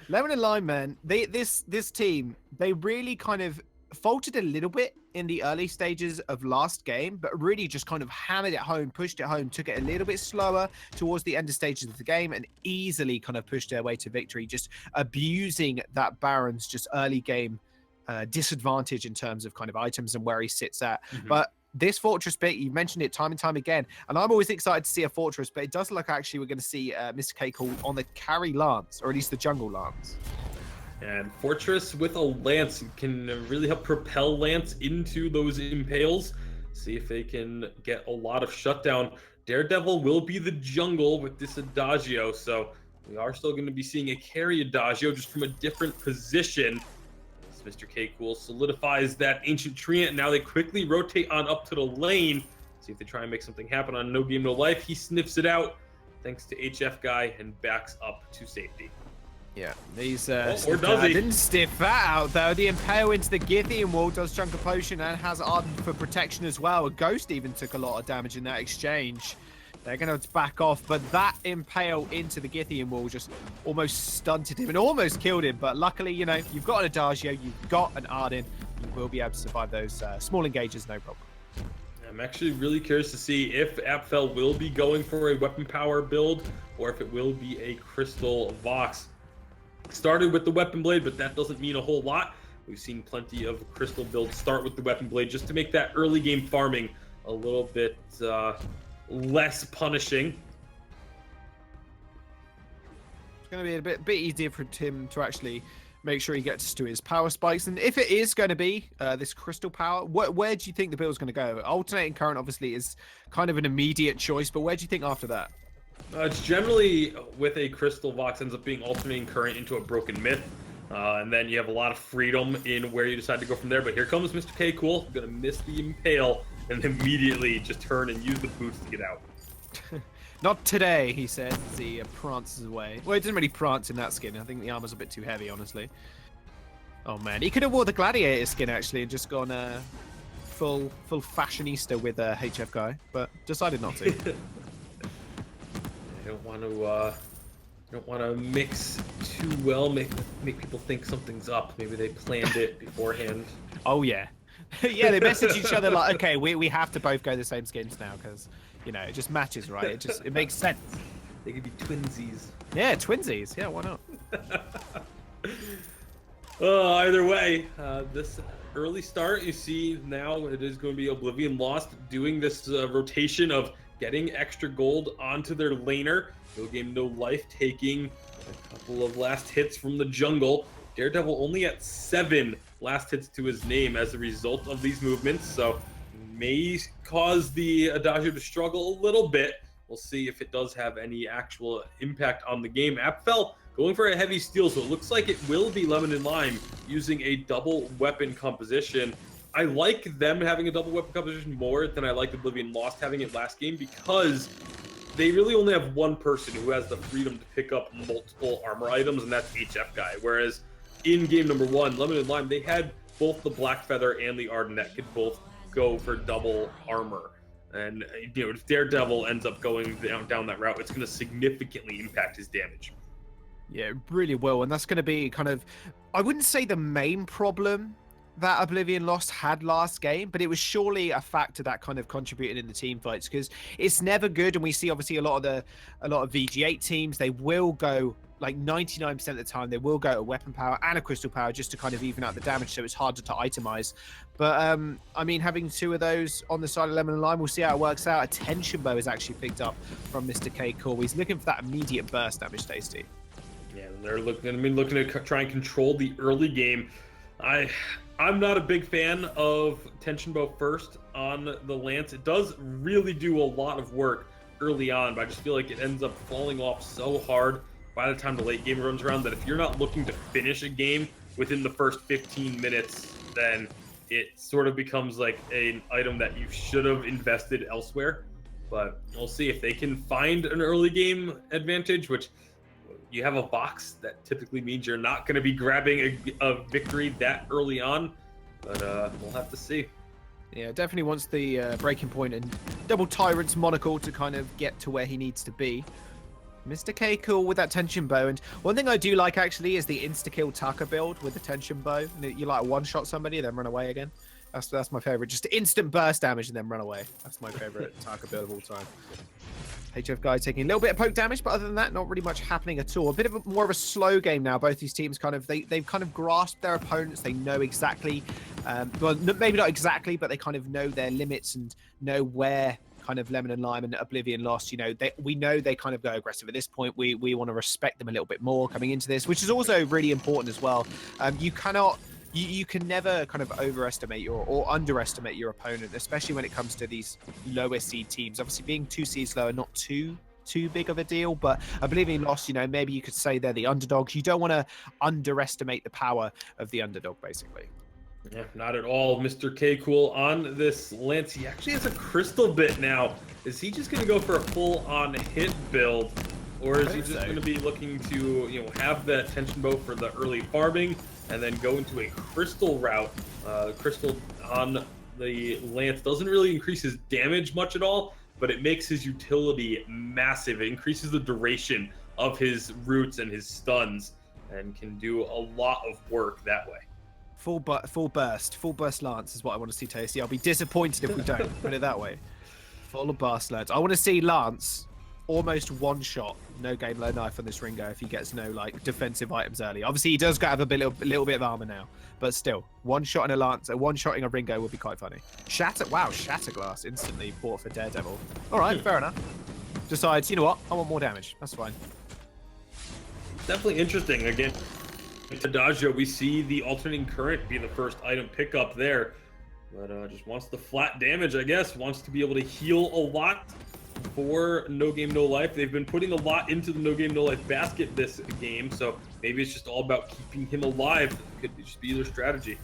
Lemon and Lime, man. This team, they really kind of faltered a little bit in the early stages of last game, but really just kind of hammered it home, pushed it home, took it a little bit slower towards the end of stages of the game, and easily kind of pushed their way to victory, just abusing that Baron's just early game disadvantage in terms of kind of items and where he sits at. But this Fortress bit, you mentioned it time and time again, and I'm always excited to see a Fortress, but it does look actually we're going to see Mr. K Cool on the carry Lance, or at least the jungle Lance. And Fortress with a Lance can really help propel Lance into those impales. See if they can get a lot of shutdown. Daredevil will be the jungle with this Adagio, so we are still going to be seeing a carry Adagio just from a different position. Mr. K Cool solidifies that Ancient Treant. Now they quickly rotate on up to the lane. See if they try and make something happen on No Game No Life. He sniffs it out thanks to HF Guy and backs up to safety. Yeah, these or does he? Didn't stiff that out though. The Impale into the Githian wall does chunk a potion and has Ardent for protection as well. A Ghost even took a lot of damage in that exchange. They're going to back off, but that Impale into the Githian wall just almost stunted him and almost killed him. But luckily, you know, you've got an Adagio, you've got an Arden, you will be able to survive those small engages, no problem. I'm actually really curious to see if Apfel will be going for a weapon power build or if it will be a Crystal Vox. Started with the Weapon Blade, but that doesn't mean a whole lot. We've seen plenty of Crystal builds start with the Weapon Blade just to make that early game farming a little bit less punishing. It's going to be a bit easier for him to actually make sure he gets to his power spikes. And if it is going to be this crystal power, where do you think the build's going to go? Alternating current obviously is kind of an immediate choice, but where do you think after that? It's generally with a Crystal Vox ends up being alternating current into a Broken Myth. And then you have a lot of freedom in where you decide to go from there. But here comes Mr. K Cool, going to miss the Impale and immediately just turn and use the boots to get out. Not today, he says, as he prances away. Well, he doesn't really prance in that skin. I think the armor's a bit too heavy, honestly. Oh, man. He could have wore the Gladiator skin, actually, and just gone full fashionista with a HF Guy, but decided not to. I don't want to mix too well, make people think something's up. Maybe they planned it beforehand. Oh, yeah. Yeah, they message each other like, okay, we have to both go the same skins now because, you know, it just matches, right? It makes sense. They could be twinsies. Yeah, twinsies. Yeah, why not? Either way, this early start, you see now it is going to be Oblivion Lost doing this rotation of getting extra gold onto their laner. No Game No Life taking a couple of last hits from the jungle. Daredevil only at 7 last hits to his name as a result of these movements, so may cause the Adagio to struggle a little bit. We'll see if it does have any actual impact on the game. Apfel going for a heavy steal, so it looks like it will be Lemon and Lime using a double weapon composition. I like them having a double weapon composition more than I like Oblivion Lost having it last game because they really only have one person who has the freedom to pick up multiple armor items, and that's HF Guy. Whereas in game number 1, Lemon and Lime, they had both the Black Feather and the Arden that could both go for double armor. And you know, if Daredevil ends up going down that route, it's going to significantly impact his damage. Yeah, it really will, and that's going to be kind of, I wouldn't say the main problem that Oblivion Lost had last game, but it was surely a factor that kind of contributed in the team fights because it's never good. And we see obviously a lot of VG8 teams, they will go like 99% of the time, they will go a weapon power and a crystal power just to kind of even out the damage, so it's harder to itemize. But I mean, having 2 of those on the side of Lemon and Lime, we'll see how it works out. A tension bow is actually picked up from Mr. K Cool. He's looking for that immediate burst damage, Tasty. Yeah, they're looking to try and control the early game. I'm not a big fan of Tension Bow first on the Lance. It does really do a lot of work early on, but I just feel like it ends up falling off so hard by the time the late game runs around that if you're not looking to finish a game within the first 15 minutes, then it sort of becomes like an item that you should have invested elsewhere. But we'll see if they can find an early game advantage, which you have a box that typically means you're not going to be grabbing a victory that early on, but we'll have to see. Yeah, definitely wants the breaking point and double Tyrant's monocle to kind of get to where he needs to be. Mr. K Cool with that tension bow, and one thing I do like actually is the insta-kill Taka build with the tension bow. You like one-shot somebody and then run away again. That's my favorite. Just instant burst damage and then run away. That's my favorite Taka build of all time. HF Guy taking a little bit of poke damage, but other than that, not really much happening at all. A bit of more of a slow game now. Both these teams they've kind of grasped their opponents. They know exactly Well, maybe not exactly, but they kind of know their limits and know where kind of Lemon and Lime and Oblivion lost. You know, we know they kind of go aggressive at this point. We want to respect them a little bit more coming into this, which is also really important as well. You cannot. You can never kind of overestimate or underestimate your opponent, especially when it comes to these lower seed teams. Obviously, being 2 seeds lower, not too big of a deal, but Oblivion lost, you know, maybe you could say they're the underdogs. You don't want to underestimate the power of the underdog, basically. Yeah, not at all. Mr. K Cool on this Lance. He actually has a crystal bit now. Is he just going to go for a full-on hit build? Or is he just going to be looking to, you know, have that tension bow for the early farming and then go into a crystal route? Crystal on the Lance doesn't really increase his damage much at all, but it makes his utility massive. It increases the duration of his roots and his stuns and can do a lot of work that way. Full burst Lance is what I want to see, Tasty. I'll be disappointed if we don't, put it that way. Full burst Lance. I want to see Lance almost one-shot, no game, low knife on this Ringo if he gets no like defensive items early. Obviously, he does have a little bit of armor now, but still, one-shotting a Lance, one-shotting a Ringo would be quite funny. Shatterglass instantly bought for Daredevil. All right, fair enough. Decides, you know what, I want more damage. That's fine. Definitely interesting. Again, Adagio, we see the alternating current be the first item pickup there, but just wants the flat damage, I guess. Wants to be able to heal a lot for No Game No Life. They've been putting a lot into the No Game No Life basket this game, so maybe it's just all about keeping him alive. It could just be their strategy.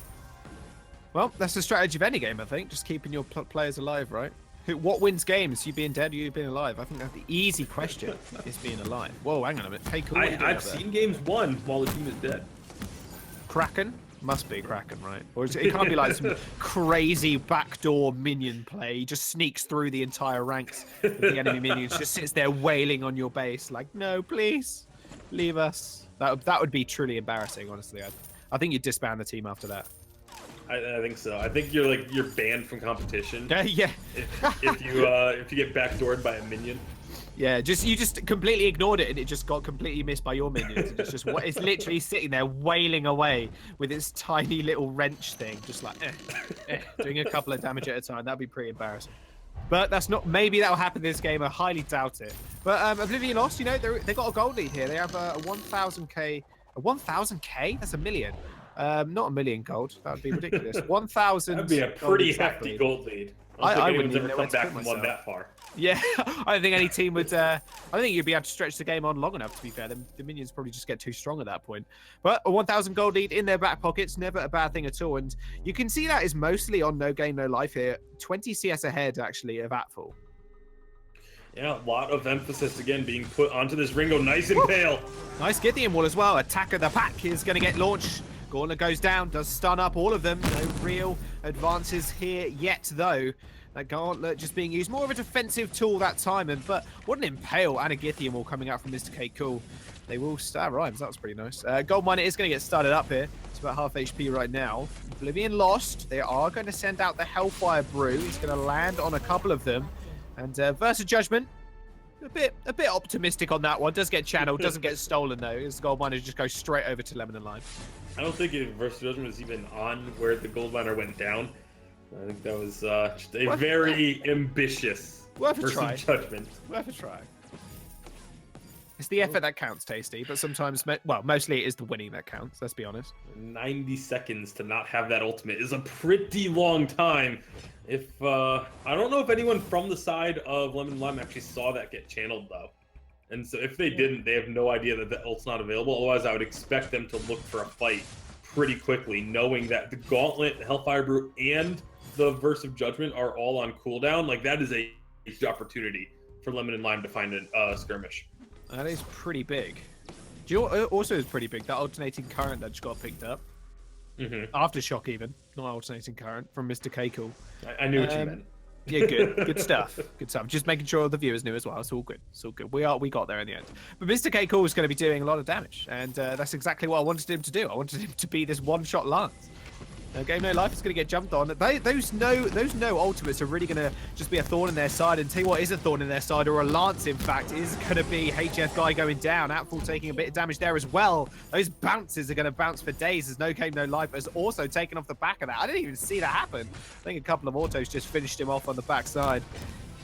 Well, that's the strategy of any game, I think. Just keeping your players alive, right? What wins games? You being dead or you being alive? I think that's the easy question, is being alive. Whoa, hang on a minute. Hey, cool. I've seen games won while the team is dead. Kraken? Must be Kraken, right? Or it can't be like some crazy backdoor minion play. He just sneaks through the entire ranks of the enemy minions, just sits there wailing on your base like, no, please, leave us. That would be truly embarrassing, honestly. I think you'd disband the team after that. I think so. I think you're banned from competition. Yeah. If you get backdoored by a minion. Yeah, you just completely ignored it and it just got completely missed by your minions. And it's literally sitting there wailing away with its tiny little wrench thing, just like doing a couple of damage at a time. That'd be pretty embarrassing. But that's not. Maybe that'll happen this game. I highly doubt it. But Oblivion lost. You know, they got a gold lead here. They have a 1,000k. A 1,000k? That's a million. Not a million gold. That would be ridiculous. 1,000. That'd be a pretty hefty gold lead. I wouldn't even ever come back and won that far. Yeah, I don't think any team would. I think you'd be able to stretch the game on long enough. To be fair, the minions probably just get too strong at that point. But a 1,000 gold lead in their back pockets, never a bad thing at all. And you can see that is mostly on No Game No Life here. 20 CS ahead actually of Atful. Yeah, a lot of emphasis again being put onto this Ringo. Nice and pale. Nice Gideon wall as well. Attack of the pack is going to get launched. Gauntlet goes down, does stun up all of them. No real advances here yet, though. That Gauntlet just being used. More of a defensive tool that time. But what an impale and a Githian wall coming out from Mr. K. Cool. They will start rhymes. That was pretty nice. Gold Miner is going to get started up here. It's about half HP right now. Oblivion lost. They are going to send out the Hellfire Brew. He's going to land on a couple of them. And Versa Judgment, a bit optimistic on that one. Does get channeled, doesn't get stolen though. As Gold Miner just goes straight over to Lemon and Lime. I don't think Versus Judgment was even on where the Gold Miner went down. I think that was just a very ambitious Versus Judgment. Worth a try. It's the effort that counts, Tasty, but sometimes, well, mostly it is the winning that counts, let's be honest. 90 seconds to not have that ultimate is a pretty long time. If I don't know if anyone from the side of Lemon and Lime actually saw that get channeled, though. And so if they didn't, they have no idea that the ult's not available. Otherwise, I would expect them to look for a fight pretty quickly, knowing that the Gauntlet, the Hellfire Brew, and the Verse of Judgment are all on cooldown. Like, that is a huge opportunity for Lemon and Lime to find a skirmish. That is pretty big. Do you know what also is pretty big? That alternating current that just got picked up. Mm-hmm. Aftershock even, not alternating current, from Mr. K. Cool. I knew what you meant. Yeah, good stuff. Good stuff. Just making sure the viewers knew as well. It's all good. It's all good. We got there in the end. But Mr. K. Cool is going to be doing a lot of damage, and that's exactly what I wanted him to do. I wanted him to be this one-shot Lance. No Game No Life is going to get jumped on. Those no ultimates are really going to just be a thorn in their side. And tell you what is a thorn in their side, or a lance, in fact, is going to be HF Guy going down. Atful taking a bit of damage there as well. Those bounces are going to bounce for days as No Game No Life has also taken off the back of that. I didn't even see that happen. I think a couple of autos just finished him off on the backside.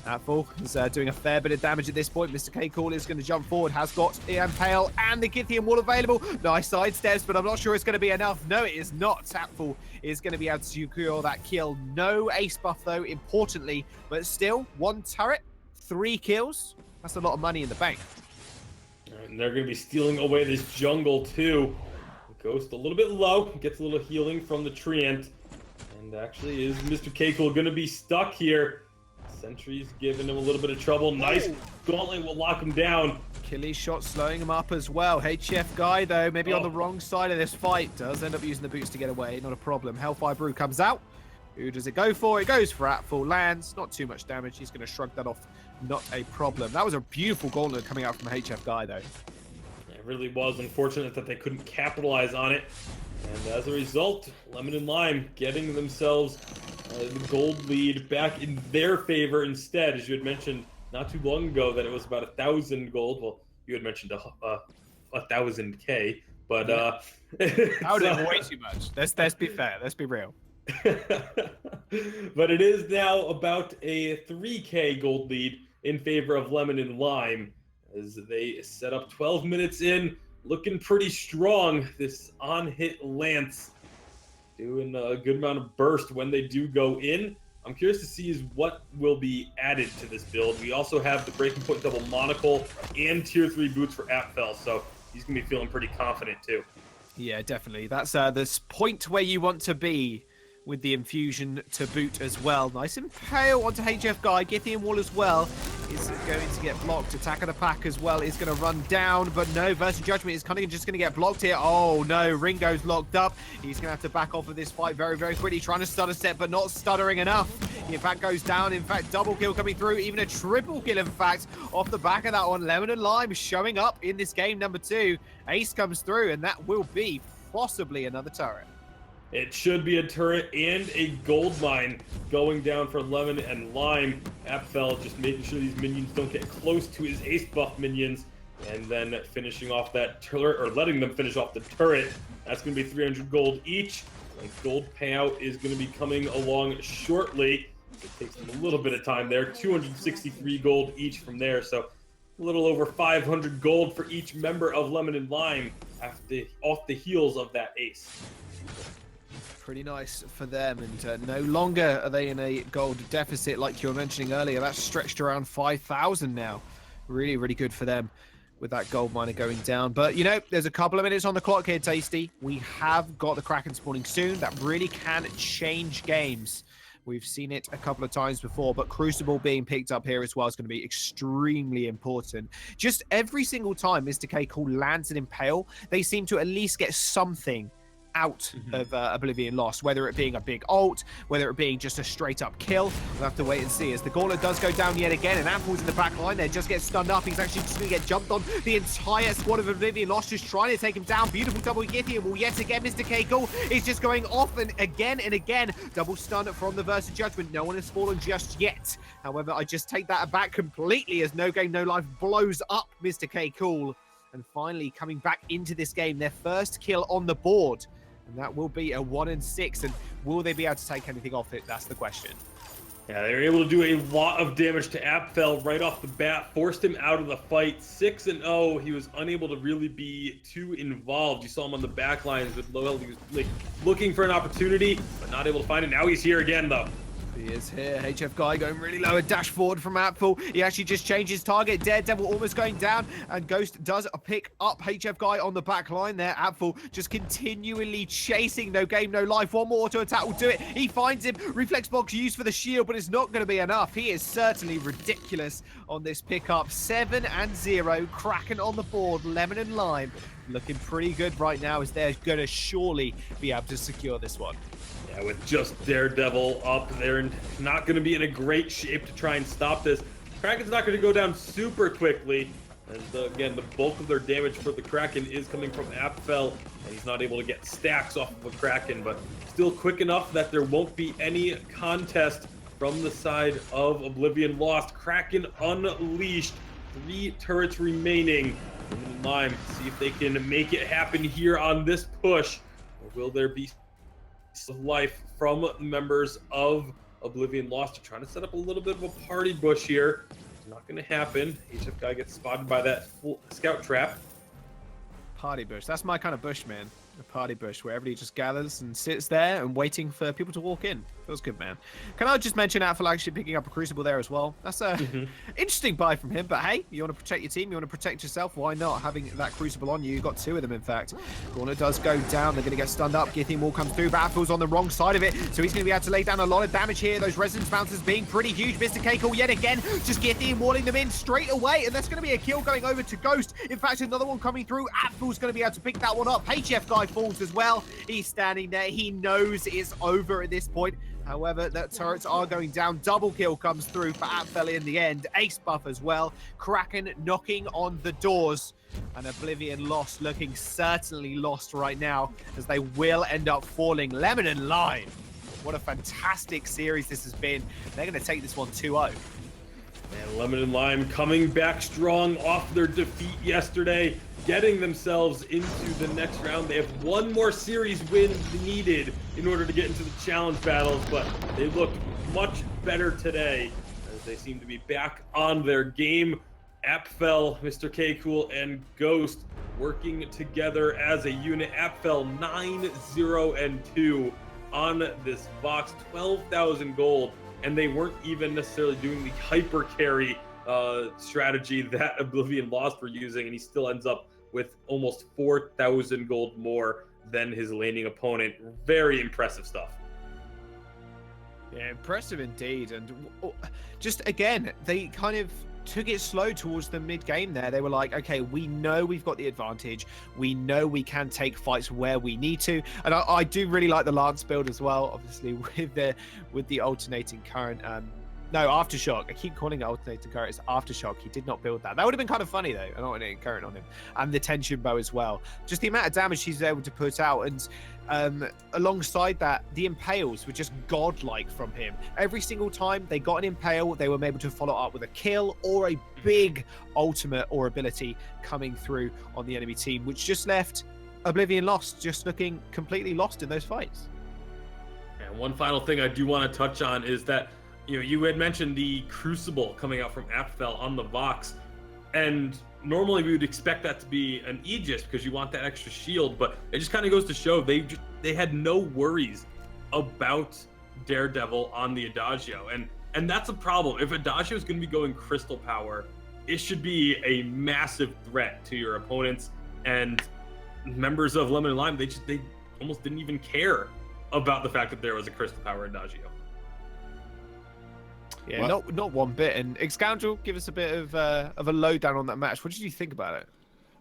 Atful is doing a fair bit of damage at this point. Mr. K. Cool is going to jump forward, has got Impale and the Githian wall available. Nice sidesteps, but I'm not sure it's going to be enough. No, it is not. Atful is going to be able to secure that kill. No ace buff, though, importantly, but still, 1 turret, 3 kills. That's a lot of money in the bank. And they're going to be stealing away this jungle, too. Ghost a little bit low, gets a little healing from the Treant. And actually, is Mr. K. Cool going to be stuck here? Sentry's giving him a little bit of trouble. Nice gauntlet will lock him down. Achilles shot slowing him up as well. HF Guy, though, maybe on the wrong side of this fight. Does end up using the boots to get away. Not a problem. Hellfire Brew comes out. Who does it go for? It goes for Atful. Lands. Not too much damage. He's going to shrug that off. Not a problem. That was a beautiful gauntlet coming out from HF Guy, though. It really was unfortunate that they couldn't capitalize on it. And as a result, Lemon and Lime getting themselves the gold lead back in their favor instead. As you had mentioned not too long ago that it was about 1,000 gold. Well, you had mentioned 1,000K, but that would have been way too much. Let's be fair. Let's be real. But it is now about a 3K gold lead in favor of Lemon and Lime as they set up 12 minutes in, looking pretty strong. This on-hit Lance doing a good amount of burst when they do go in. I'm curious to see is what will be added to this build. We also have the Breaking Point double monocle and tier 3 boots for Apfel, so he's going to be feeling pretty confident too. Yeah, definitely. That's this point where you want to be with the infusion to boot as well. Nice Impale onto HF Guy. Githian wall as well is going to get blocked. Attack of the Pack as well is going to run down, but no, Versus Judgment is kind of just going to get blocked here. Oh no, Ringo's locked up. He's going to have to back off of this fight very, very quickly, trying to stutter step, but not stuttering enough. In fact, goes down. In fact, double kill coming through, even a triple kill, in fact, off the back of that one. Lemon and Lime showing up in this game number 2. Ace comes through, and that will be possibly another turret. It should be a turret and a gold mine going down for Lemon and Lime. Apfel just making sure these minions don't get close to his ace buff minions, and then finishing off that turret, or letting them finish off the turret. That's going to be 300 gold each. And gold payout is going to be coming along shortly. It takes them a little bit of time there. 263 gold each from there, so a little over 500 gold for each member of Lemon and Lime off the heels of that ace. Pretty nice for them, and no longer are they in a gold deficit like you were mentioning earlier. That's stretched around 5,000 now. Really, really good for them with that gold miner going down. But, you know, there's a couple of minutes on the clock here, Tasty. We have got the Kraken spawning soon. That really can change games. We've seen it a couple of times before, but Crucible being picked up here as well is going to be extremely important. Just every single time Mr. K Cool lands an Impale, they seem to at least get something out of Oblivion Lost, whether it being a big ult, whether it being just a straight up kill. We'll have to wait and see as the Gauntlet does go down yet again, and Apple's in the back line there, just gets stunned up. He's actually just going to get jumped on. The entire squad of Oblivion Lost just trying to take him down. Beautiful double Githian. Well, yet again, Mr. Kegel is just going off and again. Double stun from the Versus Judgment. No one has fallen just yet. However, I just take that back completely as No Game No Life blows up Mr. K Cool. And finally coming back into this game, their first kill on the board. And that will be a 1-6. And will they be able to take anything off it? That's the question. Yeah, they were able to do a lot of damage to Apfel right off the bat, forced him out of the fight. 6-0. He was unable to really be too involved. You saw him on the back lines with low health. He was like looking for an opportunity, but not able to find it. Now he's here again, though. He is here. HF Guy going really low. A dash forward from Apfel. He actually just changed his target. Daredevil almost going down. And Ghost does pick up HF Guy on the back line there. Apfel just continually chasing. No Game, No Life. One more auto attack will do it. He finds him. Reflex box used for the shield, but it's not going to be enough. He is certainly ridiculous on this pickup. 7-0. Kraken on the board. Lemon and Lime looking pretty good right now as they're going to surely be able to secure this one. Yeah, with just Daredevil up, they're not going to be in a great shape to try and stop this. Kraken's not going to go down super quickly. And again, the bulk of their damage for the Kraken is coming from Apfel, and he's not able to get stacks off of a Kraken, but still quick enough that there won't be any contest from the side of Oblivion Lost. Kraken unleashed, 3 turrets remaining. Lime, see if they can make it happen here on this push, or will there be life from members of Oblivion Lost? They're trying to set up a little bit of a party bush here. It's not going to happen. HF guy gets spotted by that full scout trap. Party bush. That's my kind of bush, man. A party bush where everybody just gathers and sits there and waiting for people to walk in. Feels good, man. Can I just mention Alpha actually picking up a Crucible there as well? That's a interesting buy from him, but hey, you want to protect your team, you want to protect yourself, why not? Having that Crucible on you, you've got 2 of them, in fact. Corner does go down, they're going to get stunned up. Githing Wall comes through, Battle's on the wrong side of it, so he's going to be able to lay down a lot of damage here. Those Resonance Bouncers being pretty huge. Mr. Keiko yet again, just Githing walling them in straight away, and that's going to be a kill going over to Ghost. In fact, another one coming through. Apfel's going to be able to pick that one up. HF guy falls as well. He's standing there. He knows it's over at this point. However, the turrets are going down. Double kill comes through for Apfel in the end. Ace buff as well. Kraken knocking on the doors. And Oblivion Lost looking certainly lost right now, as they will end up falling. Lemon and Lime. What a fantastic series this has been. They're going to take this one 2-0. And Lemon and Lime coming back strong off their defeat yesterday, getting themselves into the next round. They have one more series win needed in order to get into the challenge battles, but they look much better today as they seem to be back on their game. Apfel, Mr. K Cool, and Ghost working together as a unit. Apfel 9-0-2 on this box, 12,000 gold. And they weren't even necessarily doing the hyper carry strategy that Oblivion Lost were using, and he still ends up with almost 4,000 gold more than his laning opponent. Very impressive stuff. Yeah, impressive indeed. And just again, they kind of took it slow towards the mid game there. They were like, okay, we know we've got the advantage. We know we can take fights where we need to. And I do really like the Lance build as well, obviously with the alternating current. No, Aftershock. I keep calling it alternating current. It's Aftershock. He did not build that. That would have been kind of funny though, an alternating current on him. And the tension bow as well. Just the amount of damage he's able to put out. And alongside that, the impales were just godlike from him. Every single time they got an impale, they were able to follow up with a kill or a big ultimate or ability coming through on the enemy team, which just left Oblivion Lost just looking completely lost in those fights. And one final thing I do want to touch on is that you had mentioned the Crucible coming out from Apfel on the box, and normally we would expect that to be an Aegis because you want that extra shield, but it just kind of goes to show they had no worries about Daredevil on the Adagio, and that's a problem. If Adagio is going to be going crystal power, it should be a massive threat to your opponents, and members of Lemon and Lime, they almost didn't even care about the fact that there was a crystal power Adagio. Yeah, not one bit. And Excoundrel, give us a bit of a lowdown on that match. What did you think about it?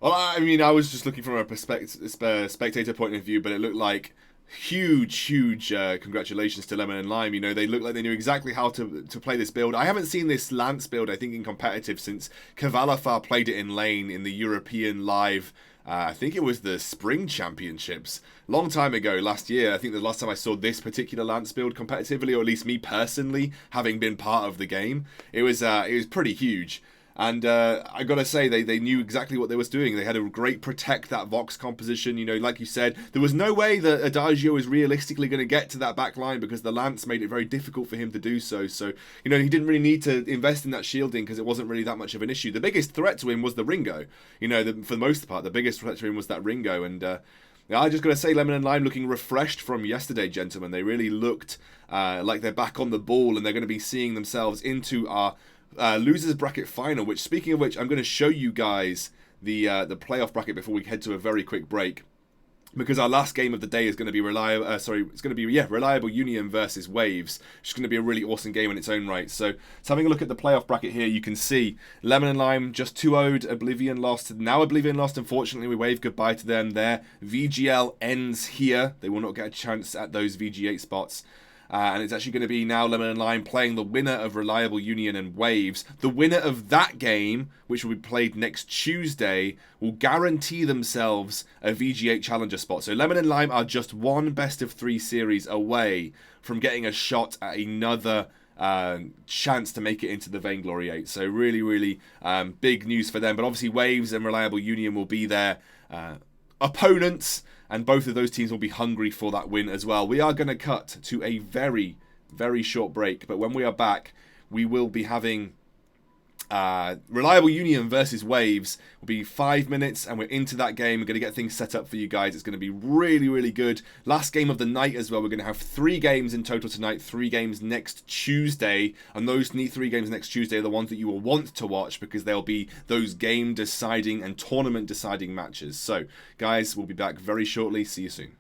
Well, I mean, I was just looking from a spectator point of view, but it looked like huge congratulations to Lemon and Lime. They looked like they knew exactly how to play this build. I haven't seen this Lance build, I think, in competitive since Kavalafar played it in lane in the European Live. I think it was the Spring Championships. Long time ago, last year. I think the last time I saw this particular Lance build competitively, or at least me personally, having been part of the game. It was pretty huge. And I gotta say, they knew exactly what they was doing. They had a great protect that Vox composition. Like you said, there was no way that Adagio was realistically going to get to that back line because the Lance made it very difficult for him to do so. So, he didn't really need to invest in that shielding because it wasn't really that much of an issue. The biggest threat to him was the Ringo. For the most part, the biggest threat to him was that Ringo. And I just gotta say, Lemon and Lime looking refreshed from yesterday, gentlemen. They really looked like they're back on the ball, and they're going to be seeing themselves into our losers bracket final, which, speaking of which, I'm going to show you guys the playoff bracket before we head to a very quick break, because our last game of the day is going to be Reliable Union versus Waves. It's going to be a really awesome game in its own right. So having a look at the playoff bracket here, you can see Lemon and Lime just 2-0'd Oblivion Lost. Now Oblivion Lost, unfortunately, we wave goodbye to them. Their VGL ends here. They will not get a chance at those VG8 spots. and it's actually going to be now Lemon and Lime playing the winner of Reliable Union and Waves. The winner of that game, which will be played next Tuesday, will guarantee themselves a VG8 Challenger spot. So Lemon and Lime are just one best of 3 series away from getting a shot at another chance to make it into the Vainglory 8. So really, really big news for them. But obviously Waves and Reliable Union will be their opponents, and both of those teams will be hungry for that win as well. We are going to cut to a very, very short break, but when we are back, we will be having Reliable Union versus Waves. Will be 5 minutes, and we're into that game. We're going to get things set up for you guys. It's going to be really, really good. Last game of the night as well. We're going to have 3 games in total tonight, 3 games next Tuesday, and those 3 games next Tuesday are the ones that you will want to watch, because they'll be those game deciding and tournament deciding matches. So guys, we'll be back very shortly. See you soon.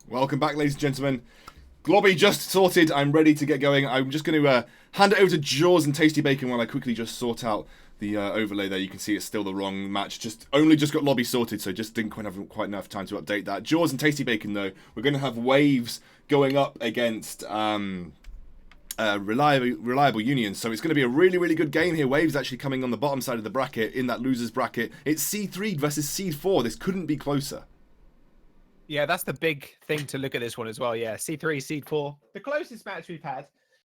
Welcome back, ladies and gentlemen. Globby just sorted. I'm ready to get going. I'm just going to hand it over to Jaws and Tasty Bacon while I quickly just sort out the overlay there. You can see it's still the wrong match. Only just got Lobby sorted, so just didn't quite have quite enough time to update that. Jaws and Tasty Bacon, though, we're going to have Waves going up against Reliable Union. So it's going to be a really, really good game here. Waves actually coming on the bottom side of the bracket in that losers bracket. It's Seed 3 versus Seed 4. This couldn't be closer. Yeah, that's the big thing to look at this one as well. Yeah, C3, C4, the closest match we've had.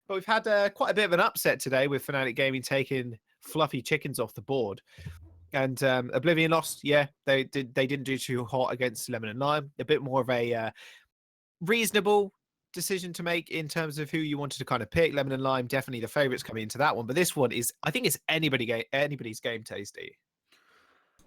But we've had quite a bit of an upset today with Fnatic Gaming taking fluffy chickens off the board. And Oblivion lost. Yeah, they didn't do too hot against Lemon and Lime. A bit more of a reasonable decision to make in terms of who you wanted to kind of pick. Lemon and Lime definitely the favorites coming into that one. But this one is, I think it's anybody's game, Tasty.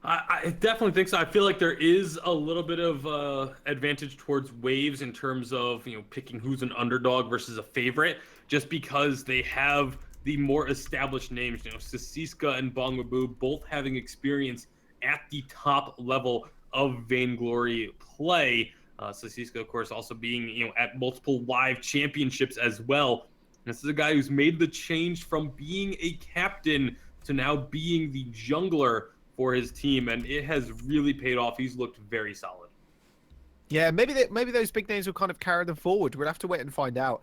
I definitely think so. I feel like there is a little bit of advantage towards Waves in terms of picking who's an underdog versus a favorite, just because they have the more established names. Sasiska and Bongaboo both having experience at the top level of Vainglory play. Sasiska, of course, also being at multiple live championships as well. This is a guy who's made the change from being a captain to now being the jungler for his team, and it has really paid off. He's looked very solid. Yeah, maybe those big names will kind of carry them forward. We'll have to wait and find out.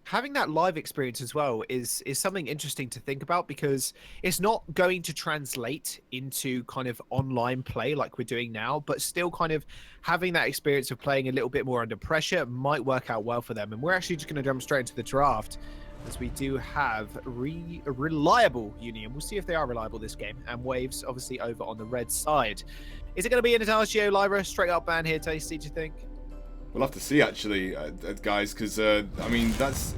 Having that live experience as well is something interesting to think about, because it's not going to translate into kind of online play like we're doing now, but still kind of having that experience of playing a little bit more under pressure might work out well for them. And we're actually just going to jump straight into the draft, as we do have a reliable Union. We'll see if they are reliable this game. And Waves, obviously, over on the red side. Is it going to be an Adagio Lyra straight up ban here, Tasty, do you think? We'll have to see, actually, guys, because, I mean, that's...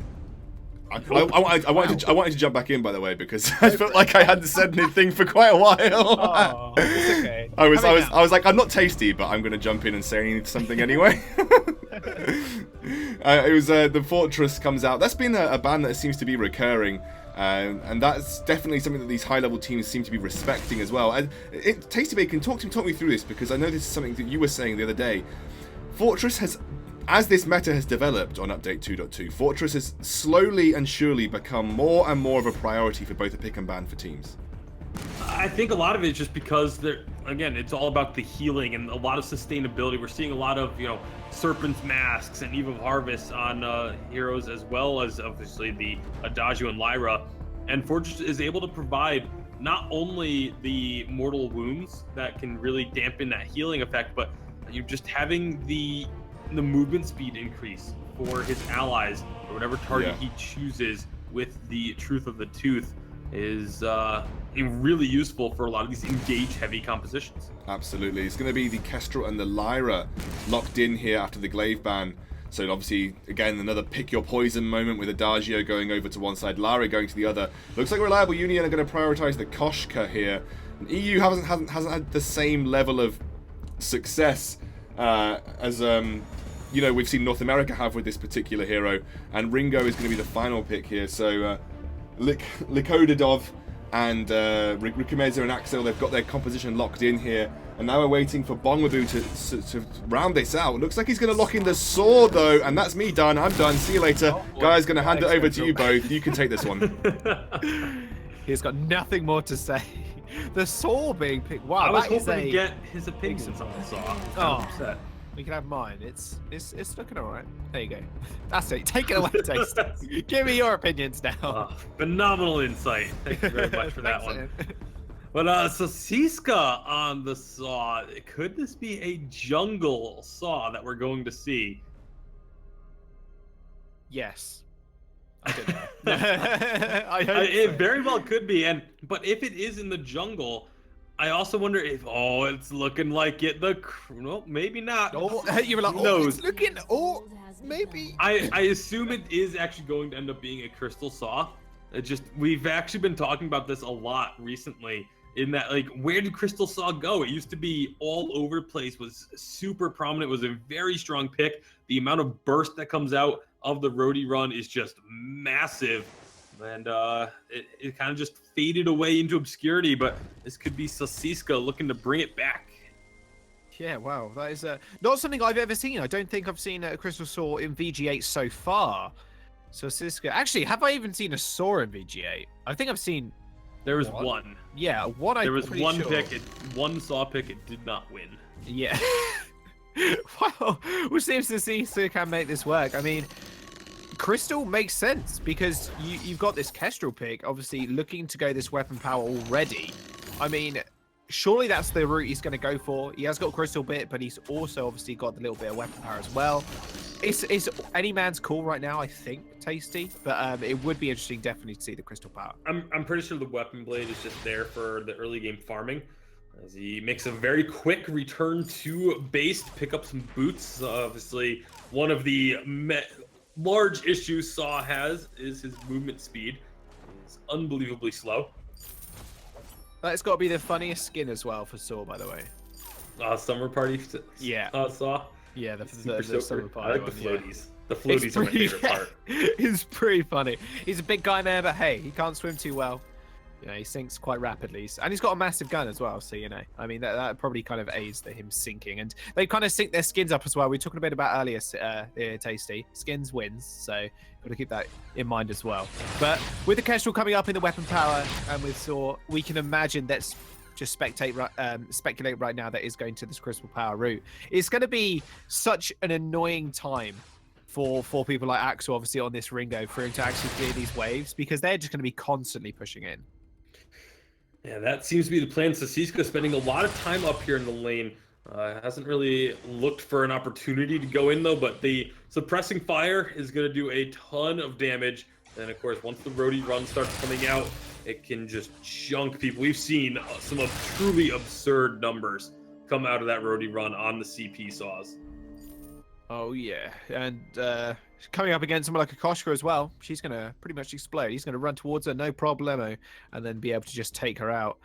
I wanted to jump back in, by the way, because I felt like I hadn't said anything for quite a while. Oh, it's okay. I was like, I'm not Tasty, but I'm going to jump in and say something anyway. It was the Fortress comes out. That's been a ban that seems to be recurring, and that's definitely something that these high-level teams seem to be respecting as well. Tasty Bacon, talk me through this, because I know this is something that you were saying the other day. Fortress has, as this meta has developed on update 2.2, Fortress has slowly and surely become more and more of a priority for both a pick and ban for teams. I think a lot of it is just because again, it's all about the healing and a lot of sustainability. We're seeing a lot of, Serpent's Masks and Eve of Harvest on heroes, as well as obviously the Adagio and Lyra. And Fortress is able to provide not only the mortal wounds that can really dampen that healing effect, but you're just having the movement speed increase for his allies, or whatever target he chooses with the Truth of the Tooth is really useful for a lot of these engage-heavy compositions. Absolutely. It's going to be the Kestrel and the Lyra locked in here after the Glaive ban. So obviously, again, another pick your poison moment with Adagio going over to one side, Lyra going to the other. Looks like Reliable Union are going to prioritize the Koshka here. And EU hasn't had the same level of success as we've seen North America have with this particular hero, and Ringo is going to be the final pick here. So Likodadov and Rikumeza and Axel, they've got their composition locked in here, and now we're waiting for Bongwabu to round this out. Looks like he's going to lock in the sword though, and that's me done. I'm done. See you later. Guys, going to hand it over to you both. You can take this one. He's got nothing more to say. The saw being picked. Wow, I was hoping to get his opinions on the saw. Oh, we can have mine. It's looking all right. There you go. That's it. Take it away, Taste. Give me your opinions now. Phenomenal insight. Thank you very much for that one. But Sasiska on the saw. Could this be a jungle saw that we're going to see? Yes. I don't know. It very well could be, but if it is in the jungle, I also wonder if it's looking like it. Maybe not. You were like, it's looking. Maybe. I assume it is actually going to end up being a crystal saw. We've actually been talking about this a lot recently. In that, where did Crystal Saw go? It used to be all over the place, was super prominent, was a very strong pick. The amount of burst that comes out of the roadie run is just massive. And it kind of just faded away into obscurity, but this could be Sasiska looking to bring it back. Yeah, wow. That is not something I've ever seen. I don't think I've seen a Crystal Saw in VG8 so far. So Sasiska... Actually, have I even seen a Saw in VG8? I think I've seen... There was one. Yeah, one. There was one pick. One saw pick. It did not win. Yeah. Well, which seems to see so can make this work. I mean, Crystal makes sense because you've got this Kestrel pick, obviously looking to go this weapon power already. I mean, surely that's the route he's going to go for. He has got Crystal Bit, but he's also obviously got the little bit of weapon power as well. It's any man's call right now, I think, Tasty, but it would be interesting definitely to see the Crystal Power. I'm pretty sure the Weapon Blade is just there for the early game farming, as he makes a very quick return to base to pick up some boots. Obviously, one of the large issues Saw has is his movement speed. It's unbelievably slow. That's got to be the funniest skin as well for Saw, by the way. Summer Party. Yeah. Saw. Yeah, the Super Summer Party. I like the floaties. Yeah. The floaties are my favorite part. It's pretty funny. He's a big guy, man, but hey, he can't swim too well. You know, he sinks quite rapidly, and he's got a massive gun as well. So you know, I mean, that probably kind of aids him sinking, and they kind of sync their skins up as well. We were talking a bit about earlier, Tasty skins wins, so got to keep that in mind as well. But with the Kestrel coming up in the weapon power, and with Saw, we can imagine that's just speculate right now that is going to this crystal power route. It's going to be such an annoying time for people like Axel, obviously on this Ringo, for him to actually clear these waves, because they're just going to be constantly pushing in. Yeah, that seems to be the plan. Sasiska spending a lot of time up here in the lane. Hasn't really looked for an opportunity to go in though, but the suppressing fire is going to do a ton of damage. And of course, once the roadie run starts coming out, it can just chunk people. We've seen some of truly absurd numbers come out of that roadie run on the CP saws. Oh yeah, and coming up against someone like a Koshka as well, she's going to pretty much explode. He's going to run towards her, no problemo, and then be able to just take her out.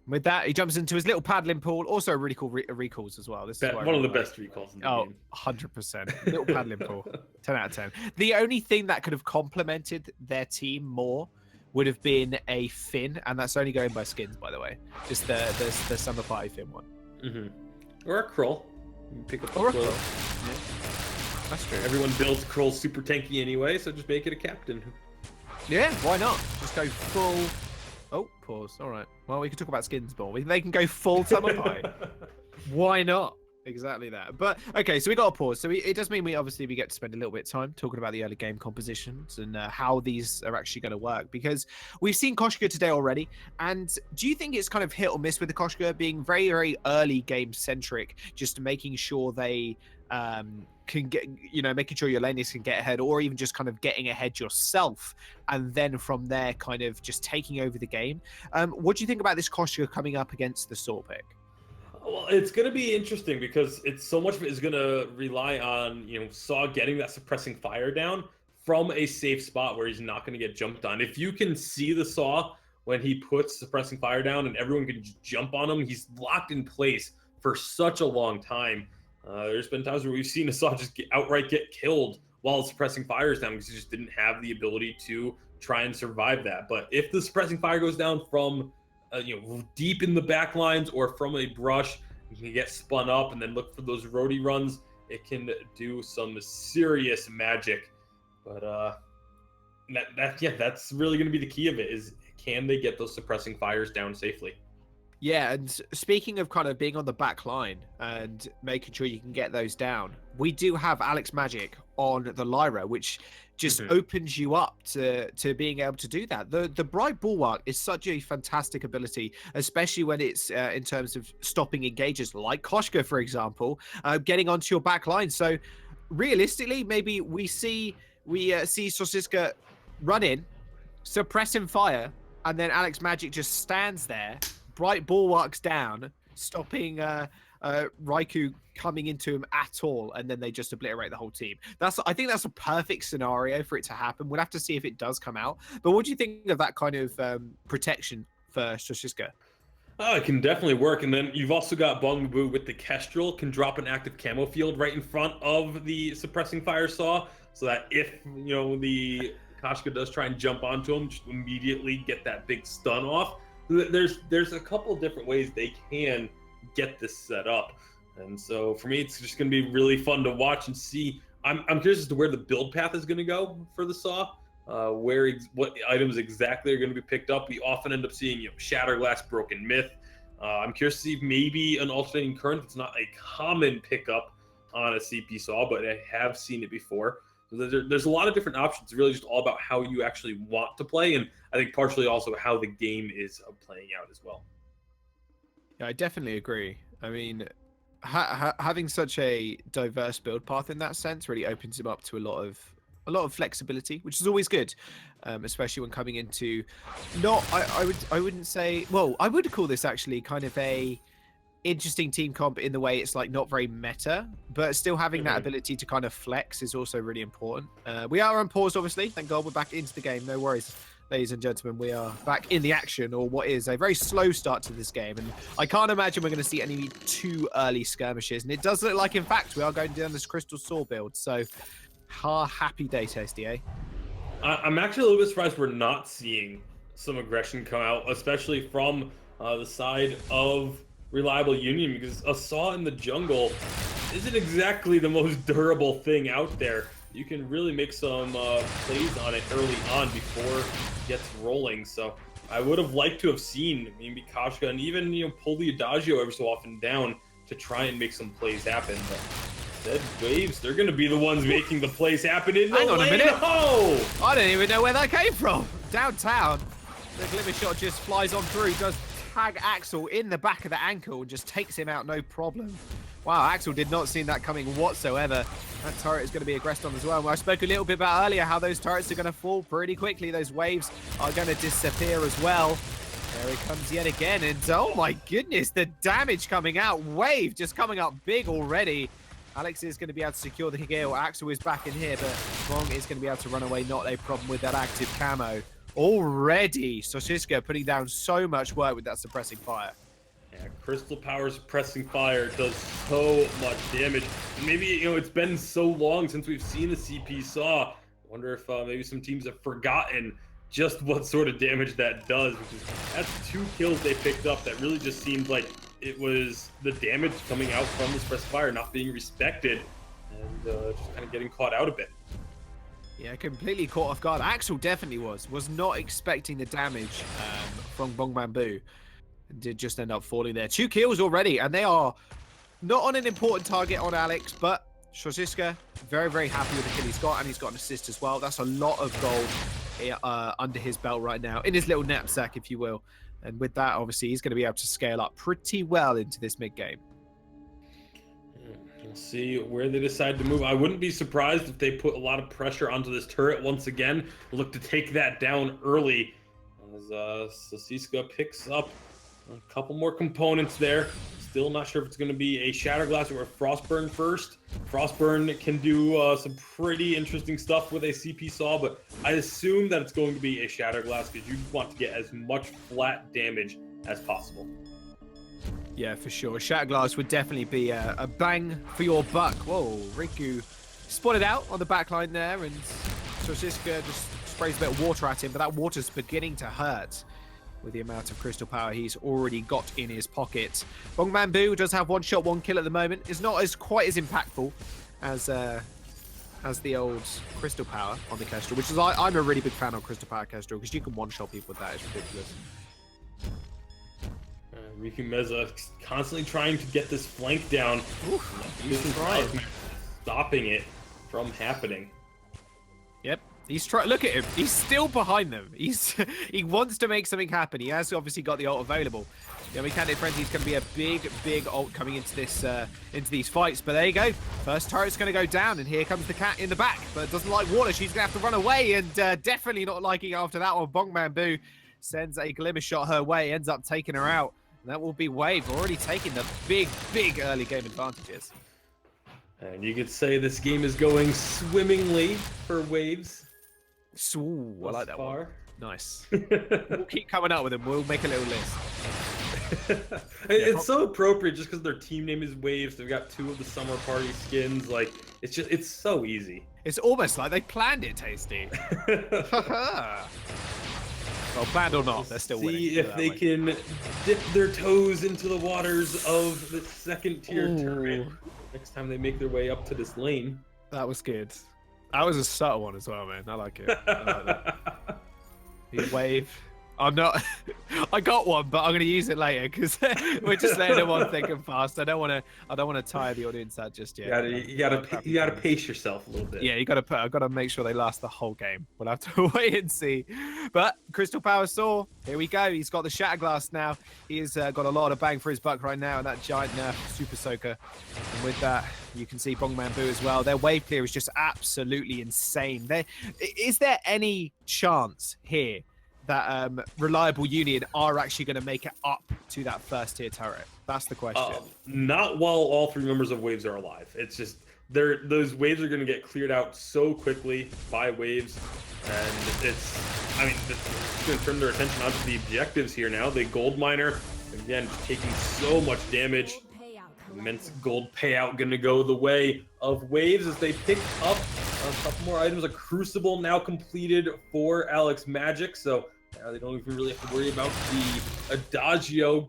With that, he jumps into his little paddling pool. Also, really cool recalls as well. This is one of the best recalls in the game. 100%. Little paddling pool. 10 out of 10. The only thing that could have complemented their team more would have been a Finn, and that's only going by skins, by the way. Just the Summer Party Finn one. Mm-hmm. Or a Krull. You can pick up or a Krull. Yeah. That's true. Everyone builds Krull super tanky anyway, so just make it a captain. Yeah, why not? Just go full... Oh, pause. All right. Well, we can talk about skins more. They can go full Summer Pie. Why not? Exactly that. But okay, so we got a pause. So it does mean we get to spend a little bit of time talking about the early game compositions and how these are actually going to work, because we've seen Koshka today already. And do you think it's kind of hit or miss with the Koshka being very, very early game centric, just making sure they can get, making sure your laners can get ahead, or even just kind of getting ahead yourself, and then from there kind of just taking over the game? What do you think about this Koshka coming up against the Saw pick? Well, it's going to be interesting because so much of it is going to rely on, Saw getting that suppressing fire down from a safe spot where he's not going to get jumped on. If you can see the Saw when he puts suppressing fire down and everyone can jump on him, he's locked in place for such a long time. There's been times where we've seen a Saw just outright get killed while suppressing fire is down because he just didn't have the ability to try and survive that. But if the suppressing fire goes down from deep in the back lines or from a brush, you can get spun up and then look for those roadie runs. It can do some serious magic. But that's really going to be the key of it, is can they get those suppressing fires down safely? Yeah, and speaking of kind of being on the back line and making sure you can get those down, we do have Alex Magic on the Lyra, which just opens you up to being able to do that. The Bright Bulwark is such a fantastic ability, especially when it's in terms of stopping engagers like Koshka, for example, getting onto your back line. So realistically, maybe we see Sosiska run in, suppressing fire, and then Alex Magic just stands there, Bright Bulwarks down, stopping Raikou coming into him at all, and then they just obliterate the whole team. I think that's a perfect scenario for it to happen. We'll have to see if it does come out. But what do you think of that kind of protection for Sosiska? Oh, it can definitely work. And then you've also got Bongbu with the Kestrel, can drop an active camo field right in front of the suppressing fire Saw, so that if the Koshka does try and jump onto him, just immediately get that big stun off. There's a couple of different ways they can get this set up, and so for me, it's just going to be really fun to watch and see. I'm curious as to where the build path is going to go for the Saw, what items exactly are going to be picked up. We often end up seeing Shatterglass, Broken Myth. I'm curious to see maybe an alternating current. It's not a common pickup on a CP Saw, but I have seen it before. There's a lot of different options. It's really just all about how you actually want to play, and I think partially also how the game is playing out as well. Yeah, I definitely agree. I mean, having such a diverse build path in that sense really opens him up to a lot of flexibility, which is always good, especially when coming into not. I wouldn't say. Well, I would call this actually kind of a interesting team comp in the way it's like not very meta, but still having that ability to kind of flex is also really important. We are on pause, obviously. Thank God we're back into the game. No worries, ladies and gentlemen. We are back in the action, or what is a very slow start to this game. And I can't imagine we're going to see any too early skirmishes. And it does look like, in fact, we are going down this Crystal Saw build. So, happy day, Tasty, eh? I'm actually a little bit surprised we're not seeing some aggression come out, especially from the side of Reliable Union, because a Saw in the jungle isn't exactly the most durable thing out there. You can really make some plays on it early on before it gets rolling. So I would have liked to have seen maybe Kashka and even pull the Adagio every so often down to try and make some plays happen. But instead, Waves, they're going to be the ones making the plays happen in the Hang on a minute. Oh! I don't even know where that came from. Downtown, the glimmer shot just flies on through, does tag Axel in the back of the ankle and just takes him out, no problem. Wow, Axel did not see that coming whatsoever. That turret is going to be aggressed on as well. I spoke a little bit about earlier how those turrets are going to fall pretty quickly. Those waves are going to disappear as well. There it comes yet again. And oh my goodness, the damage coming out. Wave just coming up big already. Alex is going to be able to secure the kill. Axel is back in here, but Bong is going to be able to run away. Not a problem with that active camo. Already, Soshiska putting down so much work with that suppressing fire. Yeah, Crystal Power suppressing fire does so much damage. Maybe, it's been so long since we've seen the CP Saw. I wonder if maybe some teams have forgotten just what sort of damage that does, because that's 2 kills they picked up that really just seemed like it was the damage coming out from the suppressed fire not being respected and just kind of getting caught out a bit. Yeah, completely caught off guard. Axel definitely was not expecting the damage from Bong Bamboo. Did just end up falling there. 2 kills already, and they are not on an important target on Alex, but Soshiska, very, very happy with the kill he's got, and he's got an assist as well. That's a lot of gold under his belt right now, in his little knapsack, if you will. And with that, obviously, he's going to be able to scale up pretty well into this mid-game. We'll see where they decide to move. I wouldn't be surprised if they put a lot of pressure onto this turret once again. Look to take that down early as Soshiska picks up a couple more components there. Still not sure if it's going to be a Shatterglass or a Frostburn first. Frostburn can do some pretty interesting stuff with a CP Saw, but I assume that it's going to be a Shatterglass because you want to get as much flat damage as possible. Yeah, for sure. Shatterglass would definitely be a bang for your buck. Whoa, Riku spotted out on the backline there, and Soshiska just sprays a bit of water at him, but that water's beginning to hurt with the amount of crystal power he's already got in his pocket. Bong Bamboo does have 1 shot, 1 kill at the moment. It's not quite as impactful as the old crystal power on the Kestrel, which is I'm a really big fan of crystal power Kestrel because you can 1-shot people with that. It's ridiculous. Riku Meza constantly trying to get this flank down. Stopping it from happening. Yep. He's trying. Look at him. He's still behind them. He wants to make something happen. He has obviously got the ult available. Yeah, Mechanic Frenzy is going to be a big ult coming into this into these fights. But there you go. First turret's going to go down, and here comes the cat in the back. But it doesn't like water. She's going to have to run away, and definitely not liking after that one. Bong Bamboo sends a glimmer shot her way, ends up taking her out. And that will be Wave already taking the big early game advantages. And you could say this game is going swimmingly for Waves. Ooh, I like that one. Nice. We'll keep coming up with them. We'll make a little list. It's so appropriate just because their team name is Waves. They've got 2 of the summer party skins. Like, it's so easy. It's almost like they planned it, Tasty. Well, planned or not, they're still winning. See if they can dip their toes into the waters of the 2nd-tier tournament next time they make their way up to this lane. That was good. That was a subtle one as well, man. I like it. I like that. The Wave I'm not. I got one, but I'm going to use it later because we're just letting everyone think and fast. I don't want to tire the audience out just yet. You gotta pace yourself a little bit. Yeah, I've got to make sure they last the whole game. We'll have to wait and see. But Crystal Power Saw, here we go. He's got the Shatter Glass now. He's got a lot of bang for his buck right now, and that giant nerf Super Soaker. And with that, you can see Bong Bamboo as well. Their wave clear is just absolutely insane. Is there any chance here that Reliable Union are actually going to make it up to that first tier turret? That's the question. Not while all 3 members of Waves are alive. It's just those waves are going to get cleared out so quickly by Waves, and it's going to turn their attention onto the objectives here now. The gold miner, again, taking so much damage. Immense gold payout going to go the way of Waves as they pick up a couple more items. A Crucible now completed for Alex Magic, so now they don't even really have to worry about the Adagio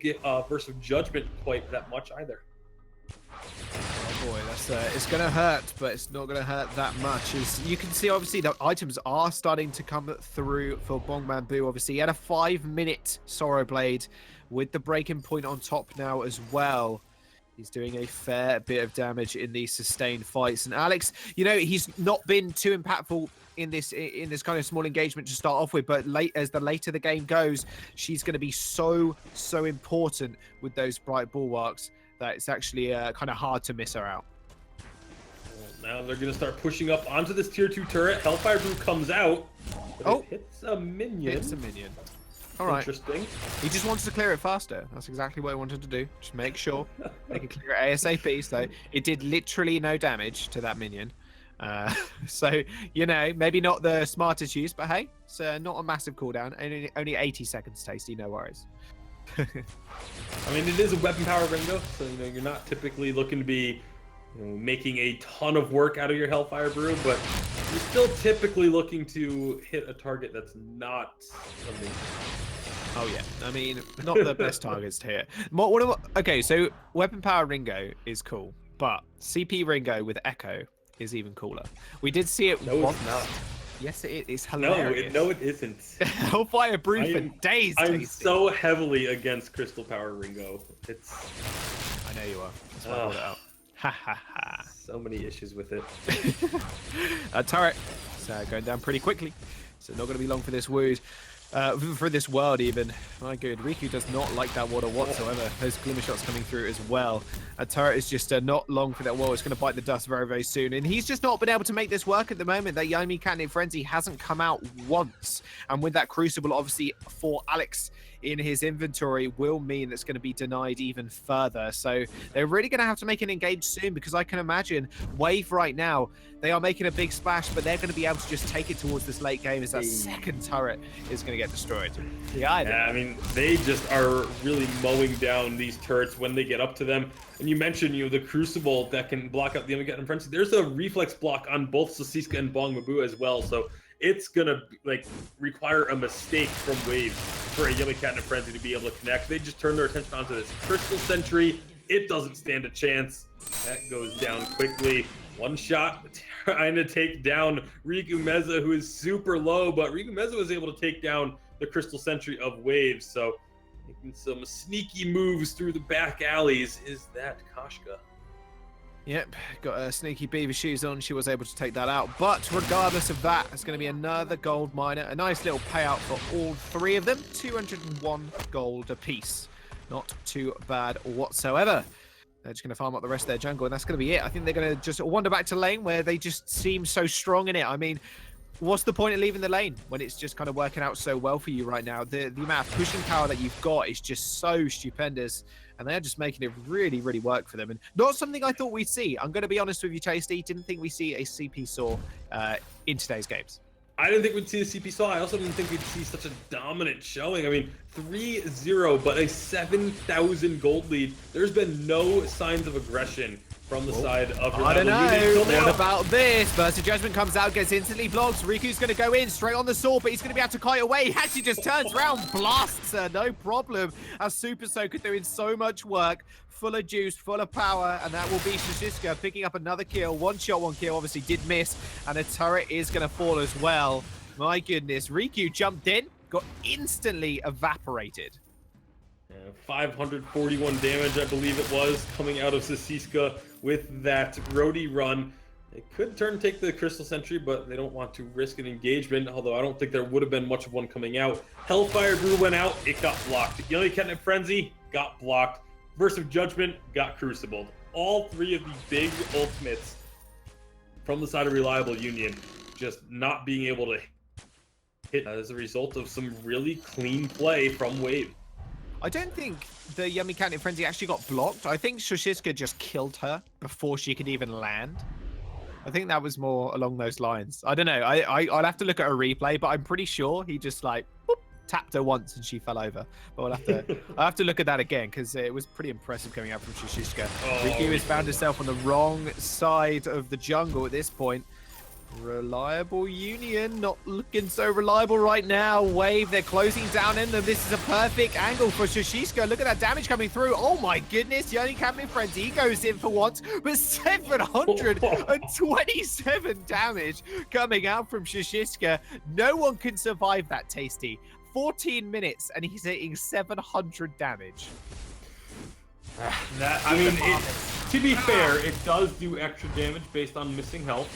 versus Judgment quite that much either. Oh boy, it's going to hurt, but it's not going to hurt that much. As you can see, obviously, the items are starting to come through for Bong Bamboo. Obviously, he had a 5-minute Sorrow Blade with the breaking point on top now as well. He's doing a fair bit of damage in these sustained fights. And Alex, he's not been too impactful in this kind of small engagement to start off with, but as the later the game goes, she's going to be so important with those bright bulwarks that it's actually kind of hard to miss her out. Well, now they're going to start pushing up onto this tier 2 turret. Hellfire Brew comes out, but it hits a minion. All right. Interesting. He just wants to clear it faster. That's exactly what he wanted to do. Just make sure they can clear it ASAP. So it did literally no damage to that minion. So, maybe not the smartest use, but hey, it's not a massive cooldown. Only 80 seconds, Tasty. No worries. I mean, it is a weapon power Ringo, so you're not typically looking to be making a ton of work out of your Hellfire Brew, but you're still typically looking to hit a target that's not amazing. Oh yeah, I mean, not the best targets to hit. Okay, so weapon power Ringo is cool, but CP Ringo with Echo is even cooler. We did see it once. It's not. Yes, it is hilarious. No, it isn't. Hellfire Brew for days. I'm so heavily against Crystal Power Ringo. I know you are. That's why I brought it out. Ha ha ha. So many issues with it. Turret. So going down pretty quickly. So not going to be long for this wound. For this world even. My good, Riku does not like that water whatsoever. Those glimmer shots coming through as well. A turret is just not long for that wall. It's going to bite the dust very, very soon. And he's just not been able to make this work at the moment. That Yomi Catnip Frenzy hasn't come out once. And with that Crucible, obviously, for Alex in his inventory will mean that's going to be denied even further. So they're really going to have to make an engage soon, because I can imagine Wave right now, they are making a big splash, but they're going to be able to just take it towards this late game as that second turret is going to get destroyed. Yeah, I mean, they just are really mowing down these turrets when they get up to them. And you mentioned, the Crucible that can block out the Yomi Catnip Frenzy. There's a reflex block on both Sasiska and Bong Bamboo as well, so it's gonna require a mistake from Waves for a Yomi Catnip Frenzy to be able to connect. They just turn their attention onto this Crystal Sentry. It doesn't stand a chance. That goes down quickly. One shot trying to take down Riku Meza, who is super low, but Riku Meza was able to take down the Crystal Sentry of Waves. So making some sneaky moves through the back alleys is that Kashka. Yep, got a sneaky beaver shoes on. She was able to take that out. But regardless of that, it's going to be another gold miner. A nice little payout for all 3 of them. 201 gold apiece. Not too bad whatsoever. They're just going to farm up the rest of their jungle, and that's going to be it. I think they're going to just wander back to lane, where they just seem so strong in it. I mean, what's the point of leaving the lane when it's just kind of working out so well for you right now? The amount of pushing power that you've got is just so stupendous. And they're just making it really, really work for them. And not something I thought we'd see. I'm going to be honest with you, Tasty. Didn't think we'd see a CP Saw in today's games. I didn't think we'd see a CP Saw. I also didn't think we'd see such a dominant showing. I mean, 3-0, but a 7,000 gold lead. There's been no signs of aggression from the side of Reliable. I don't know. What about this? Burst of Judgment comes out, gets instantly blocked. Riku's going to go in straight on the sword, but he's going to be able to kite away. He actually just turns around, blasts her, no problem. As Super Soaker doing so much work, full of juice, full of power, and that will be Shishiska picking up another kill. One shot, one kill, obviously did miss, and a turret is going to fall as well. My goodness, Riku jumped in, got instantly evaporated. 541 damage, I believe it was, coming out of Sisiska with that Rhodey run. They could take the Crystal Sentry, but they don't want to risk an engagement, although I don't think there would have been much of one coming out. Hellfire Brew went out, it got blocked. Yellow Catnip Frenzy got blocked. Verse of Judgment got crucibled. All three of the big ultimates from the side of Reliable Union just not being able to hit as a result of some really clean play from Wave. I don't think the Yummy Catnip Frenzy actually got blocked. I think Shoshiska just killed her before she could even land. I think that was more along those lines. I don't know. I'll have to look at a replay, but I'm pretty sure he just like whoop, tapped her once and she fell over. But I'll have to look at that again because it was pretty impressive coming out from Shoshiska. Riku has found herself on the wrong side of the jungle at this point. Reliable Union, not looking so reliable right now. Wave, they're closing down in them. This is a perfect angle for Shoshiska. Look at that damage coming through. Oh my goodness, the only Captain Frenzy he goes in for once, but 727 damage coming out from Shoshiska. No one can survive that, Tasty. 14 minutes and he's hitting 700 damage. To be fair, it does do extra damage based on missing health,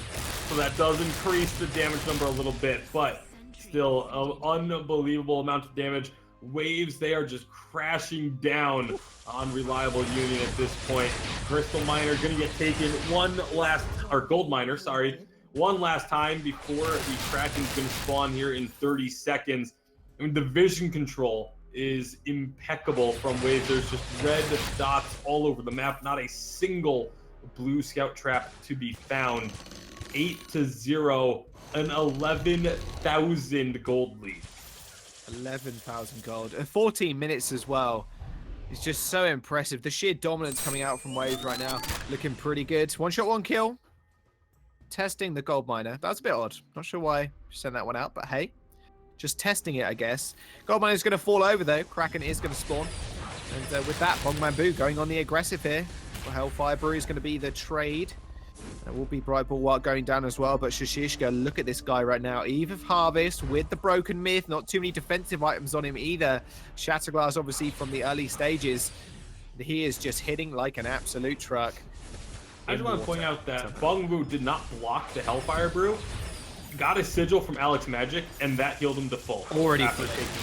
so that does increase the damage number a little bit, but still an unbelievable amount of damage. Waves, they are just crashing down on Reliable Union at this point. Crystal Miner gonna get taken Gold Miner, sorry, one last time before the Kraken's gonna spawn here in 30 seconds. I mean, the vision control is impeccable from Waves. There's just red dots all over the map. Not a single blue scout trap to be found. 8-0, an 11,000 gold lead. 11,000 gold. 14 minutes as well. It's just so impressive. The sheer dominance coming out from Waves right now. Looking pretty good. One shot, one kill. Testing the gold miner. That's a bit odd. Not sure why she sent that one out, but hey. Just testing it, I guess. Goldmine is going to fall over, though. Kraken is going to spawn. And with that, Bong Bamboo going on the aggressive here. Well, Hellfire Brew is going to be the trade. There will be Bright Bulwark going down as well. But Shoshiska, look at this guy right now. Eve of Harvest with the Broken Myth. Not too many defensive items on him either. Shatterglass, obviously, from the early stages. He is just hitting like an absolute truck. I just want to point out that Bong Bamboo did not block the Hellfire Brew. Got a sigil from Alex Magic, and that healed him to full. Already.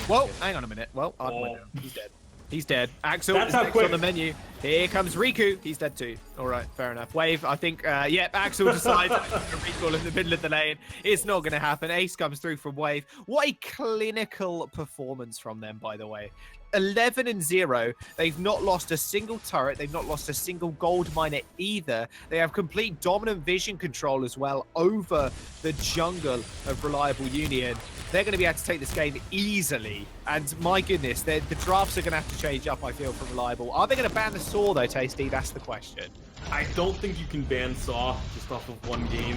Well, hang on a minute. Well, he's dead. He's dead. Axel is next on the menu. Here comes Riku. He's dead too. All right, fair enough. Wave, I think, yep, Axel decides to recall in the middle of the lane. It's not going to happen. Ace comes through from Wave. What a clinical performance from them, by the way. 11-0. They've not lost a single turret. They've not lost a single gold miner either. They have complete dominant vision control as well over the jungle of Reliable Union. They're going to be able to take this game easily. And my goodness, the drafts are going to have to change up, I feel, for Reliable. Are they going to ban the Saw, though, Tasty? That's the question. I don't think you can ban Saw just off of one game.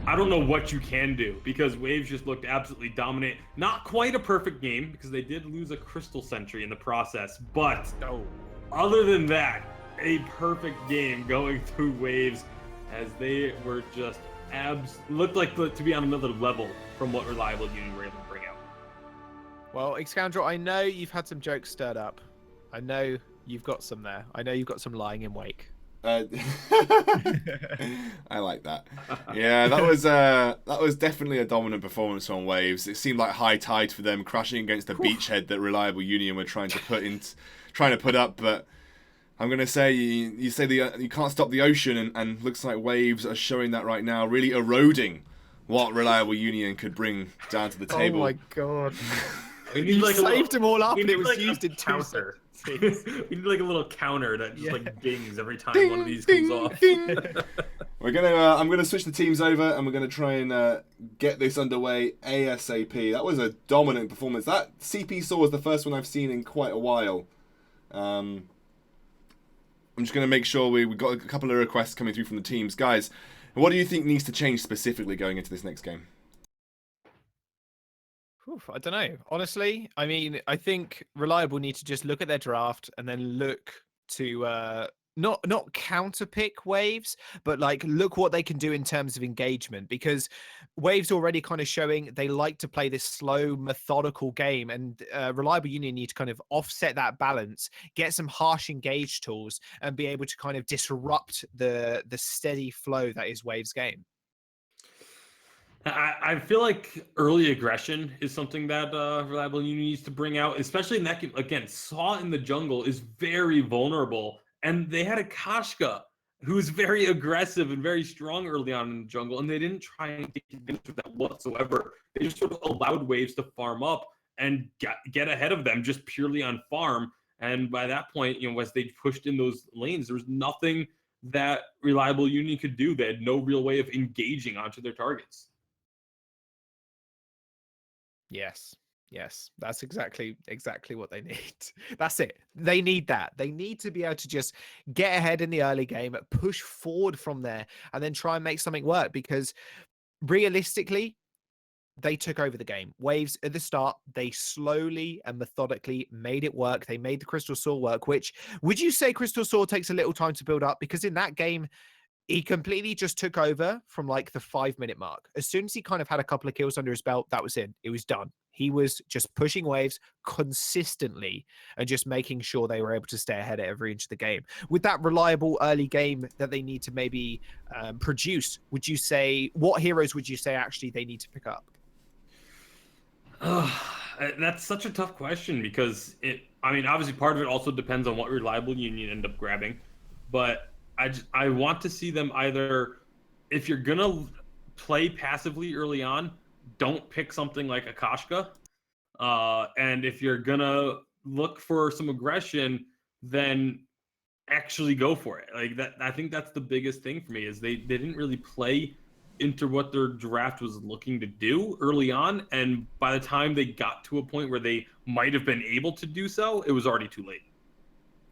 I don't know what you can do because Waves just looked absolutely dominant. Not quite a perfect game because they did lose a Crystal Sentry in the process. But other than that, a perfect game going through Waves as they were just looked like to be on another level from what Reliable Union were able to bring out. Well, Excoundrel, I know you've had some jokes stirred up. I know you've got some there. I know you've got some lying in wake. I like that. Yeah, that was definitely a dominant performance from Waves. It seemed like high tide for them, crashing against the beachhead that Reliable Union were trying to put up. But I'm gonna say you say you can't stop the ocean, and looks like Waves are showing that right now, really eroding what Reliable Union could bring down to the table. Oh my god! You saved them all up, and it was used in counter. We need like a little counter that just like dings every time one of these comes off. We're gonna. I'm gonna switch the teams over, and we're gonna try and get this underway ASAP. That was a dominant performance. That CP Saw was the first one I've seen in quite a while. I'm just gonna make sure we got a couple of requests coming through from the teams, guys. What do you think needs to change specifically going into this next game? I don't know. Honestly, I mean, I think Reliable need to just look at their draft and then look to not counterpick Waves, but like look what they can do in terms of engagement, because Waves already kind of showing they like to play this slow, methodical game, and Reliable Union need to kind of offset that balance, get some harsh engage tools, and be able to kind of disrupt the steady flow that is Waves game. I feel like early aggression is something that Reliable Union needs to bring out, especially in that game. Again, Saw in the jungle is very vulnerable, and they had a Kashka who's very aggressive and very strong early on in the jungle, and they didn't try and take advantage of that whatsoever. They just sort of allowed Waves to farm up and get ahead of them just purely on farm. And by that point, as they pushed in those lanes, there was nothing that Reliable Union could do. They had no real way of engaging onto their targets. Yes, that's exactly what they need. That's it. They need that. They need to be able to just get ahead in the early game, push forward from there, and then try and make something work, because realistically, they took over the game. Waves at the start, they slowly and methodically made it work. They made the Crystal Sword work, which, would you say Crystal Sword takes a little time to build up? Because in that game, he completely just took over from like the 5-minute mark. As soon as he kind of had a couple of kills under his belt, that was it. It was done. He was just pushing Waves consistently and just making sure they were able to stay ahead at every inch of the game. With that reliable early game that they need to maybe produce, would you say, what heroes would you say actually they need to pick up? That's such a tough question, because obviously part of it also depends on what Reliable Union end up grabbing, but I want to see them either, if you're gonna play passively early on, don't pick something like Akashka, and if you're gonna look for some aggression, then actually go for it. Like that, I think that's the biggest thing for me, is they didn't really play into what their draft was looking to do early on, and by the time they got to a point where they might have been able to do so, it was already too late.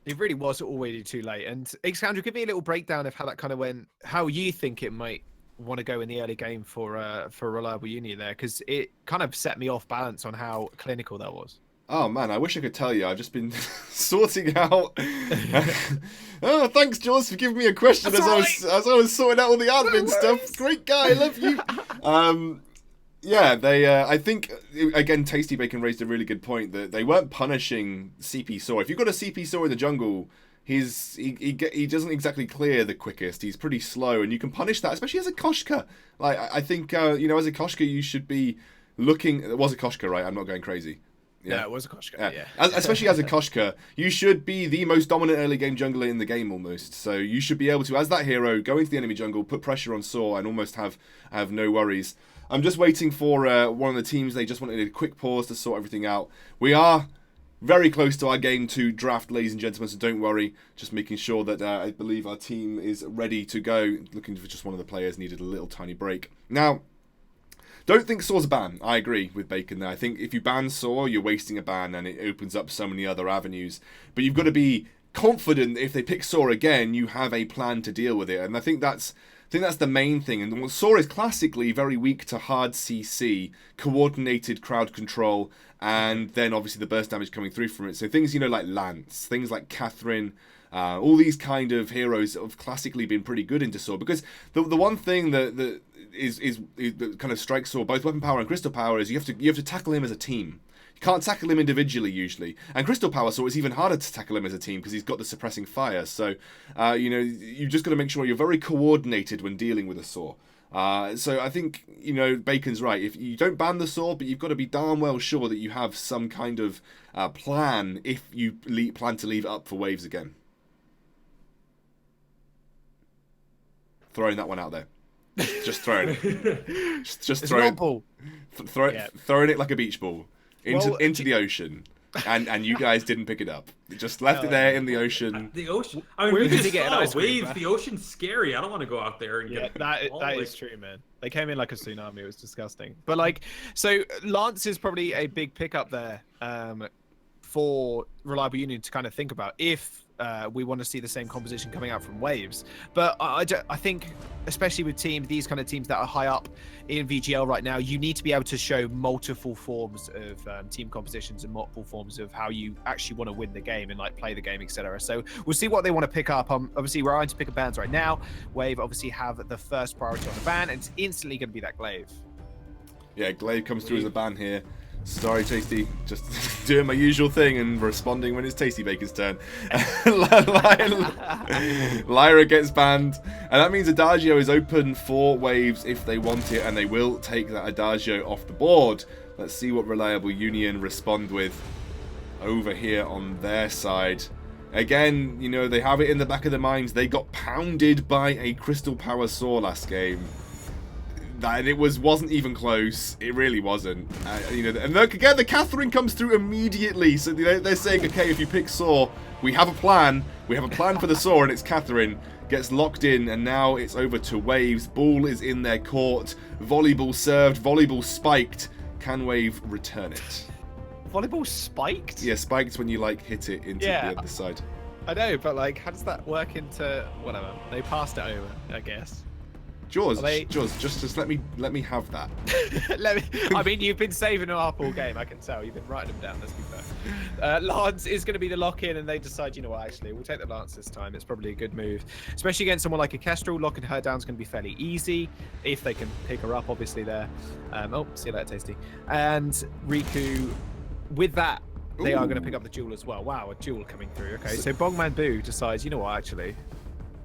It really was already too late. And Alexandra, give me a little breakdown of how that kind of went, how you think it might want to go in the early game for Reliable Union there, because it kind of set me off balance on how clinical that was. Oh man, I wish I could tell you. I've just been sorting out. Oh, thanks, Jules, for giving me a question as I was sorting out all the admin stuff. Great guy, love you. Yeah, they. I think again, Tasty Bacon raised a really good point that they weren't punishing CP Saw. If you've got a CP Saw in the jungle, he doesn't exactly clear the quickest. He's pretty slow, and you can punish that, especially as a Koshka. Like I think as a Koshka, you should be looking. It was a Koshka, right? I'm not going crazy. Yeah, it was a Koshka. Yeah. Especially as a Koshka, you should be the most dominant early game jungler in the game almost. So you should be able to, as that hero, go into the enemy jungle, put pressure on Saw, and almost have no worries. I'm just waiting for one of the teams. They just wanted a quick pause to sort everything out. We are very close to our game 2 draft, ladies and gentlemen, so don't worry. Just making sure that I believe our team is ready to go. Looking for just one of the players, needed a little tiny break. Now, don't think Saw's a ban. I agree with Bacon there. I think if you ban Saw, you're wasting a ban, and it opens up so many other avenues. But you've got to be confident that if they pick Saw again, you have a plan to deal with it. And I think that's the main thing. And Saw is classically very weak to hard CC, coordinated crowd control, and then obviously the burst damage coming through from it. So things, like Lance, things like Catherine, all these kind of heroes have classically been pretty good into Saw. Because the one thing that kind of strikes Saw, both weapon power and crystal power, is you have to tackle him as a team. You can't tackle him individually usually, and crystal power Saw is even harder to tackle him as a team because he's got the suppressing fire. So you just got to make sure you're very coordinated when dealing with a Saw. So I think Bacon's right. If you don't ban the Saw, but you've got to be darn well sure that you have some kind of plan if you plan to leave it up for Waves again. Throwing that one out there. Just throwing it. Just throwing it like a beach ball into the ocean. And you guys didn't pick it up. You just left it there in the ocean. The ocean. I mean, we just saw waves. The ocean's scary. I don't want to go out there and get. That is true, man. They came in like a tsunami. It was disgusting. But so Lance is probably a big pickup there. for Reliable Union to kind of think about if we want to see the same composition coming out from Waves. But I think, especially with these kind of teams that are high up in VGL right now, you need to be able to show multiple forms of team compositions and multiple forms of how you actually want to win the game and like play the game, etc. So we'll see what they want to pick up. Obviously, we're trying to pick up bans right now. Wave obviously have the first priority on the ban, and it's instantly going to be that Glaive. Yeah, Glaive comes through as a ban here. Sorry, Tasty, just doing my usual thing and responding when it's Tasty Bacon's turn. Lyra gets banned, and that means Adagio is open for Waves if they want it, and they will take that Adagio off the board. Let's see what Reliable Union respond with over here on their side. Again, you know, they have it in the back of their minds. They got pounded by a Crystal Power Saw last game. And it wasn't even close. It really wasn't. You know, and look again, the Catherine comes through immediately. So they're saying, okay, if you pick Saw, we have a plan. We have a plan for the Saw, and it's Catherine. Gets locked in, and now it's over to Waves. Ball is in their court. Volleyball served. Volleyball spiked. Can Wave return it? Volleyball spiked? Yeah, spiked when you like hit it into the other side. I know, but like, how does that work into whatever? They passed it over, I guess. Jaws, just let me have that. I mean, you've been saving them up all game, I can tell. You've been writing them down, let's be fair. Lance is going to be the lock-in, and they decide, you know what, actually, we'll take the Lance this time. It's probably a good move. Especially against someone like a Kestrel, locking her down is going to be fairly easy, if they can pick her up, obviously, there. Oh, see you later, Tasty. And Riku, with that, they are going to pick up the Jewel as well. Wow, a Jewel coming through. Okay, so Bongman Boo decides, you know what, actually,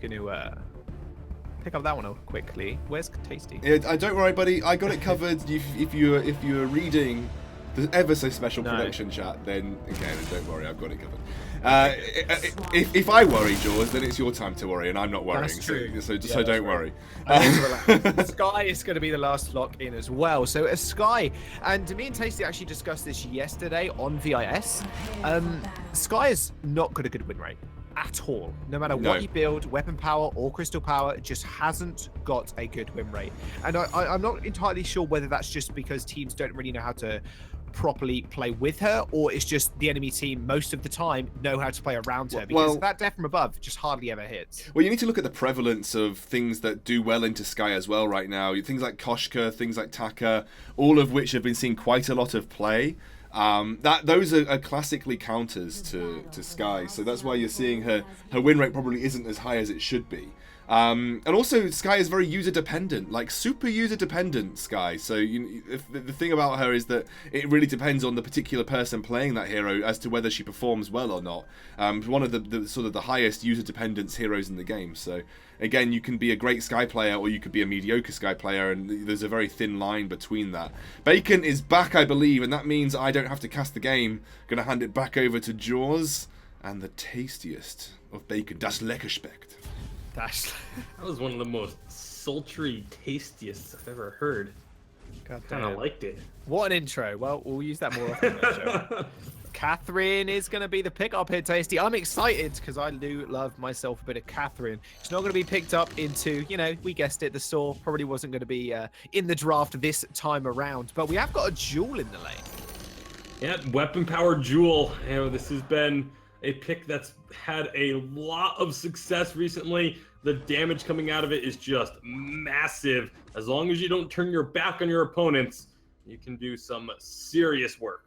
going to... pick up that one up quickly. Where's Tasty? Yeah, don't worry, buddy. I got it covered. If you're reading the ever so special production chat, then again, don't worry, I've got it covered. If I worry, Jaws, then it's your time to worry, and I'm not worrying. That's true. So don't worry. Sky is going to be the last lock in as well. So a Sky, and me and Tasty actually discussed this yesterday on VIS. Sky is not got a good win rate at all. No matter what you build, weapon power or crystal power, it just hasn't got a good win rate. And I'm not entirely sure whether that's just because teams don't really know how to properly play with her, or it's just the enemy team most of the time know how to play around her, because that death from above just hardly ever hits. Well, you need to look at the prevalence of things that do well into Sky as well right now. Things like Koshka, things like Taka, all of which have been seeing quite a lot of play. Those are classically counters to Sky, so that's why you're seeing her win rate probably isn't as high as it should be. And also, Sky is very user dependent, like super user dependent Sky. So the thing about her is that it really depends on the particular person playing that hero as to whether she performs well or not. One of the sort of the highest user dependence heroes in the game. So again, you can be a great Sky player or you could be a mediocre Sky player, and there's a very thin line between that. Bacon is back, I believe, and that means I don't have to cast the game. Gonna hand it back over to Jaws, and the tastiest of Bacon, das Leckerspect. That was one of the most sultry, tastiest I've ever heard. God damn. Kind of liked it. What an intro. Well, we'll use that more often. Show. Catherine is going to be the pick up here, Tasty. I'm excited because I do love myself a bit of Catherine. It's not going to be picked up into, we guessed it, the Saw probably wasn't going to be in the draft this time around, but we have got a Jewel in the lane. Yeah, weapon power Jewel. This has been a pick that's had a lot of success recently. The damage coming out of it is just massive. As long as you don't turn your back on your opponents, you can do some serious work.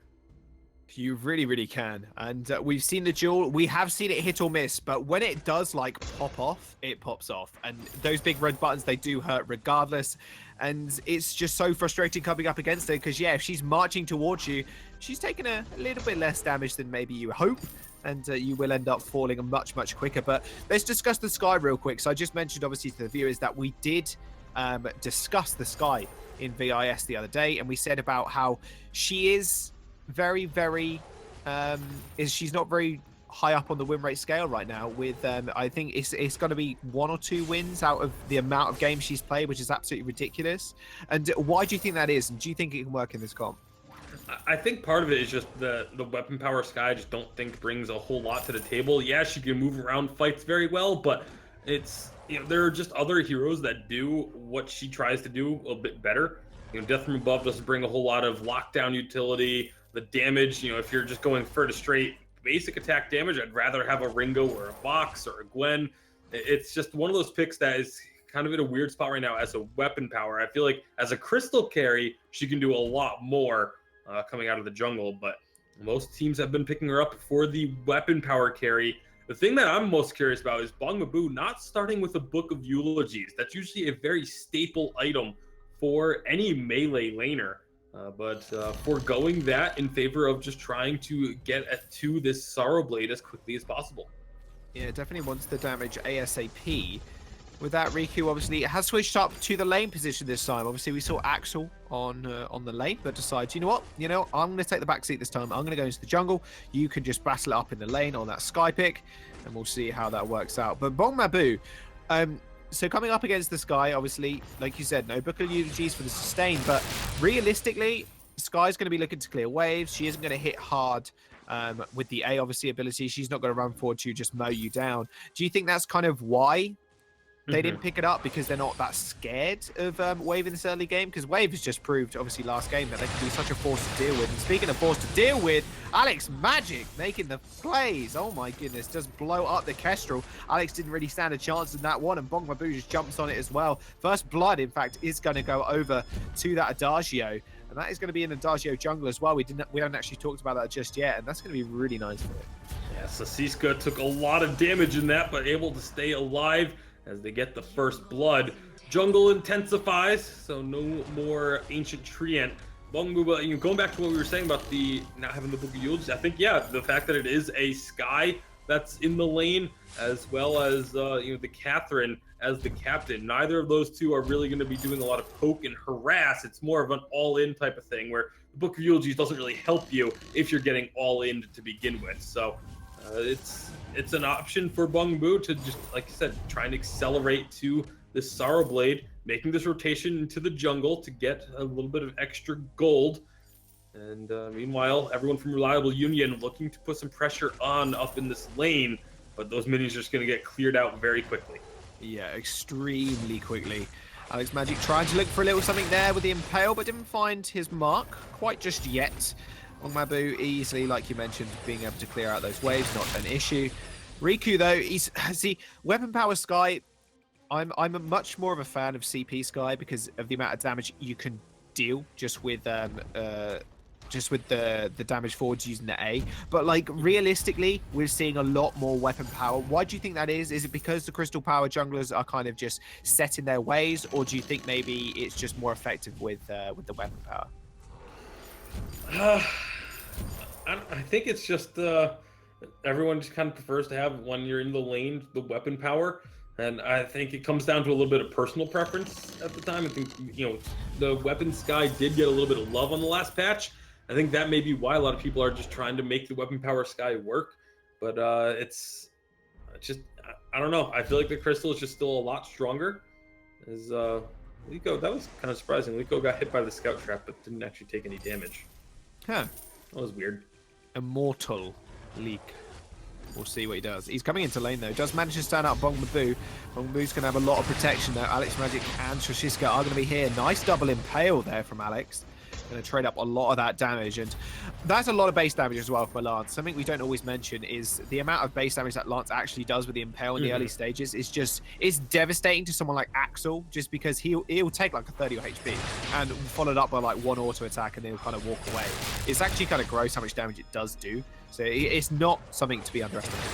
You really, really can. And we've seen the Jewel. We have seen it hit or miss, but when it does pop off, it pops off. And those big red buttons, they do hurt regardless. And it's just so frustrating coming up against her because, if she's marching towards you, she's taking a little bit less damage than maybe you hope. And you will end up falling much, much quicker. But let's discuss the Sky real quick. So I just mentioned, obviously, to the viewers that we did discuss the Sky in VIS the other day. And we said about how she is very, very... she's not very high up on the win rate scale right now with... I think it's going to be 1 or 2 wins out of the amount of games she's played, which is absolutely ridiculous. And why do you think that is? And do you think it can work in this comp? I think part of it is just the weapon power Sky I just don't think brings a whole lot to the table. Yeah, she can move around fights very well, but it's there are just other heroes that do what she tries to do a bit better. Death from above doesn't bring a whole lot of lockdown utility. the damage. If you're just going for the straight basic attack damage, I'd rather have a Ringo or a Box or a Gwen. It's just one of those picks that is kind of in a weird spot right now as a weapon power. I feel like as a crystal carry, she can do a lot more coming out of the jungle, but most teams have been picking her up for the weapon power carry. The thing that I'm most curious about is Bongmabu not starting with a Book of Eulogies. That's usually a very staple item for any melee laner, but foregoing that in favor of just trying to get to this Sorrow Blade as quickly as possible. Yeah, definitely wants the damage ASAP. With that, Riku obviously has switched up to the lane position this time. Obviously, we saw Axel on the lane, but decides, you know what? I'm going to take the back seat this time. I'm going to go into the jungle. You can just battle it up in the lane on that Sky pick, and we'll see how that works out. But Bongmabu, so coming up against the Sky, obviously, like you said, no Book of Eulogies for the sustain, but realistically, Sky's going to be looking to clear waves. She isn't going to hit hard with the A, obviously, ability. She's not going to run forward to just mow you down. Do you think that's kind of why they didn't pick it up, because they're not that scared of Wave in this early game? Because Wave has just proved, obviously, last game that they can be such a force to deal with. And speaking of force to deal with, Alex Magic making the plays. Oh my goodness, just blow up the Kestrel. Alex didn't really stand a chance in that one, and Bongmabu just jumps on it as well. First blood, in fact, is going to go over to that Adagio, and that is going to be an Adagio jungle as well. We haven't actually talked about that just yet, and that's going to be really nice for it. Yeah, so Siska took a lot of damage in that, but able to stay alive as they get the first blood. Jungle intensifies, so no more Ancient Treant. Bongmabu, going back to what we were saying about the not having the Book of Eulogies, I think, yeah, the fact that it is a Sky that's in the lane, as well as the Catherine as the captain. Neither of those two are really going to be doing a lot of poke and harass. It's more of an all-in type of thing, where the Book of Eulogies doesn't really help you if you're getting all-in to begin with. So it's an option for Bongmabu to just, like I said, try and accelerate to this Sorrow Blade, making this rotation into the jungle to get a little bit of extra gold. And meanwhile, everyone from Reliable Union looking to put some pressure on up in this lane, but those minions are just going to get cleared out very quickly. Yeah, extremely quickly. Alex Magic trying to look for a little something there with the Impale, but didn't find his mark quite just yet. Bongmabu easily, like you mentioned, being able to clear out those waves, not an issue. Riku, though, weapon power Sky, I'm much more of a fan of CP Sky because of the amount of damage you can deal just with the damage forwards using the A. But like realistically, we're seeing a lot more weapon power. Why do you think that is? Is it because the crystal power junglers are kind of just set in their ways, or do you think maybe it's just more effective with the weapon power? I think it's just everyone just kind of prefers to have, when you're in the lane, the weapon power. And I think it comes down to a little bit of personal preference at the time. I think, the weapon Sky did get a little bit of love on the last patch. I think that may be why a lot of people are just trying to make the weapon power Sky work. But it's just, I don't know. I feel like the crystal is just still a lot stronger. As Liko, that was kind of surprising. Liko got hit by the scout trap, but didn't actually take any damage. Huh. That was weird. Immortal Leak. We'll see what he does. He's coming into lane, though. Does manage to stand up Bongmabu. Bongmabu's going to have a lot of protection, though. Alex Magic and Trashiska are going to be here. Nice double impale there from Alex. Going to trade up a lot of that damage. And that's a lot of base damage as well for Lance. Something we don't always mention is the amount of base damage that Lance actually does with the impale in the early stages is just, it's devastating to someone like Axel, just because he'll take like a 30 HP and followed up by like one auto attack and then he'll kind of walk away. It's actually kind of gross how much damage it does do. So it's not something to be underestimated.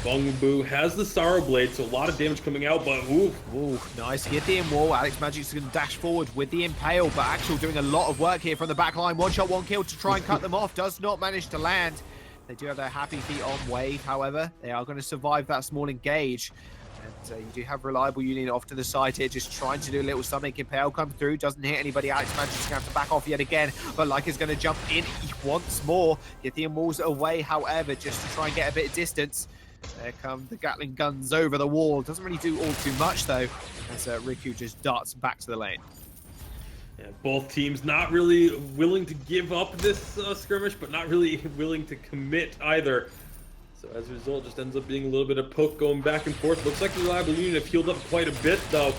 Bongmabu has the Sorrow Blade, so a lot of damage coming out, but Ooh, nice. Hit the in-wall. Alex Magic's going to dash forward with the Impale, but Axel doing a lot of work here from the back line. One shot, one kill to try and cut them off. Does not manage to land. They do have their happy feet on Wave, however. They are going to survive that small engage. And you do have Reliable Union off to the side here, just trying to do a little something. Impale comes through, doesn't hit anybody. Alex Magic's going to have to back off yet again, but Like is going to jump in once more. Get the walls away, however, just to try and get a bit of distance. There come the Gatling guns over the wall. Doesn't really do all too much, though, as Riku just darts back to the lane. Yeah, both teams not really willing to give up this skirmish, but not really willing to commit either. So as a result, just ends up being a little bit of poke going back and forth. Looks like the Reliable Union have healed up quite a bit, though.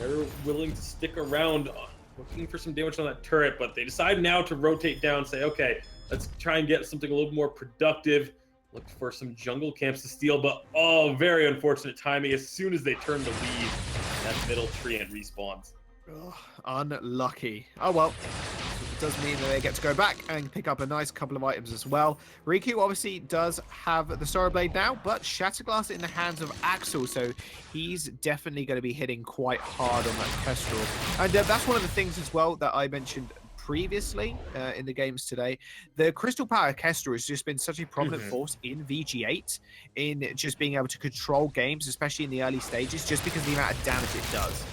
They're willing to stick around looking for some damage on that turret, but they decide now to rotate down, say, okay, let's try and get something a little more productive. Look for some jungle camps to steal, but oh, very unfortunate timing. As soon as they turn the lead, that middle tree and respawns. Oh, unlucky. Oh well. It does mean that they get to go back and pick up a nice couple of items as well. Riku obviously does have the Sorrow Blade now, but Shatterglass in the hands of Axel, so he's definitely going to be hitting quite hard on that Kestrel. And that's one of the things as well that I mentioned previously in the games today. The Crystal Power Kestrel has just been such a prominent force in VG8 in just being able to control games, especially in the early stages, just because of the amount of damage it does.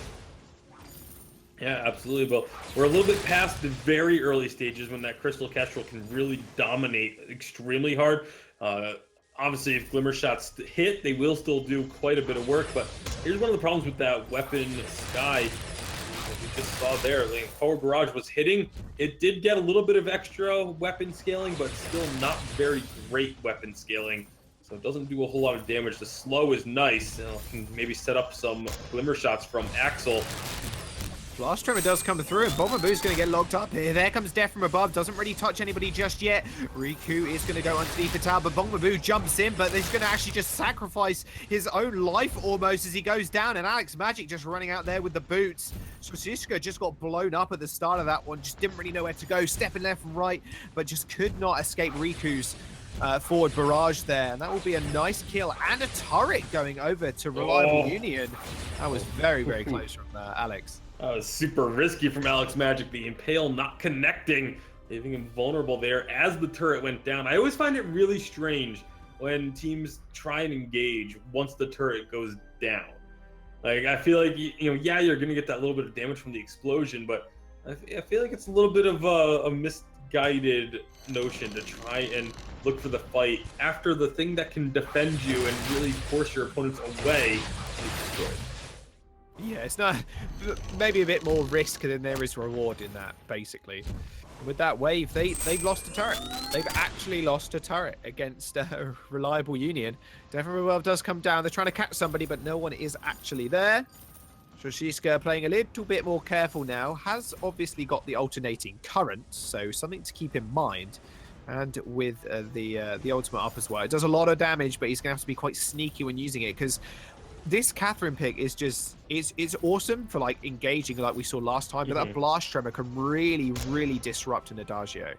Yeah, absolutely. But we're a little bit past the very early stages when that Crystal Kestrel can really dominate extremely hard. Obviously, if Glimmer Shots hit, they will still do quite a bit of work. But here's one of the problems with that weapon, Sky, that we just saw there. Like, Forward Barrage was hitting. It did get a little bit of extra weapon scaling, but still not very great weapon scaling. So it doesn't do a whole lot of damage. The slow is nice. Can maybe set up some Glimmer Shots from Axel. Blast Tremor does come through, and Bombaboo's going to get locked up here. There comes Death from above. Doesn't really touch anybody just yet. Riku is going to go underneath the tower, but Bombaboo jumps in, but he's going to actually just sacrifice his own life almost as he goes down, and Alex Magic just running out there with the boots. So Siska just got blown up at the start of that one. Just didn't really know where to go, stepping left and right, but just could not escape Riku's forward barrage there. And that will be a nice kill and a turret going over to Reliable Union. That was very, very close from Alex. That was super risky from Alex Magic. The Impale not connecting, leaving him vulnerable there as the turret went down. I always find it really strange when teams try and engage once the turret goes down. Like, I feel like, yeah, you're going to get that little bit of damage from the explosion, but I feel like it's a little bit of a misguided notion to try and look for the fight after the thing that can defend you and really force your opponents away is destroyed. Yeah, it's not maybe a bit more risk than there is reward in that, basically. With that wave, they've lost a turret. They've actually lost a turret against Reliable Union. Definitely well does come down. They're trying to catch somebody, but no one is actually there. Shoshiska playing a little bit more careful now. Has obviously got the alternating current, so something to keep in mind. And with the ultimate up as well. It does a lot of damage, but he's going to have to be quite sneaky when using it, because this Catherine pick is just, it's awesome for like engaging like we saw last time, but that Blast Tremor can really, really disrupt an Adagio.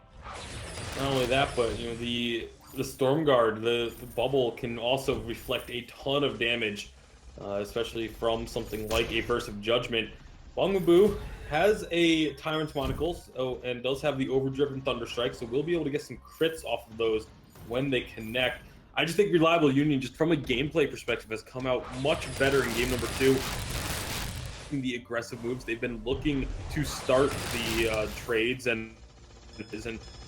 Not only that, but the Storm Guard, the bubble can also reflect a ton of damage, especially from something like a Verse of Judgment. Bongmaboo has a Tyrant's Monocles, and does have the Overdriven Thunderstrike, so we'll be able to get some crits off of those when they connect. I just think Reliable Union, just from a gameplay perspective, has come out much better in game number 2. The aggressive moves, they've been looking to start the trades, and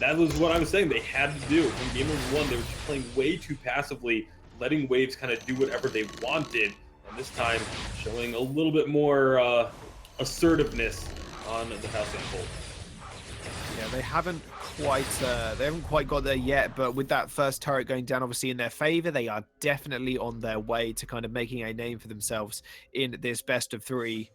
that was what I was saying they had to do. In game number 1, they were just playing way too passively, letting waves kind of do whatever they wanted, and this time showing a little bit more assertiveness on the Halcyon Bolt. Yeah, they haven't quite got there yet, but with that first turret going down obviously in their favor, they are definitely on their way to kind of making a name for themselves in this best of 3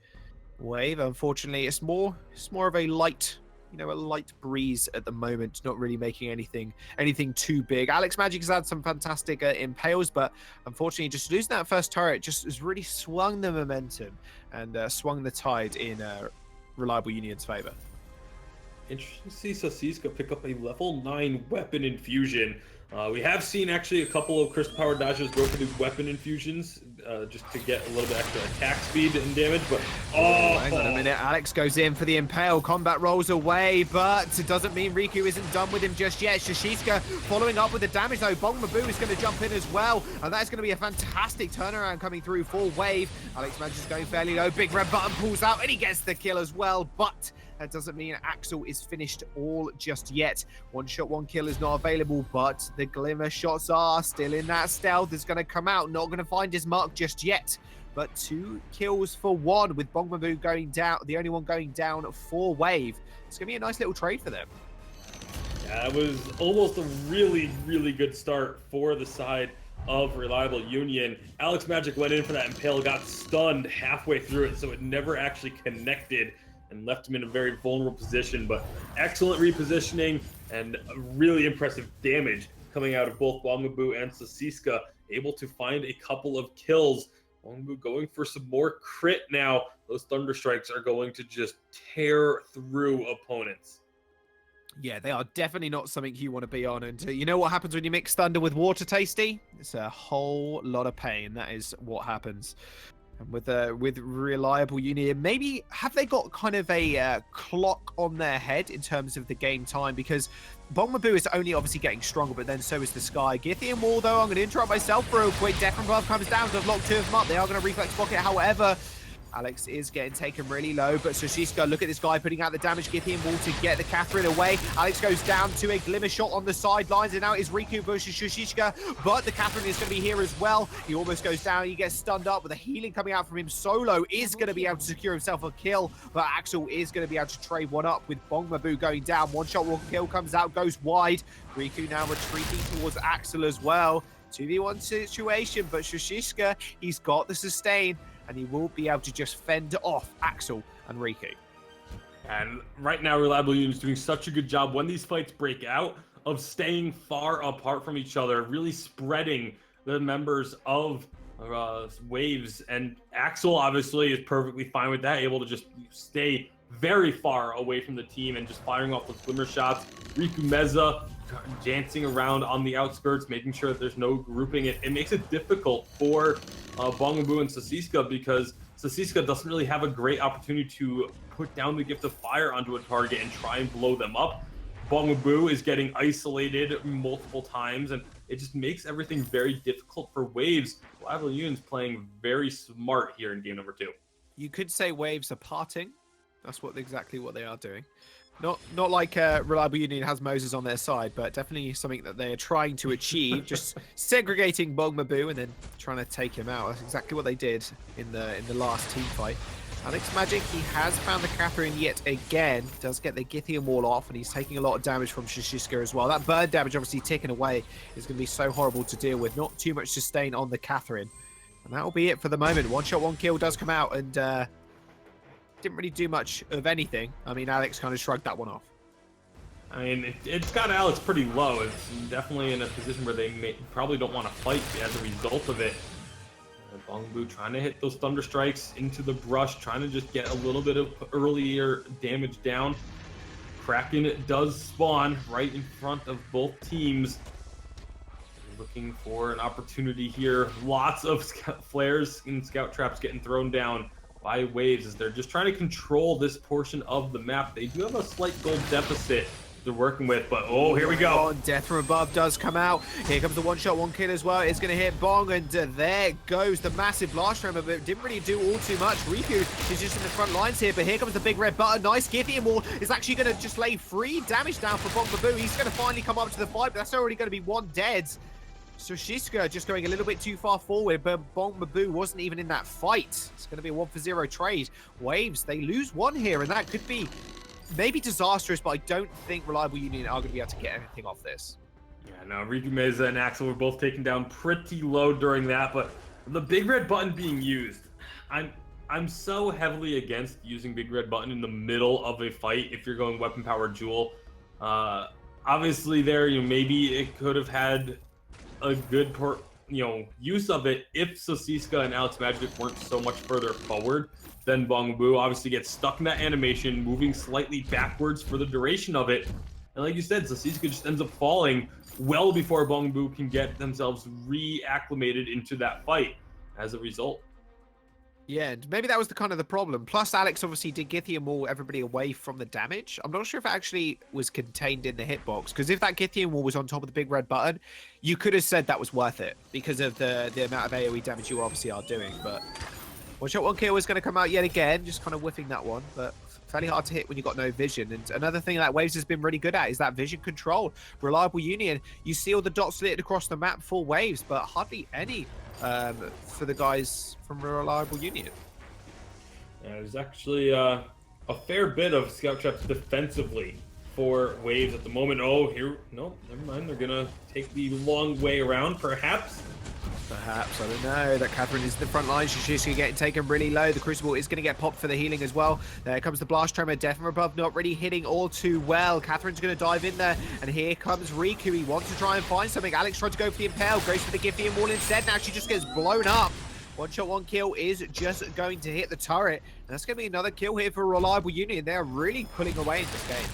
wave. Unfortunately, it's more of a light, a light breeze at the moment, not really making anything too big. Alex Magic has had some fantastic impales, but unfortunately just losing that first turret just has really swung the momentum and swung the tide in Reliable Union's favor. Interesting to see Sasiska pick up a level 9 weapon infusion. We have seen actually a couple of Crystal Power Dashers go for the weapon infusions just to get a little bit extra attack speed and damage, but hang on a minute, Alex goes in for the Impale, combat rolls away, but it doesn't mean Riku isn't done with him just yet. Shishiska following up with the damage though. Bongmaboo is going to jump in as well, and that's going to be a fantastic turnaround coming through for wave. Alex Magic is going fairly low, big red button pulls out and he gets the kill as well, but that doesn't mean Axel is finished all just yet. One shot, one kill is not available, but the Glimmer Shots are still in that stealth. Is going to come out, not going to find his mark just yet. But 2 kills for 1 with Bongmaboo going down, the only one going down for wave. It's going to be a nice little trade for them. Yeah, it was almost a really, really good start for the side of Reliable Union. Alex Magic went in for that Impale, got stunned halfway through it, so it never actually connected. and left him in a very vulnerable position. But excellent repositioning and really impressive damage coming out of both Bongaboo and Sasiska, able to find a couple of kills. Bongaboo going for some more crit now. Those Thunder Strikes are going to just tear through opponents. Yeah, they are definitely not something you want to be on. And you know what happens when you mix Thunder with water, Tasty? It's a whole lot of pain. That is what happens. And with Reliable Union, maybe have they got kind of a clock on their head in terms of the game time? Because Bongaboo is only obviously getting stronger, but then so is the Sky. Githian Wall, though, I'm going to interrupt myself real quick. Death from Above comes down. They've locked two of them up. They are going to reflex pocket. However, Alex is getting taken really low, but Sasiska, look at this guy putting out the damage. Githian Wall to get the Catherine away. Alex goes down to a glimmer shot on the sidelines, and now it's Riku versus Sasiska, but the Catherine is going to be here as well. He almost goes down. He gets stunned up, with the healing coming out from him. Solo is going to be able to secure himself a kill, but Axel is going to be able to trade one up with Bongaboo going down. One shot, one kill comes out, goes wide. Riku now retreating towards Axel as well. 2v1 situation, but Sasiska, he's got the sustain, and he will be able to just fend off Axel and Riku. And right now, Reliable Union is doing such a good job when these fights break out of staying far apart from each other, really spreading the members of Waves. And Axel obviously is perfectly fine with that, able to just stay very far away from the team and just firing off those glimmer shots. Riku Meza dancing around on the outskirts, making sure that there's no grouping. It makes it difficult for Bongaboo and Sasiska, because Sasiska doesn't really have a great opportunity to put down the Gift of Fire onto a target and try and blow them up. Bongaboo is getting isolated multiple times, and it just makes everything very difficult for Waves. Reliable Union's playing very smart here in game number 2. You could say Waves are parting. That's exactly what they are doing. Not like Reliable Union has Moses on their side, but definitely something that they are trying to achieve. Just segregating Bongaboo and then trying to take him out. That's exactly what they did in the last team fight. Alex Magic, he has found the Catherine yet again. Does get the Githian Wall off, and he's taking a lot of damage from Sasiska as well. That burn damage obviously taken away is going to be so horrible to deal with. Not too much sustain on the Catherine. And that will be it for the moment. One shot, one kill does come out, and didn't really do much of anything. I mean, Alex kind of shrugged that one off. I mean, it's got Alex pretty low. It's definitely in a position where they probably don't want to fight as a result of it. Bongaboo trying to hit those Thunder Strikes into the brush, trying to just get a little bit of earlier damage down. Kraken does spawn right in front of both teams. Looking for an opportunity here. Lots of flares and scout traps getting thrown down by Waves as they're just trying to control this portion of the map. They do have a slight gold deficit they're working with, but oh, here we go. Oh, Death from Above does come out. Here comes the one shot, one kill as well. It's going to hit Bong, and there goes the massive blast from him, but it didn't really do all too much. Riku is just in the front lines here, but here comes the big red button. Nice Githian Wall is actually going to just lay free damage down for Bongaboo. He's going to finally come up to the fight, but that's already going to be one dead. Sasiska just going a little bit too far forward, but Bongaboo wasn't even in that fight. It's going to be a 1-for-0 trade. Waves, they lose one here, and that could be maybe disastrous, but I don't think Reliable Union are going to be able to get anything off this. Yeah, no, Riku Meza and Axel were both taken down pretty low during that, but the big red button being used, I'm so heavily against using big red button in the middle of a fight if you're going weapon power duel. Obviously there, maybe it could have had a good use of it if Sasiska and Alex Magic weren't so much further forward. Then Bongaboo obviously gets stuck in that animation, moving slightly backwards for the duration of it. And like you said, Sasiska just ends up falling well before Bongaboo can get themselves reacclimated into that fight as a result. Yeah, maybe that was the kind of the problem. Plus, Alex obviously did Githian Wall everybody away from the damage. I'm not sure if it actually was contained in the hitbox, because if that Githian Wall was on top of the big red button, you could have said that was worth it because of the amount of AoE damage you obviously are doing. But one shot, one kill is going to come out yet again, just kind of whiffing that one, but fairly hard to hit when you've got no vision. And another thing that Waves has been really good at is that vision control. Reliable Union, you see all the dots lit across the map for Waves, but hardly any for the guys from Reliable Union. Yeah, there's actually a fair bit of scout traps defensively for Waves at the moment. Oh, here, no, never mind. They're gonna take the long way around, perhaps. Perhaps, I don't know. That Catherine is in the front line. She's getting taken really low. The Crucible is going to get popped for the healing as well. There comes the Blast Tremor. Death from above, not really hitting all too well. Catherine's going to dive in there. And here comes Riku. He wants to try and find something. Alex tried to go for the Impale. Goes for the Giphian Wall instead. Now she just gets blown up. One shot, one kill is just going to hit the turret. And that's going to be another kill here for Reliable Union. They're really pulling away in this game.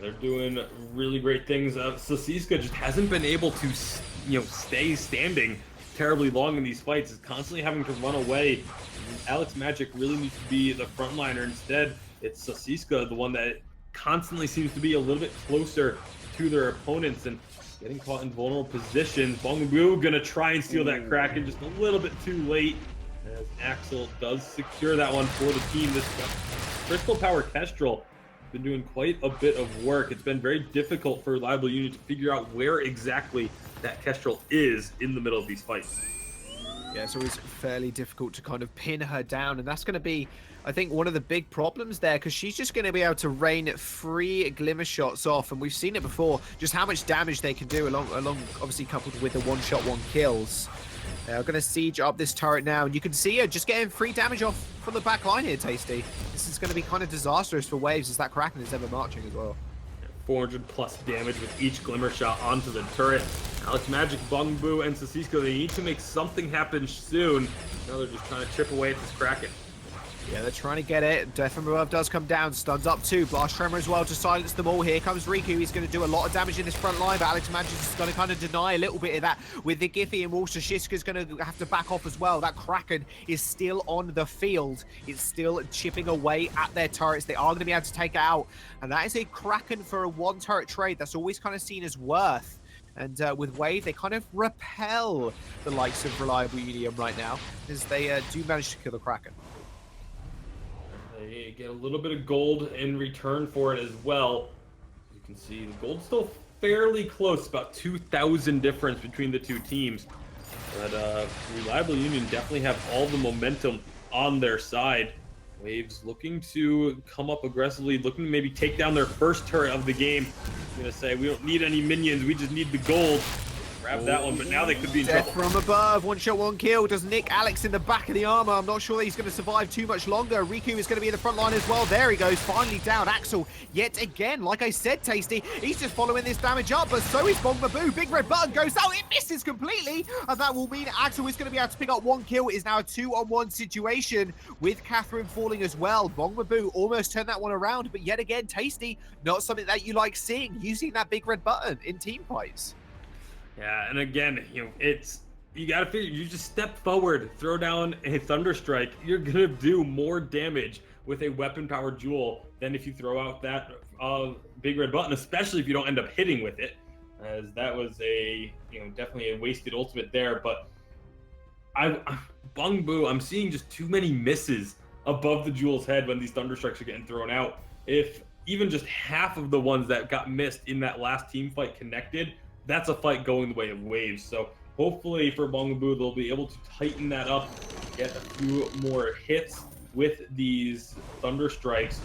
They're doing really great things. Sasiska just hasn't been able to, stay standing terribly long in these fights. Is constantly having to run away. Alex Magic really needs to be the frontliner. Instead, it's Sasiska, the one that constantly seems to be a little bit closer to their opponents and getting caught in vulnerable positions. Bongboo gonna try and steal that Kraken just a little bit too late, as Axel does secure that one for the team. This Crystal Power Kestrel been doing quite a bit of work. It's been very difficult for Reliable Union to figure out where exactly that Kestrel is in the middle of these fights. Yeah, it's always fairly difficult to kind of pin her down, and that's going to be, I think, one of the big problems there, because she's just going to be able to rain 3 glimmer shots off, and we've seen it before, just how much damage they can do along obviously coupled with the one-shot, one kills. They're going to siege up this turret now, and you can see her just getting 3 damage off from the back line here, Tasty. This is going to be kind of disastrous for Waves, as that Kraken is ever marching as well. 400 plus damage with each glimmer shot onto the turret. Alex Magic, Bongboo, and Sasisko, they need to make something happen soon. Now they're just trying to chip away at this Kraken. Yeah, they're trying to get it. Death from above does come down. Stuns up too. Blast Tremor as well to silence them all. Here comes Riku. He's going to do a lot of damage in this front line, but Alex Magic is going to kind of deny a little bit of that with the Giphy, and also Shiska's going to have to back off as well. That Kraken is still on the field. It's still chipping away at their turrets. They are going to be able to take it out, and that is a Kraken for a 1-turret trade. That's always kind of seen as worth. And with Wave, they kind of repel the likes of Reliable Union right now, as they do manage to kill the Kraken. They get a little bit of gold in return for it as well. You can see the gold's still fairly close, about 2,000 difference between the two teams. But Reliable Union definitely have all the momentum on their side. Waves looking to come up aggressively, looking to maybe take down their first turret of the game. I'm going to say, we don't need any minions, we just need the gold. Grab that one, but now they could be in trouble. Death from above, 1-shot, 1 kill. Does nick Alex in the back of the armor. I'm not sure that he's going to survive too much longer. Riku is going to be in the front line as well. There he goes, finally down. Axel, yet again, like I said, Tasty, he's just following this damage up, but so is Bongboo. Big red button goes out, it misses completely, and that will mean Axel is going to be able to pick up 1 kill. It is now a 2-on-1 situation with Catherine falling as well. Bongboo almost turned that one around, but yet again, Tasty, not something that you like seeing, using that big red button in team fights. Yeah, and again, you gotta figure, you just step forward, throw down a Thunderstrike, you're gonna do more damage with a weapon-powered jewel than if you throw out that big red button, especially if you don't end up hitting with it, as that was definitely a wasted ultimate there. But Bongboo, I'm seeing just too many misses above the jewel's head when these Thunderstrikes are getting thrown out. If even just half of the ones that got missed in that last team fight connected, that's a fight going the way of Waves. So hopefully for Bongboo, they'll be able to tighten that up, get a few more hits with these Thunder Strikes.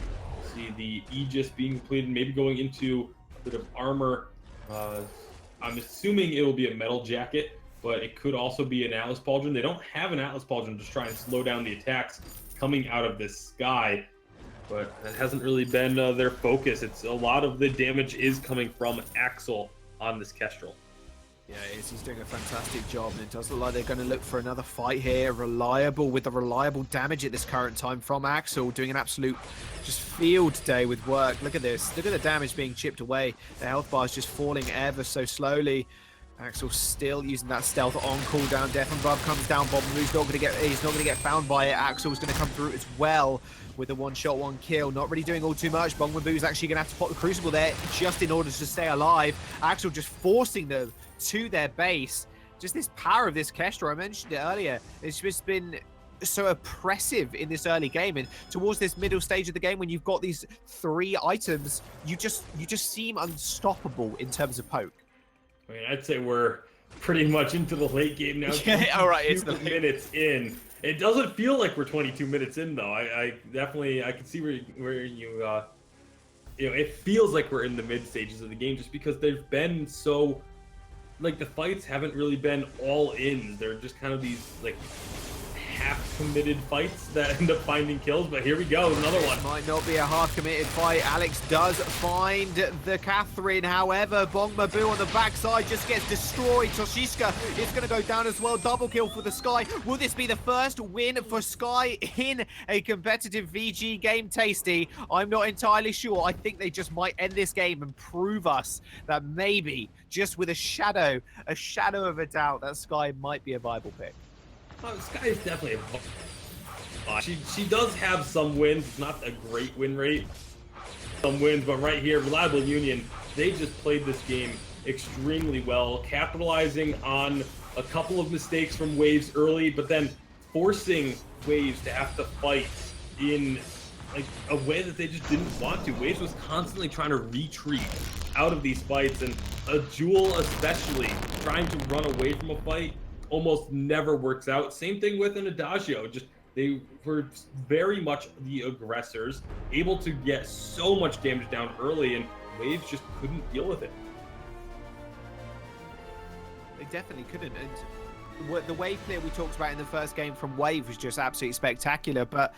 See the Aegis being completed, maybe going into a bit of armor. I'm assuming it will be a metal jacket, but it could also be an Atlas Pauldron. They don't have an Atlas Pauldron, just try and slow down the attacks coming out of this sky. But that hasn't really been their focus. It's a lot of the damage is coming from Axel on this Kestrel. Yeah, it is. He's doing a fantastic job, and it does look like they're going to look for another fight here. Reliable with the reliable damage at this current time from Axel, doing an absolute just field day with work. Look at this. Look at the damage being chipped away. The health bar is just falling ever so slowly. Axel still using that stealth on cooldown. Death from above comes down. Bongboo's not going to get found by it. Axel's going to come through as well with a 1-shot, 1 kill. Not really doing all too much. Bongboo's actually going to have to pop the Crucible there just in order to stay alive. Axel just forcing them to their base. Just this power of this Kestrel, I mentioned it earlier. It's just been so oppressive in this early game, and towards this middle stage of the game when you've got these 3 items, you just seem unstoppable in terms of poke. I mean, I'd say we're pretty much into the late game now. Yeah, all right, it's the minutes in. It doesn't feel like we're 22 minutes in though. I definitely can see where you it feels like we're in the mid stages of the game just because they've been so like the fights haven't really been all in. They're just kind of these like half-committed fights that end up finding kills. But here we go, another one. Might not be a half-committed fight. Alex does find the Catherine. However, Bong Mabu on the backside just gets destroyed. Toshiska is going to go down as well. Double kill for the Sky. Will this be the first win for Sky in a competitive VG game, Tasty? I'm not entirely sure. I think they just might end this game and prove us that maybe, just with a shadow of a doubt, that Sky might be a viable pick. Oh, Sky is definitely a she does have some wins. It's not a great win rate. Some wins, but right here, Reliable Union, they just played this game extremely well, capitalizing on a couple of mistakes from Waves early, but then forcing Waves to have to fight in like a way that they just didn't want to. Waves was constantly trying to retreat out of these fights, and a Jewel especially trying to run away from a fight almost never works out. Same thing with an Adagio. Just they were very much the aggressors, able to get so much damage down early, and Waves just couldn't deal with it. They definitely couldn't. And the wave clear we talked about in the first game from Wave was just absolutely spectacular. But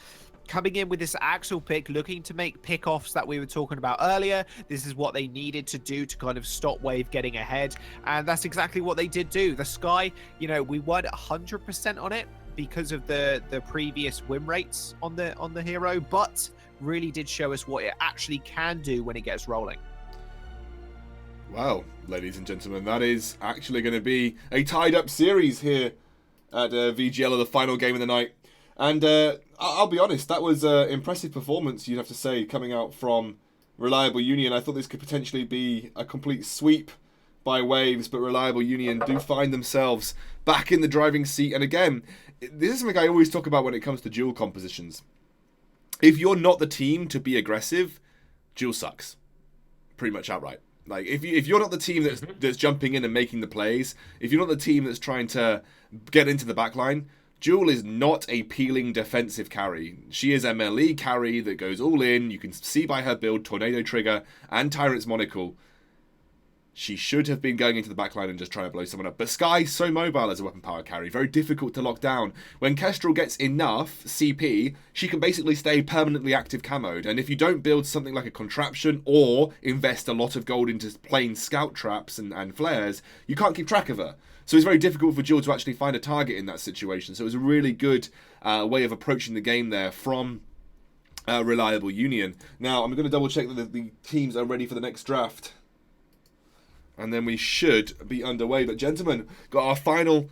coming in with this Axel pick, looking to make pickoffs that we were talking about earlier. This is what they needed to do to kind of stop Wave getting ahead. And that's exactly what they did do. The Sky, you know, we weren't 100% on it because of the previous win rates on the hero, but really did show us what it actually can do when it gets rolling. Wow, ladies and gentlemen, that is actually going to be a tied-up series here at VGL, of the final game of the night. And I'll be honest, that was an impressive performance, you'd have to say, coming out from Reliable Union. I thought this could potentially be a complete sweep by Waves, but Reliable Union do find themselves back in the driving seat. And again, this is something I always talk about when it comes to duel compositions. If you're not the team to be aggressive, duel sucks. Pretty much outright. Like, if you're not the team that's jumping in and making the plays, if you're not the team that's trying to get into the backline, Jewel is not a peeling defensive carry. She is a melee carry that goes all in. You can see by her build, Tornado Trigger and Tyrant's Monocle. She should have been going into the backline and just trying to blow someone up. But Sky, so mobile as a weapon power carry. Very difficult to lock down. When Kestrel gets enough CP, she can basically stay permanently active camoed. And if you don't build something like a contraption or invest a lot of gold into plain scout traps and flares, you can't keep track of her. So it's very difficult for Jewel to actually find a target in that situation. So it was a really good way of approaching the game there from Reliable Union. Now, I'm going to double check that the teams are ready for the next draft. And then we should be underway. But gentlemen, got our final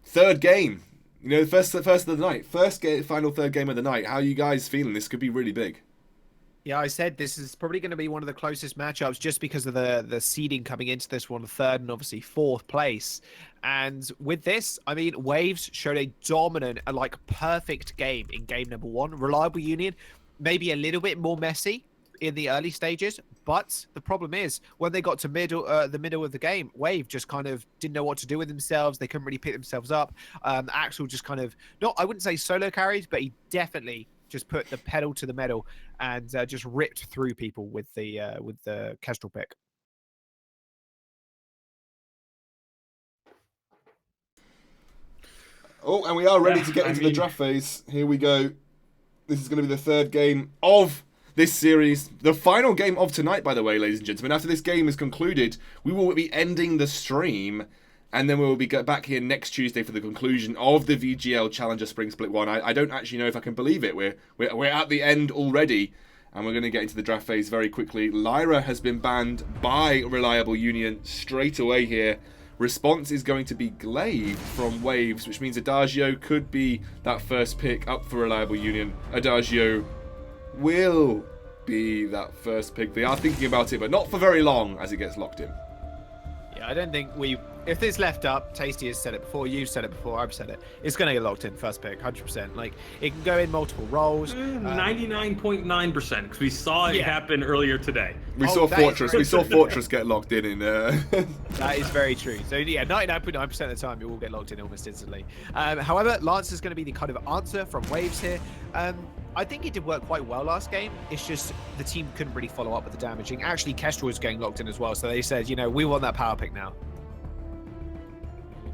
third game. You know, first of the night. Final third game of the night. How are you guys feeling? This could be really big. Yeah, I said this is probably going to be one of the closest matchups just because of the seeding coming into this one, third and obviously fourth place. And with this, I mean, Waves showed a dominant, like perfect game in game number one. Reliable Union, maybe a little bit more messy in the early stages, but the problem is when they got to the middle of the game, Wave just kind of didn't know what to do with themselves. They couldn't really pick themselves up. Axel just kind of, I wouldn't say solo carried, but he definitely just put the pedal to the metal and just ripped through people with the Kestrel pick. Oh, and we are ready to get into the draft phase. Here we go. This is going to be the third game of this series. The final game of tonight, by the way, ladies and gentlemen. After this game is concluded, we will be ending the stream, and then we will be back here next Tuesday for the conclusion of the VGL Challenger Spring Split 1. I don't actually know if I can believe it. We're at the end already, and we're going to get into the draft phase very quickly. Lyra has been banned by Reliable Union straight away here. Response is going to be Glaive from Waves, which means Adagio could be that first pick up for Reliable Union. Adagio will be that first pick. They are thinking about it, but not for very long as it gets locked in. Yeah, I don't think if it's left up, Tasty has said it before, you've said it before, I've said it, it's going to get locked in first pick, 100%. Like, it can go in multiple roles. 99.9%, because we saw it happen earlier today. We saw Fortress get locked in That is very true. So yeah, 99.9% of the time you will get locked in almost instantly. However, Lance is going to be the kind of answer from Waves here. I think it did work quite well last game. It's just the team couldn't really follow up with the damaging. Actually, Kestrel was getting locked in as well, so they said, we want that power pick now.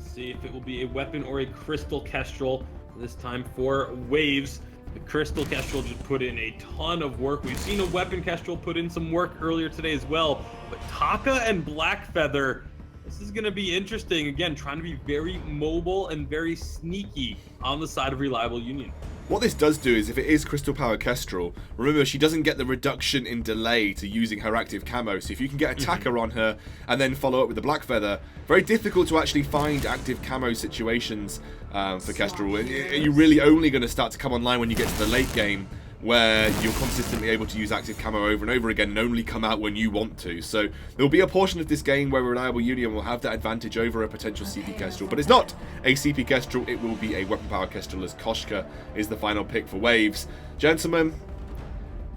Let's see if it will be a weapon or a crystal kestrel this time for Waves. The crystal kestrel just put in a ton of work. We've seen a weapon kestrel put in some work earlier today as well. But Taka and Blackfeather, this is going to be interesting. Again, trying to be very mobile and very sneaky on the side of Reliable Union. What this does do is, if it is Crystal Power Kestrel, remember she doesn't get the reduction in delay to using her active camo, so if you can get Attacker on her and then follow up with the Black Feather, very difficult to actually find active camo situations for Kestrel. You're really only going to start to come online when you get to the late game, where you're consistently able to use active camo over and over again and only come out when you want to. So there'll be a portion of this game where Reliable Union will have that advantage over a potential CP Kestrel, but it's not a CP Kestrel, it will be a Weapon Power Kestrel, as Koshka is the final pick for Waves. Gentlemen,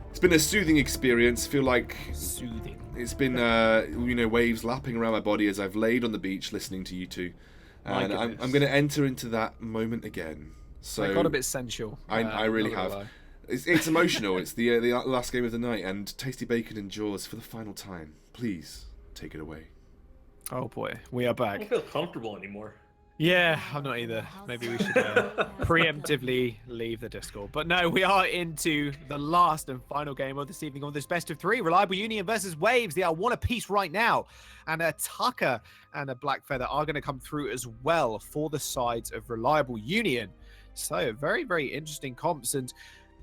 it's been a soothing experience. I feel like it's been waves lapping around my body as I've laid on the beach listening to you two. And I'm going to enter into that moment again. So I got a bit sensual. I really have. It's emotional. It's the last game of the night, and Tasty Bacon and Jaws for the final time. Please take it away. Oh boy, we are I back. don't feel comfortable anymore. Yeah, I'm not either. Maybe we should preemptively leave the Discord. But no, we are into the last and final game of this evening on this best of 3. Reliable Union versus Waves. They are one apiece right now. And a Tucker and a Blackfeather are going to come through as well for the sides of Reliable Union. So very, very interesting comps. And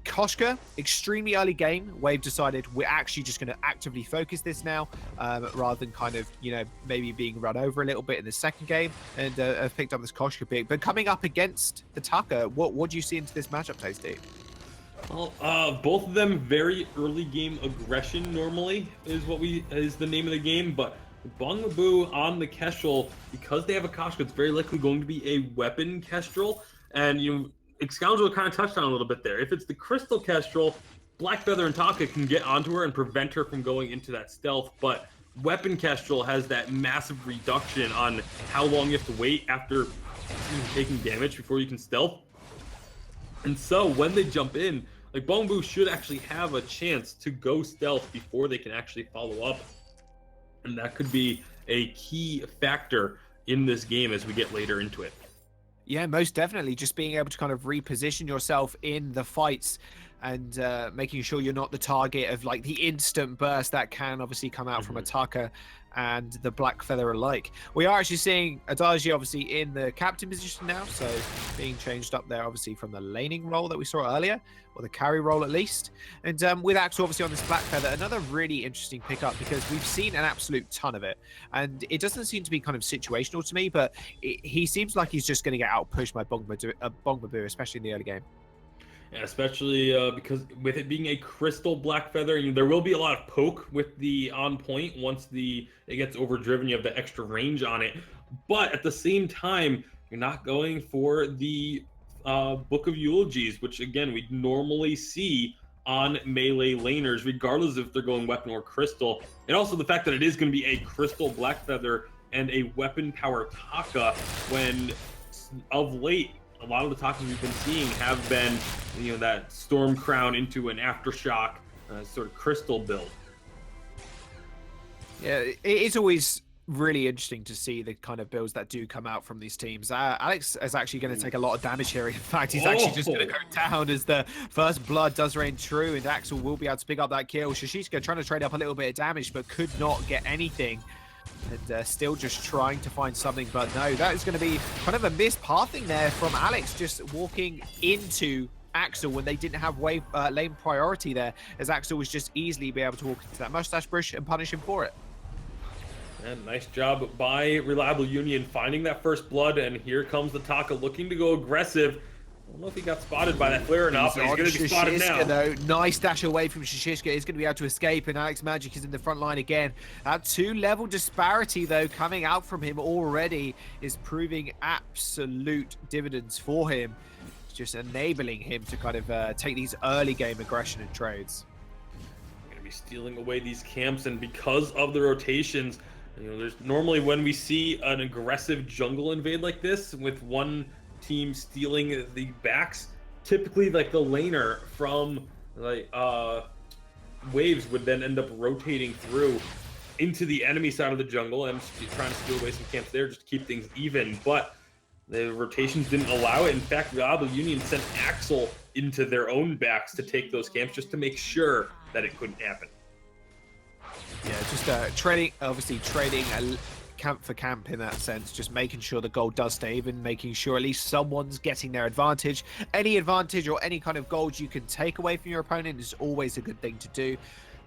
Koshka, extremely early game. Wave decided we're actually just going to actively focus this now, rather than kind of, maybe being run over a little bit in the second game, and have picked up this Koshka pick. But coming up against the Tucker, what do you see into this matchup, Tasty? Well, both of them very early game aggression normally is the name of the game, but Bongmaboo on the Kestrel, because they have a Koshka, it's very likely going to be a weapon Kestrel, and Scoundrel kind of touched on a little bit there. If it's the Crystal Kestrel, Blackfeather and Taka can get onto her and prevent her from going into that stealth, but Weapon Kestrel has that massive reduction on how long you have to wait after taking damage before you can stealth. And so when they jump in, like Bongbu should actually have a chance to go stealth before they can actually follow up. And that could be a key factor in this game as we get later into it. Yeah, most definitely. Just being able to kind of reposition yourself in the fights and making sure you're not the target of like the instant burst that can obviously come out from Ataka and the Blackfeather alike. We are actually seeing Adaji obviously in the captain position now, so being changed up there obviously from the laning role that we saw earlier, or the carry role at least. And with Axel obviously on this Blackfeather, another really interesting pickup because we've seen an absolute ton of it. And it doesn't seem to be kind of situational to me, but he seems like he's just going to get outpushed by Bongmaboo, especially in the early game. Yeah, especially because with it being a crystal Blackfeather, there will be a lot of poke with the on point once it gets overdriven. You have the extra range on it, but at the same time, you're not going for the Book of Eulogies, which again we normally see on melee laners, regardless if they're going weapon or crystal. And also the fact that it is going to be a crystal Blackfeather and a weapon power Taka, when of late a lot of the Takas we've been seeing have been, that Storm Crown into an Aftershock sort of crystal build. Yeah, it's always really interesting to see the kind of builds that do come out from these teams. Alex is actually going to take a lot of damage here. In fact, he's actually just going to go down as the first blood does reign true, and Axel will be able to pick up that kill. Shishishka trying to trade up a little bit of damage, but could not get anything. And still just trying to find something, but no, that is going to be kind of a missed pathing there from Alex, just walking into Axel when they didn't have lane priority there, as Axel was just easily be able to walk into that mustache bush and punish him for it. And nice job by Reliable Union finding that first blood, and here comes the Taka looking to go aggressive. I don't know if he got spotted by that flare or not, but he's going to be spotted now. Though. Nice dash away from Shishishka. He's going to be able to escape, and Alex Magic is in the front line again. That 2-level disparity, though, coming out from him already is proving absolute dividends for him. It's just enabling him to kind of take these early game aggression and trades. Going to be stealing away these camps, and because of the rotations, there's normally when we see an aggressive jungle invade like this with one team stealing the backs, typically like the laner from like Waves would then end up rotating through into the enemy side of the jungle and trying to steal away some camps there just to keep things even. But the rotations didn't allow it. In fact, the Oblivion sent Axel into their own backs to take those camps just to make sure that it couldn't happen. Yeah, just trading camp for camp in that sense, just making sure the gold does stay even, making sure at least someone's getting their advantage. Any advantage or any kind of gold you can take away from your opponent is always a good thing to do.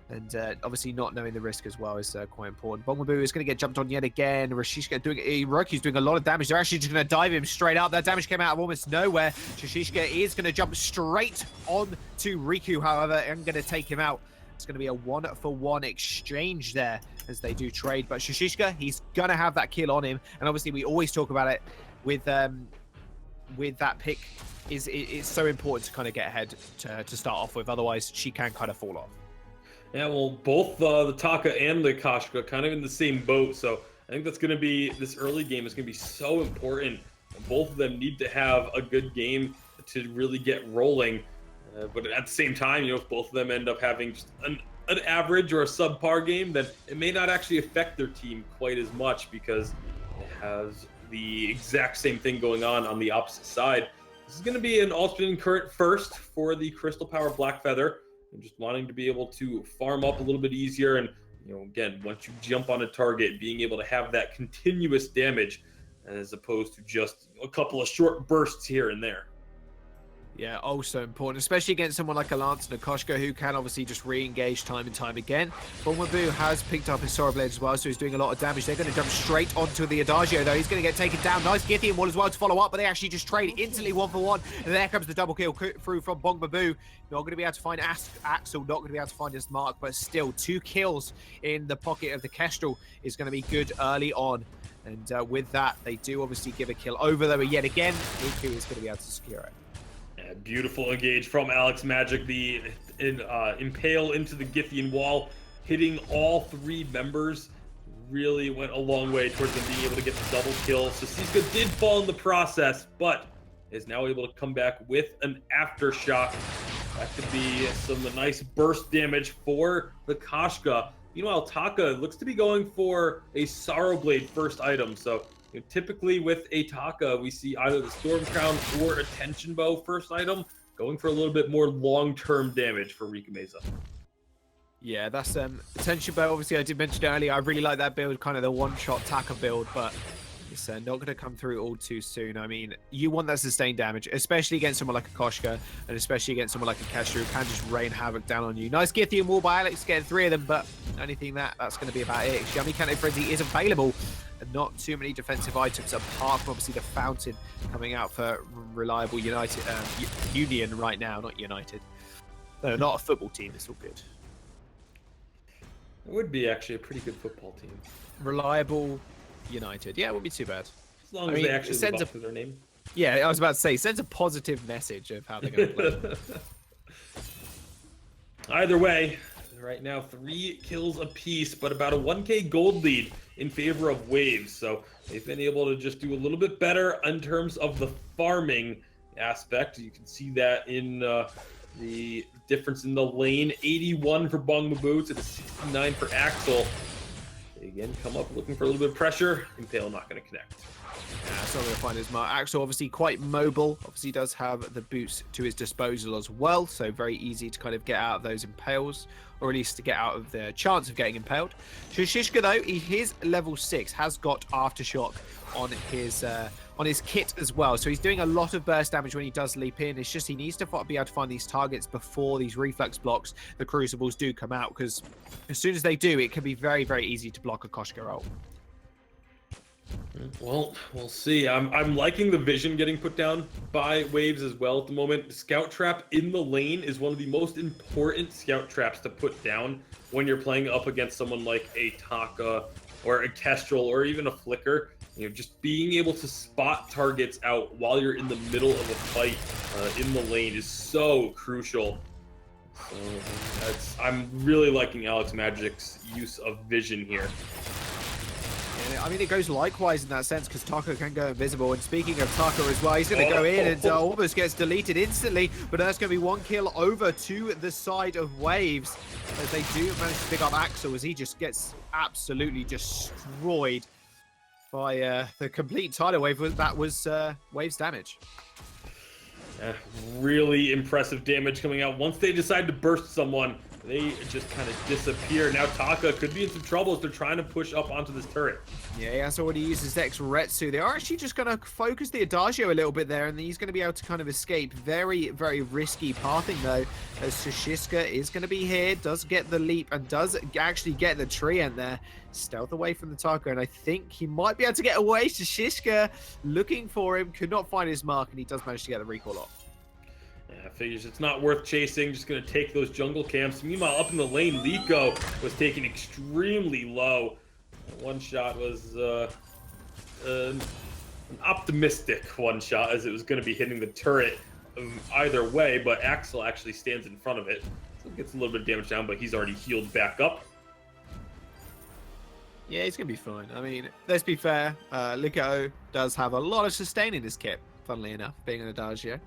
And obviously not knowing the risk as well is quite important. Bongmabu is going to get jumped on yet again. Rashishka Hiroki's doing a lot of damage. They're actually just going to dive him straight up. That damage came out of almost nowhere. Shishishka is going to jump straight on to Riku, however, and going to take him out. It's going to be a 1-for-1 exchange there as they do trade. But Shishishka, he's going to have that kill on him. And obviously we always talk about it with that pick. It's so important to kind of get ahead to start off with. Otherwise, she can kind of fall off. Yeah, well, both the Taka and the Koshka kind of in the same boat. So I think that's going to be, this early game is going to be so important. Both of them need to have a good game to really get rolling. But at the same time, if both of them end up having just an average or a subpar game, then it may not actually affect their team quite as much because it has the exact same thing going on the opposite side. This is going to be an alternating current first for the Crystal Power Blackfeather, and just wanting to be able to farm up a little bit easier. And again, once you jump on a target, being able to have that continuous damage as opposed to just a couple of short bursts here and there. Yeah, also important, especially against someone like a Lance and a Koshka, who can obviously just re-engage time and time again. Bongmabu has picked up his Sora Blade as well, so he's doing a lot of damage. They're going to jump straight onto the Adagio, though. He's going to get taken down. Nice Githian wall as well to follow up, but they actually just trade instantly 1-for-1. And there comes the double kill through from Bongmabu. Not going to be able to find Axel, not going to be able to find his mark, but still 2 kills in the pocket of the Kestrel is going to be good early on. And with that, they do obviously give a kill over, though, yet again, Riku is going to be able to secure it. Beautiful engage from Alex Magic. The impale into the Githian wall, hitting all 3 members, really went a long way towards them being able to get the double kill. So Siska did fall in the process, but is now able to come back with an aftershock. That could be some nice burst damage for the Koshka. Meanwhile, Taka looks to be going for a Sorrow Blade first item. So typically with a Taka, we see either the Storm Crown or a Tension Bow first item, going for a little bit more long-term damage for Rika Mesa. Yeah, that's Tension Bow. Obviously, I did mention earlier, I really like that build, kind of the one-shot Taka build, but it's not going to come through all too soon. I mean, you want that sustained damage, especially against someone like a Koshka, and especially against someone like a Kestrel, who can just rain havoc down on you. Nice Githian wall by Alex, getting 3 of them, but anything that's going to be about it. Yummy Canto Frenzy is available, and not too many defensive items apart from obviously the Fountain coming out for Reliable United Union right now, not United. No, not a football team. It's all good. It would be actually a pretty good football team. Reliable United. Yeah, it wouldn't be too bad. As long as they actually live up to their name. Yeah, I was about to say, sends a positive message of how they're going to play. Either way, right now 3 kills apiece, but about a 1k gold lead in favor of Waves. So they've been able to just do a little bit better in terms of the farming aspect. You can see that in the difference in the lane. 81 for Bongmabu to the 69 for Axel. They again come up looking for a little bit of pressure. Impale not going to connect. Yeah, it's not going to find his mark. Axel obviously quite mobile. Obviously does have the boots to his disposal as well, so very easy to kind of get out of those impales, or at least to get out of the chance of getting impaled. Shishka though, his level 6 has got aftershock on his kit as well, so he's doing a lot of burst damage when he does leap in. It's just he needs to be able to find these targets before these reflex blocks, the crucibles, do come out, because as soon as they do, it can be very, very easy to block a Koshka ult. Well, we'll see. I'm liking the vision getting put down by Waves as well at the moment. Scout Trap in the lane is one of the most important scout traps to put down when you're playing up against someone like a Taka or a Kestrel or even a Flicker. Just being able to spot targets out while you're in the middle of a fight in the lane is so crucial. So I'm really liking Alex Magic's use of vision here. I mean, it goes likewise in that sense because Taka can go invisible. And speaking of Taka as well, he's going to go in and almost gets deleted instantly. But that's going to be 1 kill over to the side of Waves as they do manage to pick up Axel as he just gets absolutely destroyed by the complete tidal wave. That was Wave's damage. Really impressive damage coming out. Once they decide to burst someone, they just kind of disappear. Now Taka could be in some trouble as they're trying to push up onto this turret. Yeah, he has already used his X Retsu. They are actually just going to focus the Adagio a little bit there, and he's going to be able to kind of escape. Very, very risky pathing, though, as Shishiska is going to be here, does get the leap, and does actually get the Treant there. Stealth away from the Taka, and I think he might be able to get away. Shishiska looking for him, could not find his mark, and he does manage to get the recall off. Yeah, figures it's not worth chasing, just going to take those jungle camps. Meanwhile, up in the lane, Liko was taken extremely low. One shot was an optimistic one shot, as it was going to be hitting the turret either way, but Axel actually stands in front of it. So it gets a little bit of damage down, but he's already healed back up. Yeah, he's going to be fine. I mean, let's be fair, Liko does have a lot of sustain in his kit, funnily enough, being an Adagio.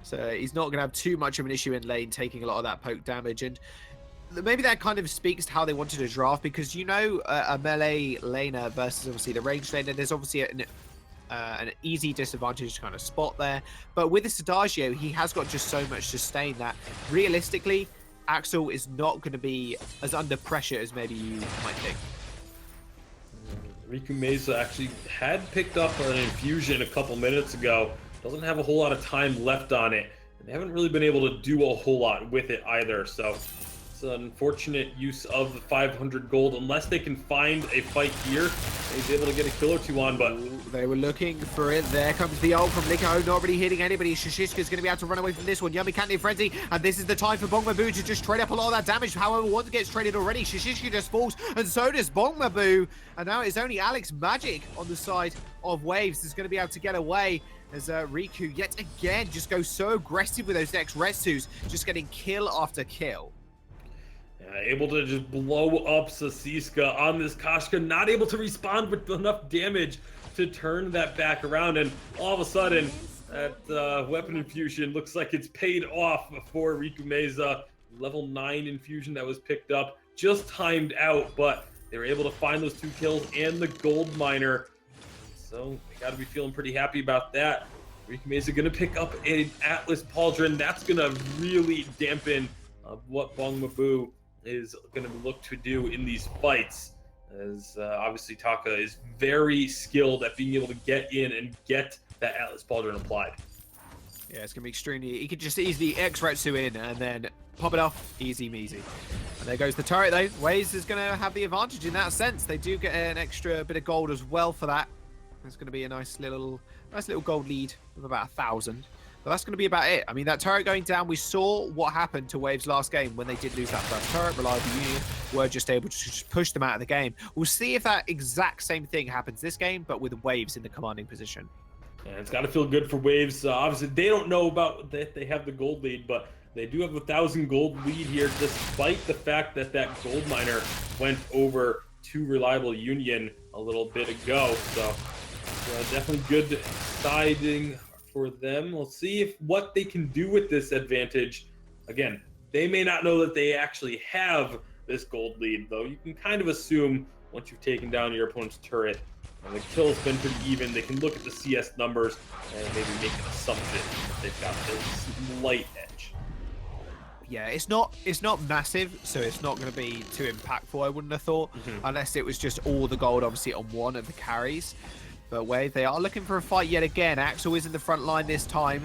So he's not going to have too much of an issue in lane, taking a lot of that poke damage. And maybe that kind of speaks to how they wanted to draft, because, you know, a melee laner versus obviously the range laner, there's obviously an easy disadvantage to kind of spot there. But with this Adagio, he has got just so much sustain that realistically, Axel is not going to be as under pressure as maybe you might think. Riku Mesa actually had picked up an infusion a couple minutes ago. Doesn't have a whole lot of time left on it. And they haven't really been able to do a whole lot with it either. So it's an unfortunate use of the 500 gold. Unless they can find a fight here, he's able to get a kill or two on. But they were looking for it. There comes the ult from Liko, not really hitting anybody. Shishiska's going to be able to run away from this one. Yummy Candy Frenzy, and this is the time for Bongmabu to just trade up a lot of that damage. However, one gets traded already. Shishiska just falls, and so does Bongmabu. And now it's only Alex Magic on the side of Waves that's going to be able to get away, as Riku yet again just goes so aggressive with those X Retsus, just getting kill after kill. Able to just blow up Sasiska on this Kashka, not able to respond with enough damage to turn that back around, and all of a sudden that weapon infusion looks like it's paid off for Riku Mesa. Level 9 infusion that was picked up, just timed out, but they were able to find those 2 kills and the gold miner. So they got to be feeling pretty happy about that. Riku Mesa going to pick up an Atlas Pauldron. That's going to really dampen what Bongmabu is going to look to do in these fights, as obviously Taka is very skilled at being able to get in and get that Atlas Pauldron applied. Yeah, it's going to be extremely... He could just easily X-Retsu in and then pop it off, easy measy. And there goes the turret though. Waze is going to have the advantage in that sense. They do get an extra bit of gold as well for that. It's going to be a nice little gold lead of about 1,000. But that's going to be about it. I mean, that turret going down, we saw what happened to Waves last game when they did lose that first turret. Reliable Union were just able to just push them out of the game. We'll see if that exact same thing happens this game, but with Waves in the commanding position. Yeah, it's got to feel good for Waves. Obviously, they don't know about that they have the gold lead, but they do have 1,000 gold lead here, despite the fact that that gold miner went over to Reliable Union a little bit ago. So definitely good siding for them. We'll see if what they can do with this advantage. Again, they may not know that they actually have this gold lead, though. You can kind of assume once you've taken down your opponent's turret and the kill's been pretty even, they can look at the CS numbers and maybe make an assumption that they've got this slight edge. Yeah, it's not massive, so it's not going to be too impactful, I wouldn't have thought, unless it was just all the gold, obviously, on one of the carries. But Wave, they are looking for a fight yet again. Axel is in the front line this time.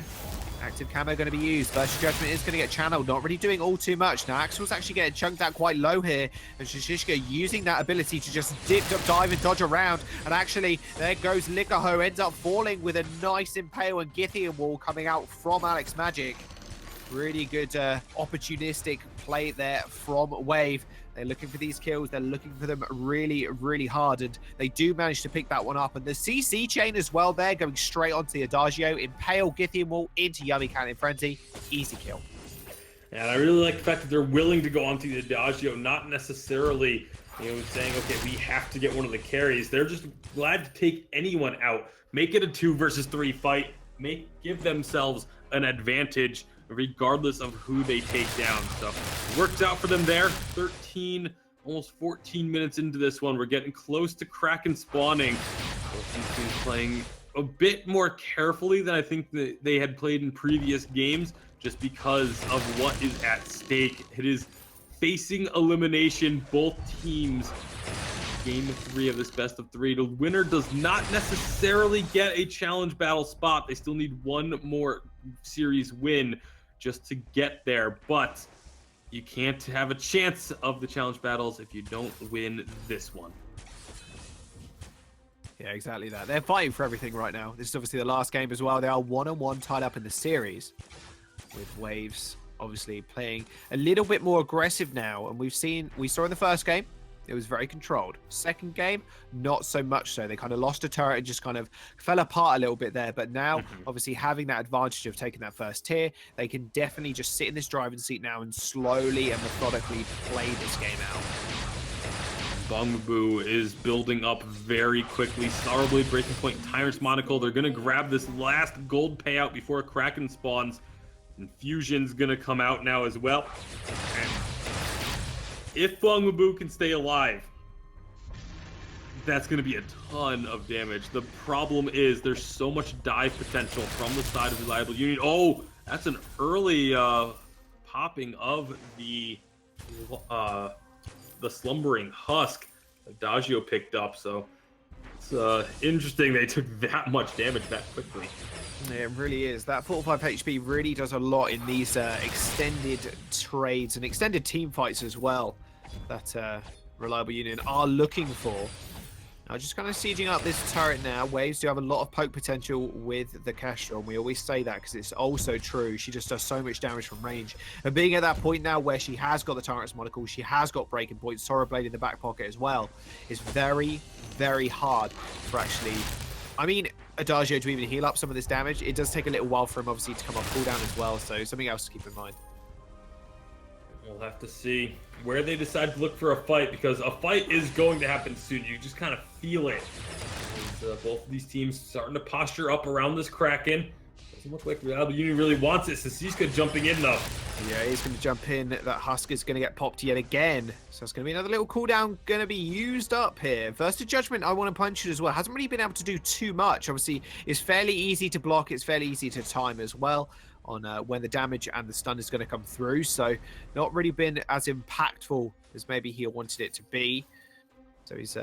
Active camo going to be used. Versus Judgment is going to get channeled. Not really doing all too much. Now, Axel's actually getting chunked out quite low here. And Shishishka using that ability to just dip, dive, and dodge around. And actually, there goes Likaho. Ends up falling with a nice Impale and Githian wall coming out from Alex Magic. Really good opportunistic play there from Wave. They're looking for these kills. They're looking for them really, really hard. And they do manage to pick that one up. And the CC chain as well there, going straight onto the Adagio. Impale, Githian wall into Yummy Cannon Frenzy. Easy kill. And I really like the fact that they're willing to go onto the Adagio, not necessarily, saying, okay, we have to get one of the carries. They're just glad to take anyone out. Make it a 2 versus 3 fight. Give themselves an advantage regardless of who they take down. So it works out for them there. 13 almost 14 minutes into this one. We're getting close to Kraken spawning. Both these teams playing a bit more carefully than I think that they had played in previous games, just because of what is at stake. It is facing elimination, both teams. Game 3 of this best of 3. The winner does not necessarily get a challenge battle spot. They still need one more series win just to get there, but you can't have a chance of the challenge battles if you don't win this one. Yeah, exactly that. They're fighting for everything right now. This is obviously the last game as well. They are 1-1 tied up in the series, with Waves obviously playing a little bit more aggressive now. And we saw in the first game, it was very controlled. Second game, not so much so. They kind of lost a turret and just kind of fell apart a little bit there. But now, obviously, having that advantage of taking that first tier, they can definitely just sit in this driving seat now and slowly and methodically play this game out. Bongbu is building up very quickly. Starblade, Breaking Point, Tyrant's Monocle. They're going to grab this last gold payout before Kraken spawns. And Fusion's going to come out now as well. And if Bongbu can stay alive, that's going to be a ton of damage. The problem is there's so much dive potential from the side of Reliable Union. Oh, that's an early popping of the Slumbering Husk that Adagio picked up. So it's interesting they took that much damage that quickly. Yeah, it really is. That 45 HP really does a lot in these extended trades and extended team fights as well that Reliable Union are looking for. Now, just kind of sieging up this turret now. Waves do have a lot of poke potential with the Kestrel, and we always say that because it's also true. She just does so much damage from range. And being at that point now where she has got the Tyrant's Monocle, she has got Breaking Point, Sora Blade in the back pocket as well, is very, very hard for actually... I mean, Adagio to even heal up some of this damage. It does take a little while for him, obviously, to come off cooldown as well, so something else to keep in mind. We'll have to see where they decide to look for a fight, because a fight is going to happen soon. You just kind of feel it. Both of these teams starting to posture up around this Kraken. Doesn't look like Reliable Union really wants it. Sasiska jumping in, though. Yeah, he's going to jump in. That Husk is going to get popped yet again. So it's going to be another little cooldown going to be used up here. First to Judgment, I want to punch it as well. Hasn't really been able to do too much. Obviously, it's fairly easy to block. It's fairly easy to time as well on when the damage and the stun is going to come through. So not really been as impactful as maybe he wanted it to be. So he's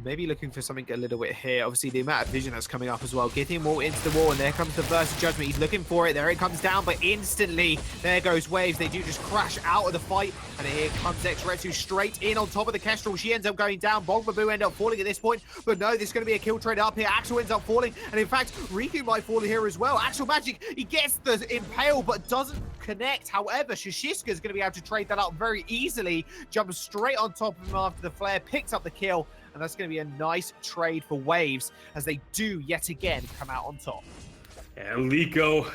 maybe looking for something a little bit here. Obviously, the amount of vision that's coming up as well. Getting him all into the wall, and there comes the burst of Judgment. He's looking for it. There it comes down, but instantly, there goes Waves. They do just crash out of the fight, and here comes X-Retsu straight in on top of the Kestrel. She ends up going down. Bongbabu end up falling at this point, but no, there's going to be a kill trade up here. Axel ends up falling, and in fact, Riku might fall here as well. Axel Magic, he gets the impale, but doesn't connect. However, Shishiska is going to be able to trade that up very easily. Jumps straight on top of him after the flare, picks up the kill, and that's going to be a nice trade for Waves as they do yet again come out on top. And Liko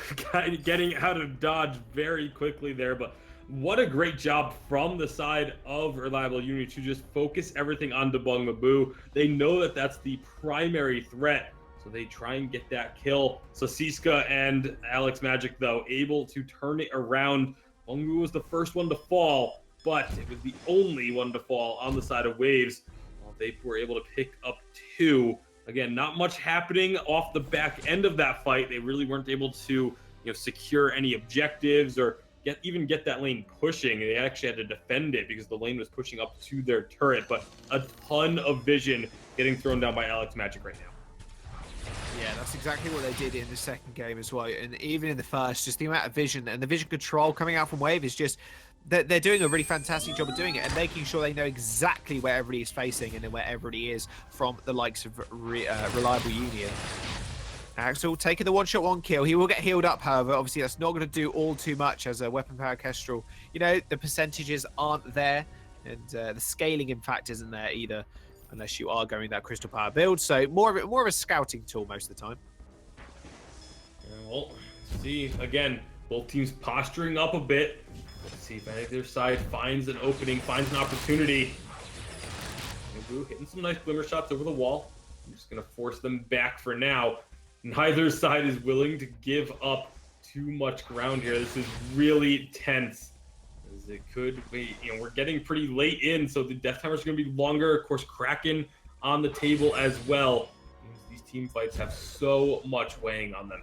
getting out of dodge very quickly there, but what a great job from the side of Reliable Union to just focus everything on Debung Mabu. They know that that's the primary threat, so they try and get that kill. Sasiska and Alex Magic, though, able to turn it around. Bongbu was the first one to fall, but it was the only one to fall on the side of Waves. They were able to pick up 2. Again, not much happening off the back end of that fight. They really weren't able to, secure any objectives or get that lane pushing. They actually had to defend it because the lane was pushing up to their turret. But a ton of vision getting thrown down by Alex Magic right now. Yeah, that's exactly what they did in the second game as well. And even in the first, just the amount of vision and the vision control coming out from Wave is just... They're doing a really fantastic job of doing it and making sure they know exactly where everybody is facing and where everybody is from the likes of Reliable Union. Axel taking the one-shot, one-kill. He will get healed up, however. Obviously, that's not going to do all too much as a weapon power Kestrel. The percentages aren't there, and the scaling, in fact, isn't there either, unless you are going that crystal power build. So more of a scouting tool most of the time. Well, see, again, both teams posturing up a bit. Let's see if either side finds an opening, finds an opportunity. Hitting some nice glimmer shots over the wall. I'm just going to force them back for now. Neither side is willing to give up too much ground here. This is really tense. as it could be, we're getting pretty late in, so the death timers are going to be longer. Of course, Kraken on the table as well. These team fights have so much weighing on them.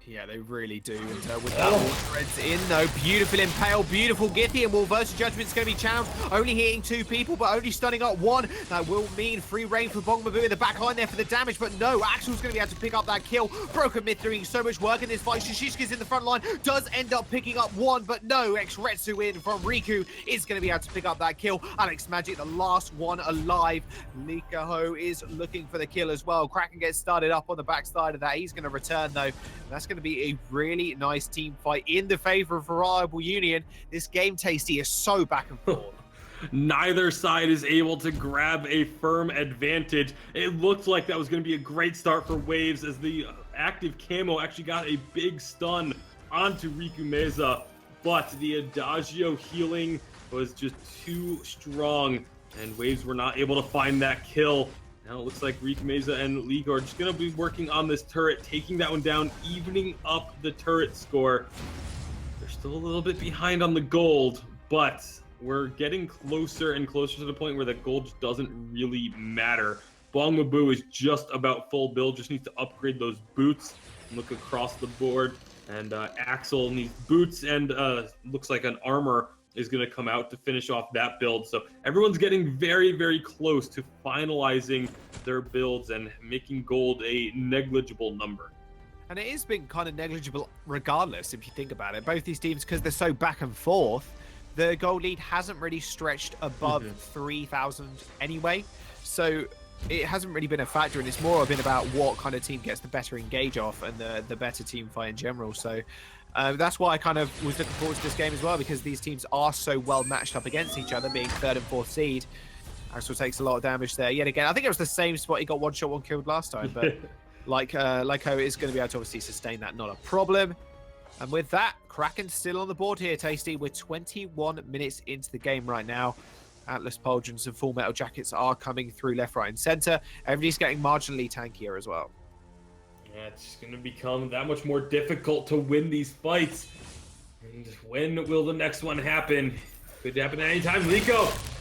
Yeah, they really do. And with that, Threads in though, beautiful impale, beautiful Githian Wall versus Judgment's going to be challenged. Only hitting 2 people, but only stunning up 1. That will mean free reign for Bongmabu in the back line there for the damage, but no, Axel's going to be able to pick up that kill. Broken Myth doing so much work in this fight. Shishishka's in the front line, does end up picking up 1, but no, X-Retsu in from Riku is going to be able to pick up that kill. Alex Magic, the last one alive. Likaho is looking for the kill as well. Kraken gets started up on the backside of that. He's going to return though. That's going to be a really nice team fight in the favor of Reliable Union. This game, Tasty, is so back and forth. Neither side is able to grab a firm advantage. It looked like that was going to be a great start for Waves as the active camo actually got a big stun onto Riku Meza, but the Adagio healing was just too strong, and Waves were not able to find that kill. Now it looks like Riku Meza and Ligo are just going to be working on this turret, taking that one down, evening up the turret score. They're still a little bit behind on the gold, but we're getting closer and closer to the point where the gold just doesn't really matter. Bongmabu is just about full build, just needs to upgrade those boots. Look across the board, and Axel needs boots and looks like an armor is going to come out to finish off that build. So everyone's getting very, very close to finalizing their builds and making gold a negligible number. And it has been kind of negligible regardless, if you think about it. Both these teams, because they're so back and forth, the gold lead hasn't really stretched above 3,000 anyway. So it hasn't really been a factor, and it's more been about what kind of team gets the better engage off and the better team fight in general. So that's why I kind of was looking forward to this game as well, because these teams are so well matched up against each other, being 3rd and 4th seed. Axel takes a lot of damage there yet again. I think it was the same spot he got 1 shot, 1 killed last time, but Lyko is going to be able to obviously sustain that, not a problem. And with that, Kraken still on the board here, Tasty. We're 21 minutes into the game right now. Atlas Pauldrons and Full Metal Jackets are coming through left, right, and center. Everybody's getting marginally tankier as well. Yeah, it's going to become that much more difficult to win these fights. And when will the next one happen? Could happen at any time. Liko!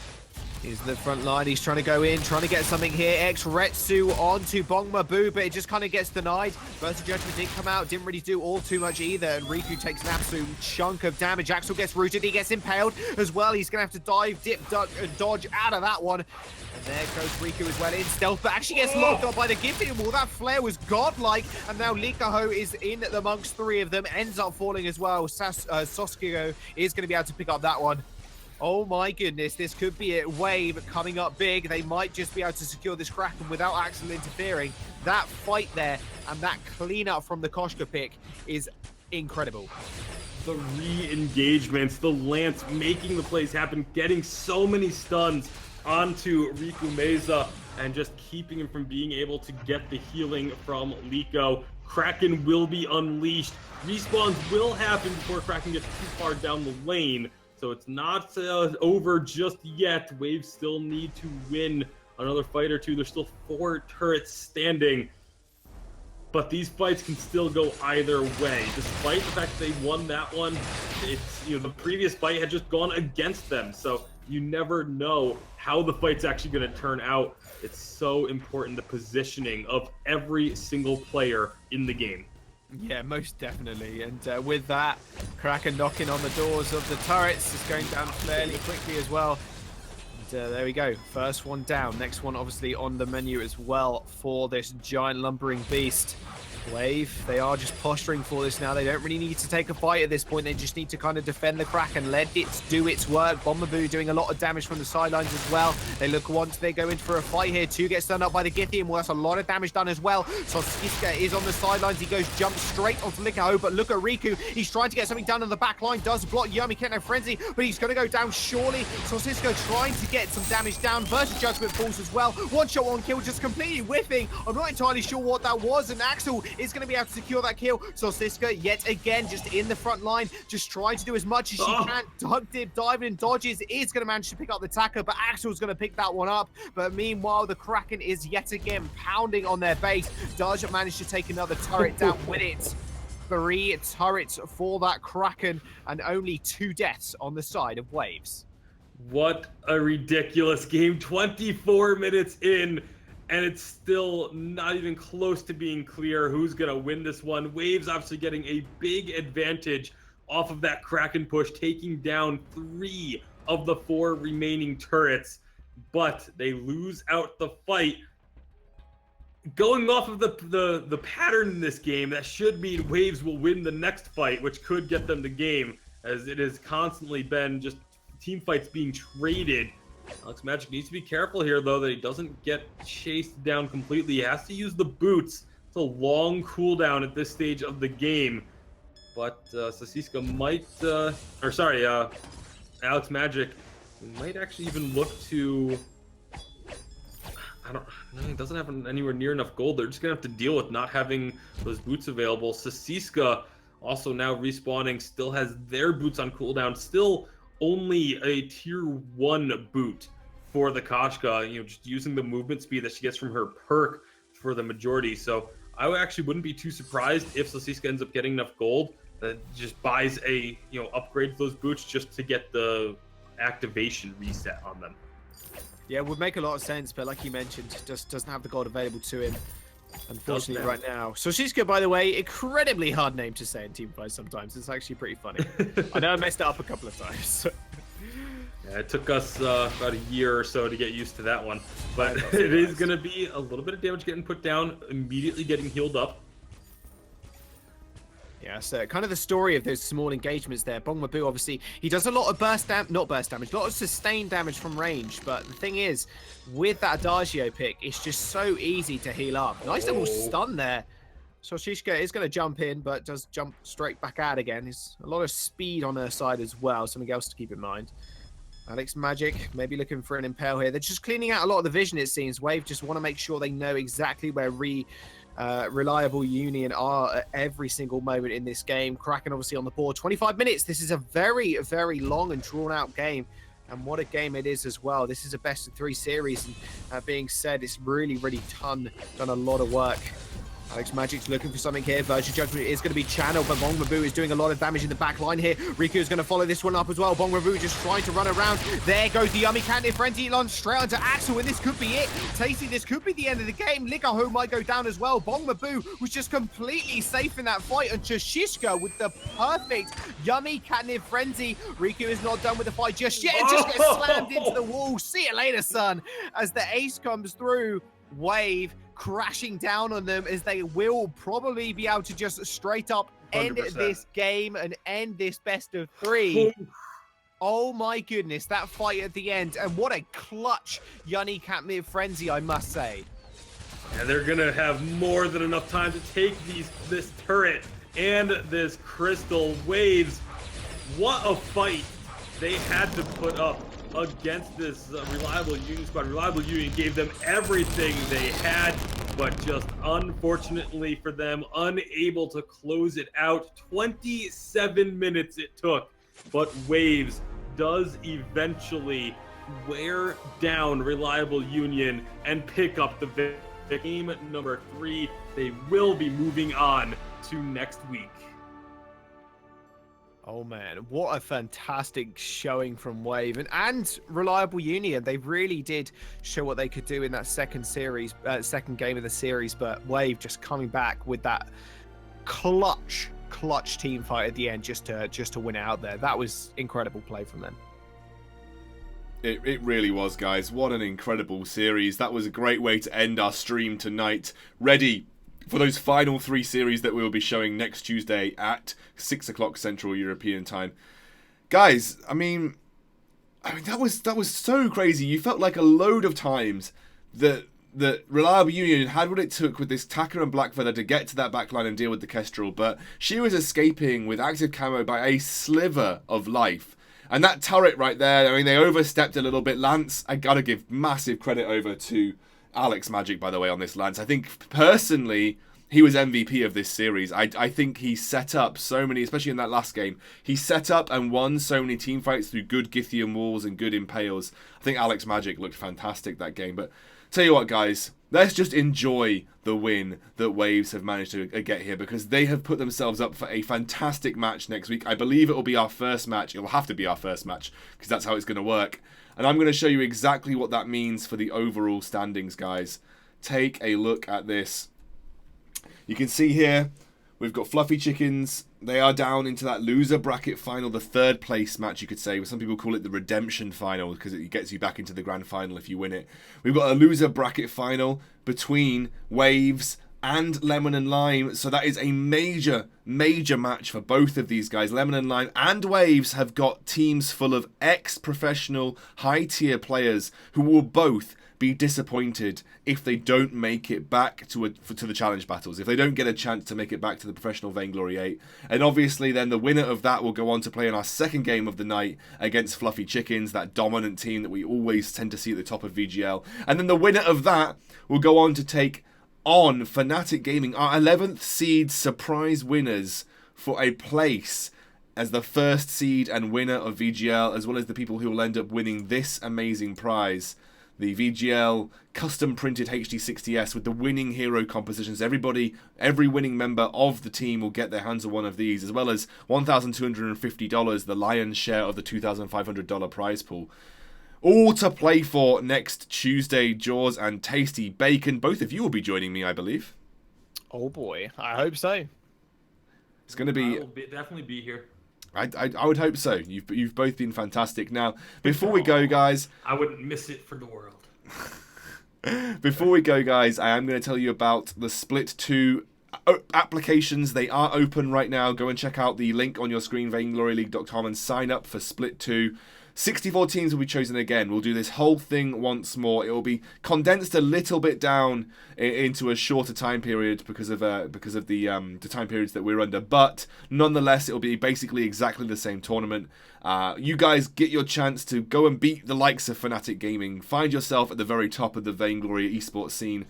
He's in the front line. He's trying to go in, trying to get something here. X-Retsu onto Bongmabu, but it just kind of gets denied. Burst of Judgment did come out, didn't really do all too much either, and Riku takes an absolute chunk of damage. Axel gets rooted, he gets impaled as well. He's going to have to dive, dip, duck, and dodge out of that one. And there goes Riku as well in stealth, but actually gets locked up by the Gifted Wall. That flare was godlike, and now Likaho is in amongst 3 of them, ends up falling as well. Soskio is going to be able to pick up that one. Oh my goodness, this could be it. Wave coming up big. They might just be able to secure this Kraken without Axel interfering. That fight there and that cleanup from the Koshka pick is incredible. The re-engagements, the Lance making the plays happen, getting so many stuns onto Riku Meza and just keeping him from being able to get the healing from Liko. Kraken will be unleashed. Respawns will happen before Kraken gets too far down the lane. So it's not over just yet. Waves still need to win another fight or two. There's still 4 turrets standing. But these fights can still go either way. Despite the fact that they won that one, it's, the previous fight had just gone against them. So you never know how the fight's actually going to turn out. It's so important, the positioning of every single player in the game. Yeah, most definitely. And with that, Kraken knocking on the doors of the turrets is going down fairly quickly as well. And there we go. First one down. Next one obviously on the menu as well for this giant lumbering beast. Wave, they are just posturing for this now. They don't really need to take a fight at this point. They just need to kind of defend the Kraken, let it do its work. Bongmabu doing a lot of damage from the sidelines as well. They look once they go in for a fight here. 2 gets stunned up by the Githian. Well, that's a lot of damage done as well. So Skiska is on the sidelines. He goes jump straight onto Likaho, but look at Riku. He's trying to get something done on the back line. Does block Yumi, can't have Frenzy, but he's going to go down surely. So Cisco trying to get some damage down. Versus Judgment falls as well. 1 shot, 1 kill, just completely whiffing. I'm not entirely sure what that was, and Axel is going to be able to secure that kill. So Siska yet again just in the front line, just trying to do as much as she can. Duck dip, diving and dodges, is going to manage to pick up the tacker, but Axel's going to pick that one up. But meanwhile, the Kraken is yet again pounding on their base. Does manage to take another turret down with it. 3 turrets for that Kraken and only 2 deaths on the side of Waves. What a ridiculous game. 24 minutes in, and it's still not even close to being clear who's going to win this one. Waves obviously getting a big advantage off of that Kraken push, taking down 3 of the 4 remaining turrets, but they lose out the fight. Going off of the pattern in this game, that should mean Waves will win the next fight, which could get them the game, as it has constantly been just team fights being traded. Alex Magic needs to be careful here, though, that he doesn't get chased down completely. He has to use the boots. It's a long cooldown at this stage of the game. But Sasiska might, Alex Magic might actually even look to... he doesn't have anywhere near enough gold. They're just going to have to deal with not having those boots available. Sasiska also now respawning, still has their boots on cooldown, still only a tier 1 boot for the Koshka, just using the movement speed that she gets from her perk for the majority. So I actually wouldn't be too surprised if Sasiska ends up getting enough gold that just buys a, upgrades those boots just to get the activation reset on them. Yeah, it would make a lot of sense, but like you mentioned, just doesn't have the gold available to him, unfortunately, right now. Sasiska, by the way, incredibly hard name to say in teamfights sometimes. It's actually pretty funny. I know I messed it up a couple of times. Yeah, it took us about a year or so to get used to that one. But it is going to be a little bit of damage getting put down, immediately getting healed up. Yeah, so kind of the story of those small engagements there. Bongmabu, obviously, he does a lot of not burst damage, a lot of sustained damage from range. But the thing is, with that Adagio pick, it's just so easy to heal up. Nice little stun there. So Shishka is going to jump in, but does jump straight back out again. There's a lot of speed on her side as well, something else to keep in mind. Alex Magic maybe looking for an impale here. They're just cleaning out a lot of the vision, it seems. Wave just want to make sure they know exactly where Reliable Union are at every single moment in this game. Kraken obviously on the board. 25 minutes. This is a very, very long and drawn out game. And what a game it is as well. This is a best of 3 series. And that being said, it's really, really done a lot of work. Alex Magic's looking for something here. Virtue Judgment is going to be channeled, but Bongmabu is doing a lot of damage in the back line here. Riku is going to follow this one up as well. Bongmabu just trying to run around. There goes the Yummy Candy Frenzy launch straight onto Axel, and this could be it. Tasty, this could be the end of the game. Ligaho might go down as well. Bongmabu was just completely safe in that fight, and Shishka with the perfect Yummy Candy Frenzy. Riku is not done with the fight just yet. It just gets slammed into the wall. See you later, son. As the ace comes through, Wave crashing down on them, as they will probably be able to just straight up end 100%. this game and end this best of 3. Oh my goodness, that fight at the end, and what a clutch Yummy Candy Frenzy, I must say. And they're gonna have more than enough time to take this turret and this crystal. Waves. What a fight they had to put up against this Reliable Union squad. Reliable Union gave them everything they had, but just unfortunately for them, unable to close it out. 27 minutes it took, but Waves does eventually wear down Reliable Union and pick up the victory. Game number 3. They will be moving on to next week. Oh man, what a fantastic showing from Wave and Reliable Union. They really did show what they could do in that second game of the series, but Wave just coming back with that clutch team fight at the end just to win it out there. That was incredible play from them. It really was, guys. What an incredible series. That was a great way to end our stream tonight. Ready for those final 3 series that we'll be showing next Tuesday at 6 o'clock Central European time. Guys, I mean that was so crazy. You felt like a load of times that Reliable Union had what it took with this Taka and Blackfeather to get to that backline and deal with the Kestrel, but she was escaping with active camo by a sliver of life. And that turret right there, I mean, they overstepped a little bit. Lance, I gotta give massive credit over to Alex Magic, by the way, on this Lance. I think, personally, he was MVP of this series. I think he set up so many, especially in that last game, he set up and won so many team fights through good Githian walls and good impales. I think Alex Magic looked fantastic that game. But tell you what, guys, let's just enjoy the win that Waves have managed to get here, because they have put themselves up for a fantastic match next week. I believe it will be our first match. It will have to be our first match, because that's how it's going to work. And I'm going to show you exactly what that means for the overall standings, guys. Take a look at this. You can see here, we've got Fluffy Chickens. They are down into that loser bracket final, the third place match, you could say. Some people call it the redemption final, because it gets you back into the grand final if you win it. We've got a loser bracket final between Waves and Lemon and Lime. So that is a major, major match for both of these guys. Lemon and Lime and Waves have got teams full of ex-professional, high-tier players who will both be disappointed if they don't make it back to the challenge battles, if they don't get a chance to make it back to the professional Vainglory 8. And obviously then the winner of that will go on to play in our second game of the night against Fluffy Chickens, that dominant team that we always tend to see at the top of VGL. And then the winner of that will go on to take on Fnatic Gaming, our 11th seed surprise winners, for a place as the first seed and winner of VGL, as well as the people who will end up winning this amazing prize. The VGL custom printed HD60S with the winning hero compositions. Every winning member of the team will get their hands on one of these, as well as $1,250, the lion's share of the $2,500 prize pool. All to play for next Tuesday. Jaws and Tasty Bacon, both of you will be joining me, I believe. Oh boy, I hope so. It's going to be... I will definitely be here. I would hope so. You've both been fantastic. Now, before we go, guys... I wouldn't miss it for the world. Before we go, guys, I am going to tell you about the Split 2 applications. They are open right now. Go and check out the link on your screen, vaingloryleague.com, and sign up for Split 2. 64 teams will be chosen again. We'll do this whole thing once more. It will be condensed a little bit down into a shorter time period because of the time periods that we're under. But nonetheless, it will be basically exactly the same tournament. You guys get your chance to go and beat the likes of Fnatic Gaming. Find yourself at the very top of the Vainglory esports scene,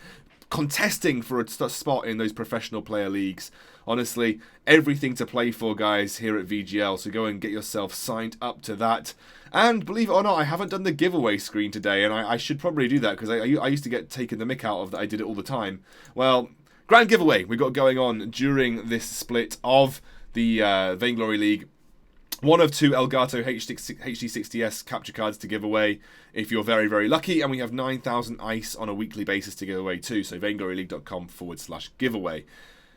contesting for a spot in those professional player leagues. Honestly, everything to play for, guys, here at VGL. So go and get yourself signed up to that. And believe it or not, I haven't done the giveaway screen today, and I should probably do that, because I used to get taken the mick out of that. I did it all the time. Well, grand giveaway we got going on during this split of the Vainglory League. One of 2 Elgato HD60S capture cards to give away if you're very, very lucky. And we have 9,000 ice on a weekly basis to give away too. So vaingloryleague.com/giveaway.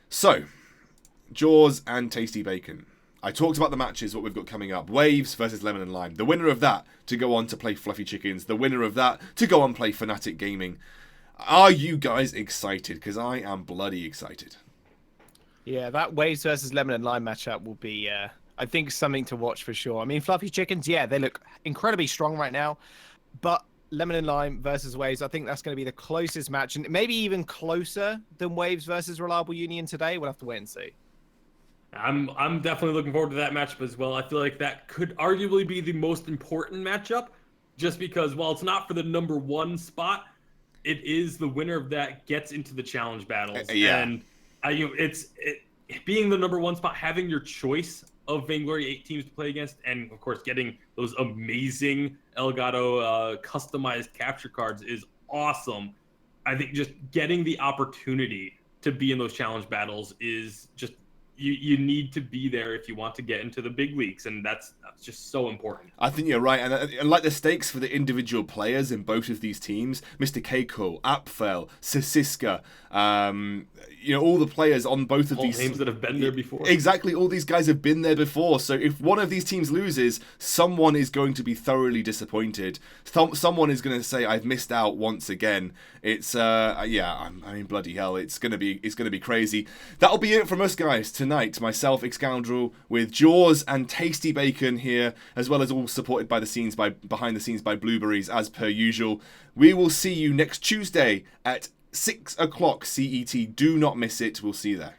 So, Jaws and Tasty Bacon. I talked about the matches, what we've got coming up. Waves versus Lemon and Lime. The winner of that to go on to play Fluffy Chickens. The winner of that to go on play Fnatic Gaming. Are you guys excited? Because I am bloody excited. Yeah, that Waves versus Lemon and Lime matchup will be, I think, something to watch for sure. I mean, Fluffy Chickens, yeah, they look incredibly strong right now. But Lemon and Lime versus Waves, I think that's going to be the closest match. And maybe even closer than Waves versus Reliable Union today. We'll have to wait and see. I'm definitely looking forward to that matchup as well. I feel like that could arguably be the most important matchup, just because while it's not for the #1 spot, it is the winner of that gets into the challenge battles. Yeah. And being the #1 spot, having your choice of Vainglory 8 teams to play against, and of course getting those amazing Elgato customized capture cards is awesome. I think just getting the opportunity to be in those challenge battles is just you need to be there if you want to get into the big leagues, and that's just so important. I think you're right, and like the stakes for the individual players in both of these teams, Mr. Keiko, Apfel, Sisiska, all the players on both of all these names that have been there before. Exactly, all these guys have been there before. So if one of these teams loses, someone is going to be thoroughly disappointed. Someone is going to say, "I've missed out once again." It's I mean, bloody hell, it's gonna be crazy. That'll be it from us, guys, tonight. Myself, Xscoundrel, with Jaws and Tasty Bacon here, as well as all supported behind the scenes by Blueberries, as per usual. We will see you next Tuesday at 6 o'clock CET. Do not miss it. We'll see you there.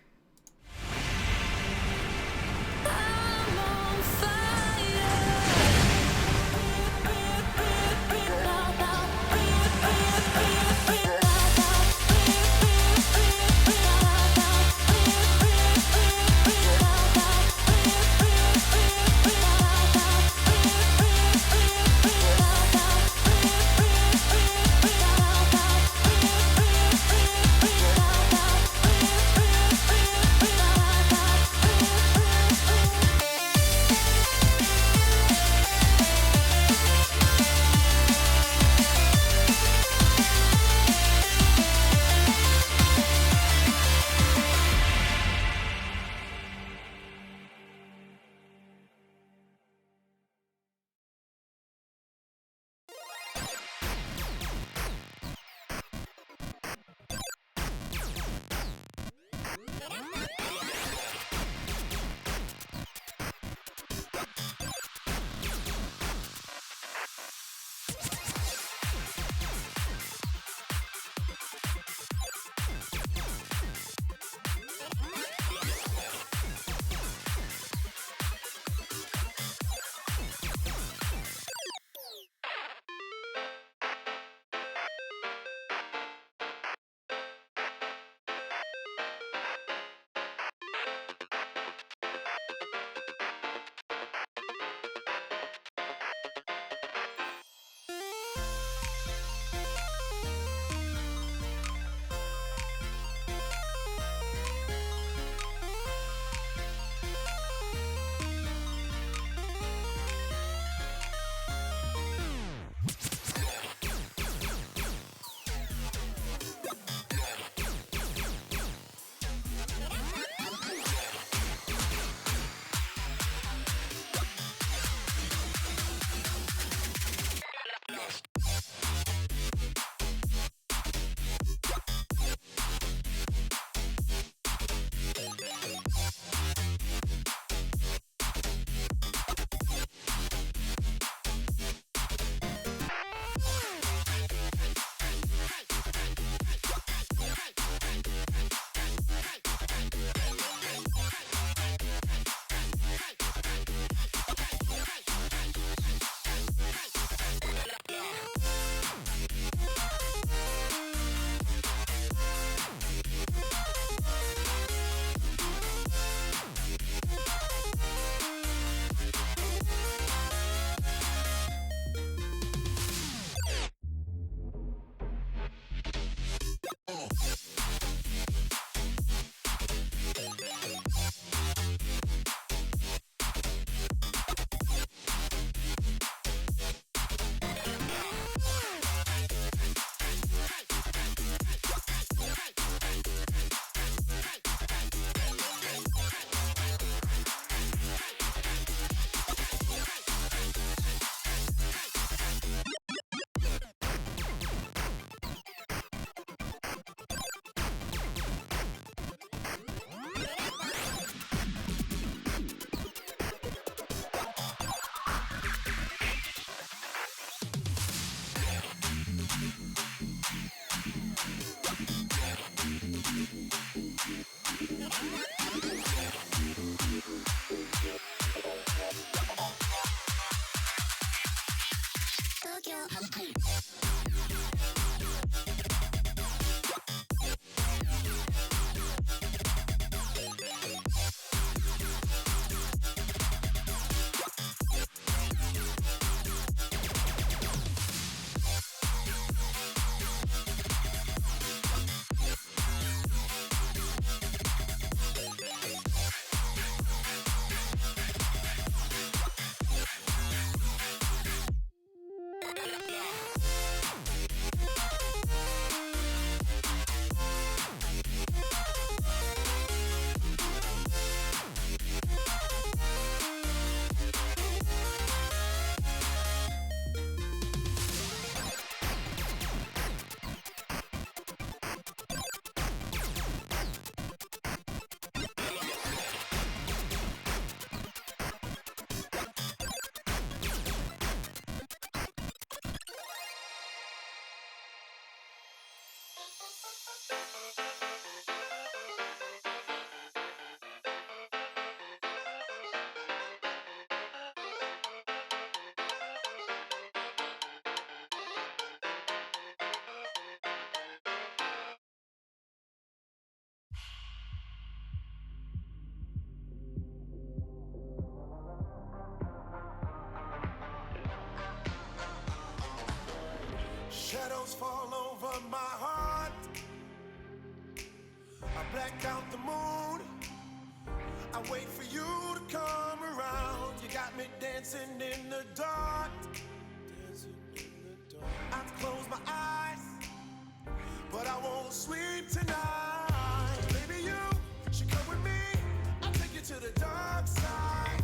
black out the moon. I wait for you to come around. You got me dancing in the dark. I've closed my eyes, but I won't sleep tonight. Baby, you should come with me. I'll take you to the dark side.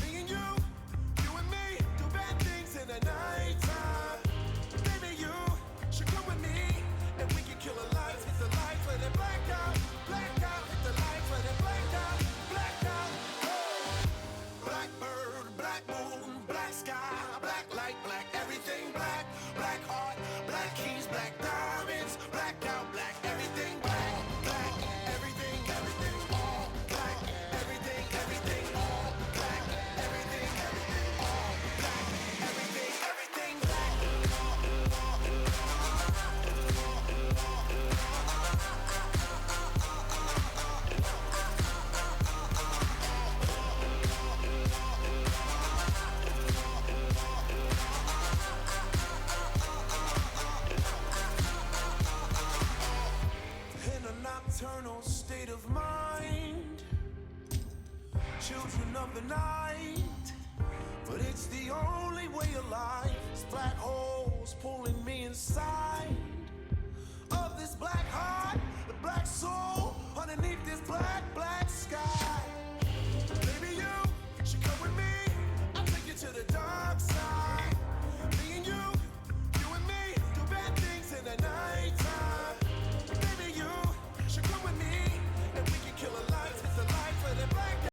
Me and you and me, do bad things in the nighttime. Baby, you should come with me, and we can kill the lights, hit the lights, let it black out, hit the lights, let it black out. Blackbird, black moon, black sky, black light, black everything, black heart, black keys, black diamonds, black out, black everything, black everything, all black, everything, all black, everything, all black, everything, black. In a nocturnal state of mind, children of the night, but it's the only way of life. It's black holes pulling me inside.